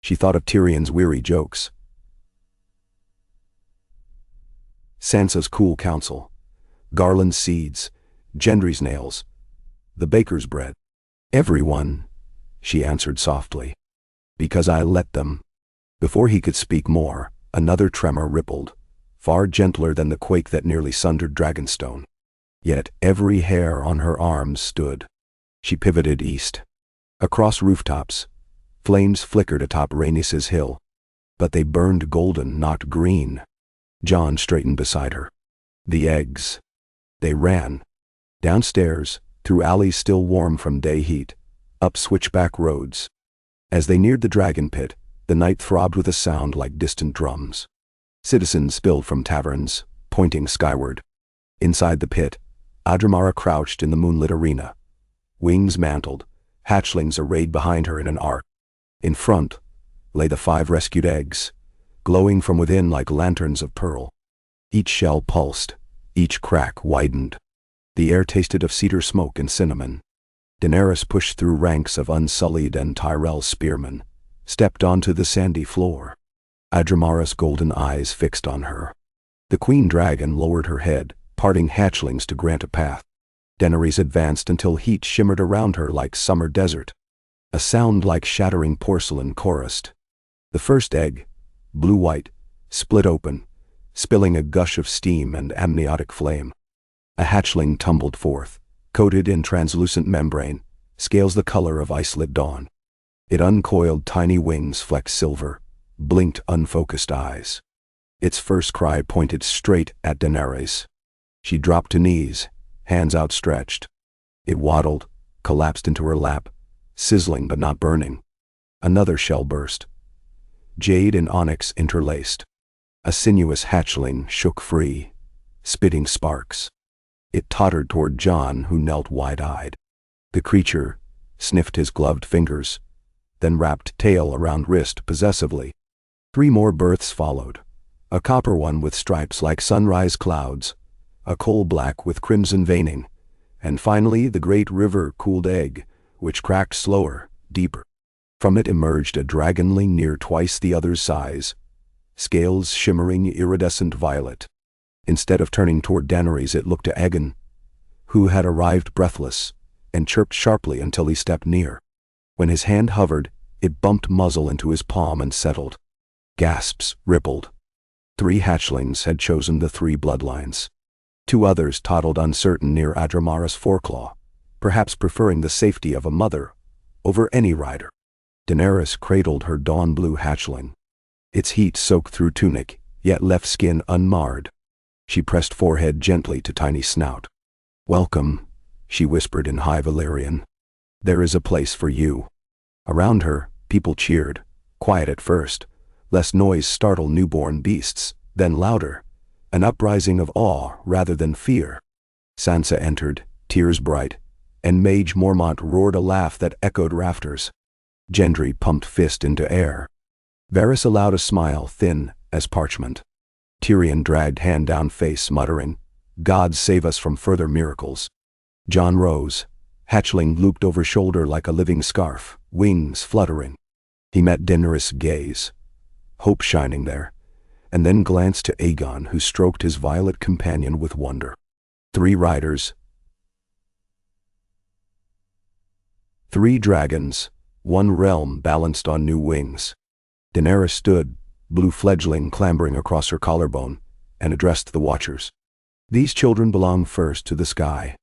She thought of Tyrion's weary jokes. Sansa's cool counsel, Garland's seeds, Gendry's nails, the baker's bread. Everyone, she answered softly. Because I let them. Before he could speak more, another tremor rippled, far gentler than the quake that nearly sundered Dragonstone. Yet every hair on her arms stood. She pivoted east. Across rooftops, flames flickered atop Rhaenys' hill. But they burned golden, not green. Jon straightened beside her. The eggs. They ran. Downstairs, through alleys still warm from day heat, up switchback roads. As they neared the dragon pit, the night throbbed with a sound like distant drums. Citizens spilled from taverns, pointing skyward. Inside the pit, Adramara crouched in the moonlit arena. Wings mantled, hatchlings arrayed behind her in an arc. In front lay the 5 rescued eggs, glowing from within like lanterns of pearl. Each shell pulsed, each crack widened. The air tasted of cedar smoke and cinnamon. Daenerys pushed through ranks of unsullied and Tyrell spearmen, stepped onto the sandy floor. Adramara's golden eyes fixed on her. The queen dragon lowered her head, parting hatchlings to grant a path. Daenerys advanced until heat shimmered around her like summer desert. A sound like shattering porcelain chorused. The first egg, blue-white, split open, spilling a gush of steam and amniotic flame. A hatchling tumbled forth, coated in translucent membrane, scales the color of ice-lit dawn. It uncoiled tiny wings flecked silver, blinked unfocused eyes. Its first cry pointed straight at Daenerys. She dropped to knees, hands outstretched. It waddled, collapsed into her lap, sizzling but not burning. Another shell burst. Jade and onyx interlaced. A sinuous hatchling shook free, spitting sparks. It tottered toward Jon, who knelt wide-eyed. The creature sniffed his gloved fingers, then wrapped tail around wrist possessively. 3 more births followed, a copper one with stripes like sunrise clouds, a coal black with crimson veining, and finally the great river-cooled egg, which cracked slower, deeper. From it emerged a dragonling near twice the other's size, scales shimmering iridescent violet. Instead of turning toward Daenerys, it looked to Aegon, who had arrived breathless, and chirped sharply until he stepped near. When his hand hovered, it bumped muzzle into his palm and settled. Gasps rippled. 3 hatchlings had chosen the 3 bloodlines. 2 others toddled uncertain near Adramara's foreclaw, perhaps preferring the safety of a mother over any rider. Daenerys cradled her dawn-blue hatchling. Its heat soaked through tunic, yet left skin unmarred. She pressed forehead gently to tiny snout. "Welcome," she whispered in high Valyrian. "There is a place for you." Around her, people cheered, quiet at first, lest noise startle newborn beasts, then louder, an uprising of awe rather than fear. Sansa entered, tears bright, and Mage Mormont roared a laugh that echoed rafters. Gendry pumped fist into air. Varys allowed a smile thin as parchment. Tyrion dragged hand down face, muttering, "God save us from further miracles." Jon rose, hatchling looped over shoulder like a living scarf, wings fluttering. He met Daenerys' gaze, hope shining there, and then glanced to Aegon, who stroked his violet companion with wonder. 3 riders, 3 dragons, 1 realm balanced on new wings. Daenerys stood, blue fledgling clambering across her collarbone, and addressed the watchers. "These children belong first to the sky.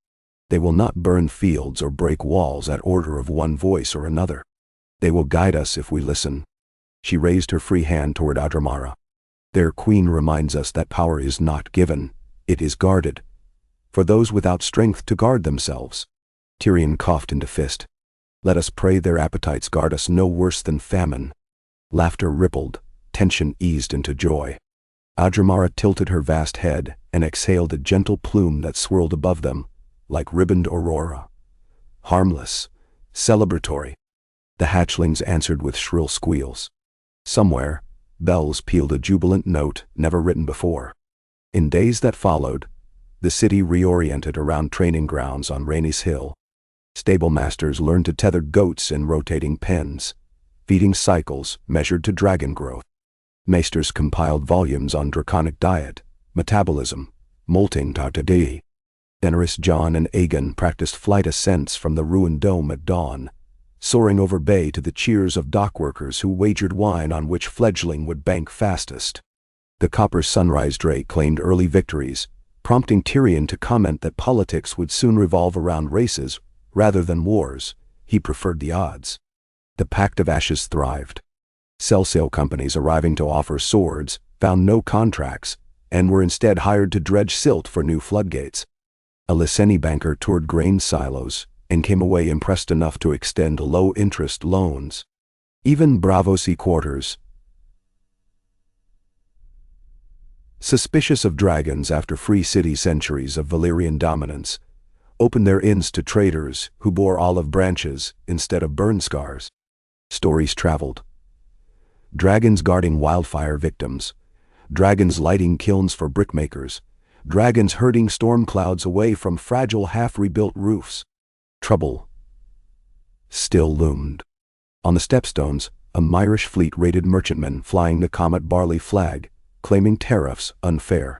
They will not burn fields or break walls at order of one voice or another. They will guide us if we listen." She raised her free hand toward Adramara. "Their queen reminds us that power is not given, it is guarded, for those without strength to guard themselves." Tyrion coughed into fist. "Let us pray their appetites guard us no worse than famine." Laughter rippled, tension eased into joy. Adramara tilted her vast head and exhaled a gentle plume that swirled above them, like ribboned aurora. Harmless, celebratory. The hatchlings answered with shrill squeals. Somewhere, bells pealed a jubilant note never written before. In days that followed, the city reoriented around training grounds on Rhaenys Hill. Stable masters learned to tether goats in rotating pens, feeding cycles measured to dragon growth. Maesters compiled volumes on draconic diet, metabolism, molting tartadee. Daenerys, Jon, and Aegon practiced flight ascents from the ruined dome at dawn, soaring over bay to the cheers of dockworkers who wagered wine on which fledgling would bank fastest. The copper sunrise drake claimed early victories, prompting Tyrion to comment that politics would soon revolve around races rather than wars. He preferred the odds. The Pact of Ashes thrived. Sell-sale companies arriving to offer swords found no contracts and were instead hired to dredge silt for new floodgates. A Lyseni banker toured grain silos and came away impressed enough to extend low-interest loans. Even Braavosi quarters, suspicious of dragons after free city centuries of Valyrian dominance, opened their inns to traders who bore olive branches instead of burn scars. Stories traveled. Dragons guarding wildfire victims, dragons lighting kilns for brickmakers, dragons herding storm clouds away from fragile half-rebuilt roofs. Trouble still loomed. On the stepstones, a Myrish fleet raided merchantmen flying the Comet Barley flag, claiming tariffs unfair.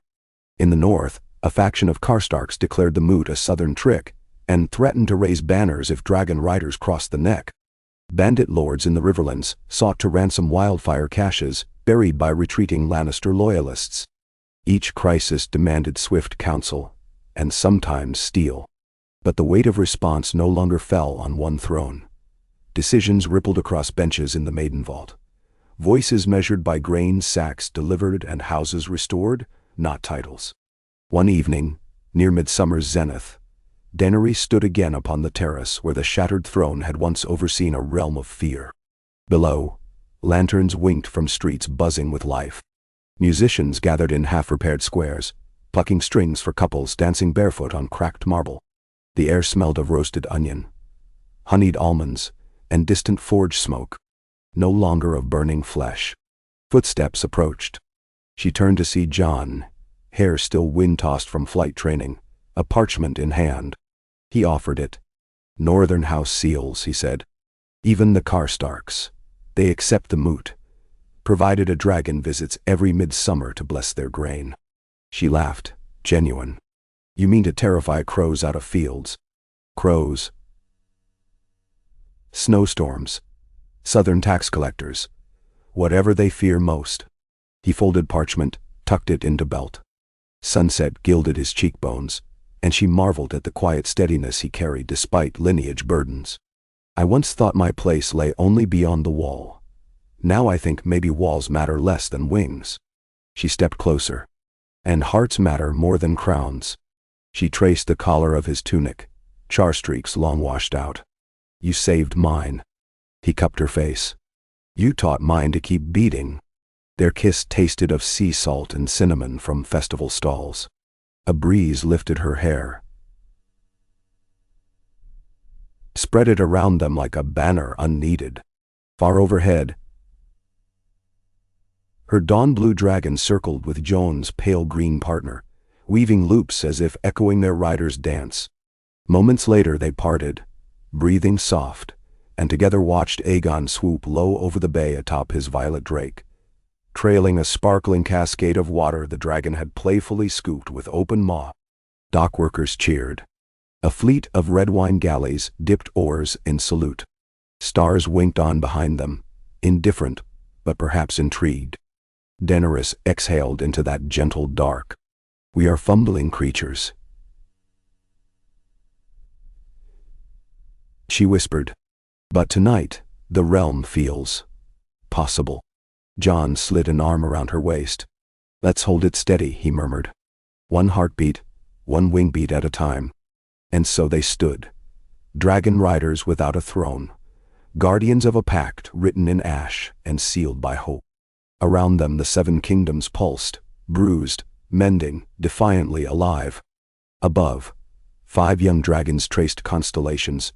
In the north, a faction of Karstarks declared the moot a southern trick and threatened to raise banners if dragon riders crossed the neck. Bandit lords in the Riverlands sought to ransom wildfire caches buried by retreating Lannister loyalists. Each crisis demanded swift counsel, and sometimes steel. But the weight of response no longer fell on one throne. Decisions rippled across benches in the Maiden Vault. Voices measured by grain sacks delivered and houses restored, not titles. One evening, near midsummer's zenith, Daenerys stood again upon the terrace where the shattered throne had once overseen a realm of fear. Below, lanterns winked from streets buzzing with life. Musicians gathered in half-repaired squares, plucking strings for couples dancing barefoot on cracked marble. The air smelled of roasted onion, honeyed almonds, and distant forge smoke, no longer of burning flesh. Footsteps approached. She turned to see Jon, hair still wind-tossed from flight training, a parchment in hand. He offered it. "Northern House seals," he said. "Even the Karstarks. They accept the moot, provided a dragon visits every midsummer to bless their grain." She laughed, genuine. "You mean to terrify crows out of fields?" "Crows. Snowstorms. Southern tax collectors. Whatever they fear most." He folded parchment, tucked it into belt. Sunset gilded his cheekbones, and she marveled at the quiet steadiness he carried despite lineage burdens. "I once thought my place lay only beyond the wall. Now I think maybe walls matter less than wings." She stepped closer. "And hearts matter more than crowns." She traced the collar of his tunic, char streaks long washed out. "You saved mine." He cupped her face. "You taught mine to keep beating." Their kiss tasted of sea salt and cinnamon from festival stalls. A breeze lifted her hair, spread it around them like a banner unneeded. Far overhead, her dawn-blue dragon circled with Jon's pale-green partner, weaving loops as if echoing their rider's dance. Moments later they parted, breathing soft, and together watched Aegon swoop low over the bay atop his violet drake. Trailing a sparkling cascade of water the dragon had playfully scooped with open maw. Dockworkers cheered. A fleet of red wine galleys dipped oars in salute. Stars winked on behind them, indifferent, but perhaps intrigued. Daenerys exhaled into that gentle dark. "We are fumbling creatures," she whispered. "But tonight, the realm feels possible." Jon slid an arm around her waist. "Let's hold it steady," he murmured. "One heartbeat, one wingbeat at a time." And so they stood, dragon riders without a throne, guardians of a pact written in ash and sealed by hope. Around them the seven kingdoms pulsed, bruised, mending, defiantly alive. Above, 5 young dragons traced constellations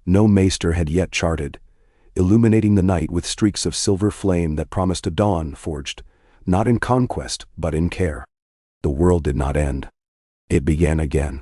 no maester had yet charted, illuminating the night with streaks of silver flame that promised a dawn forged, not in conquest but in care. The world did not end. It began again.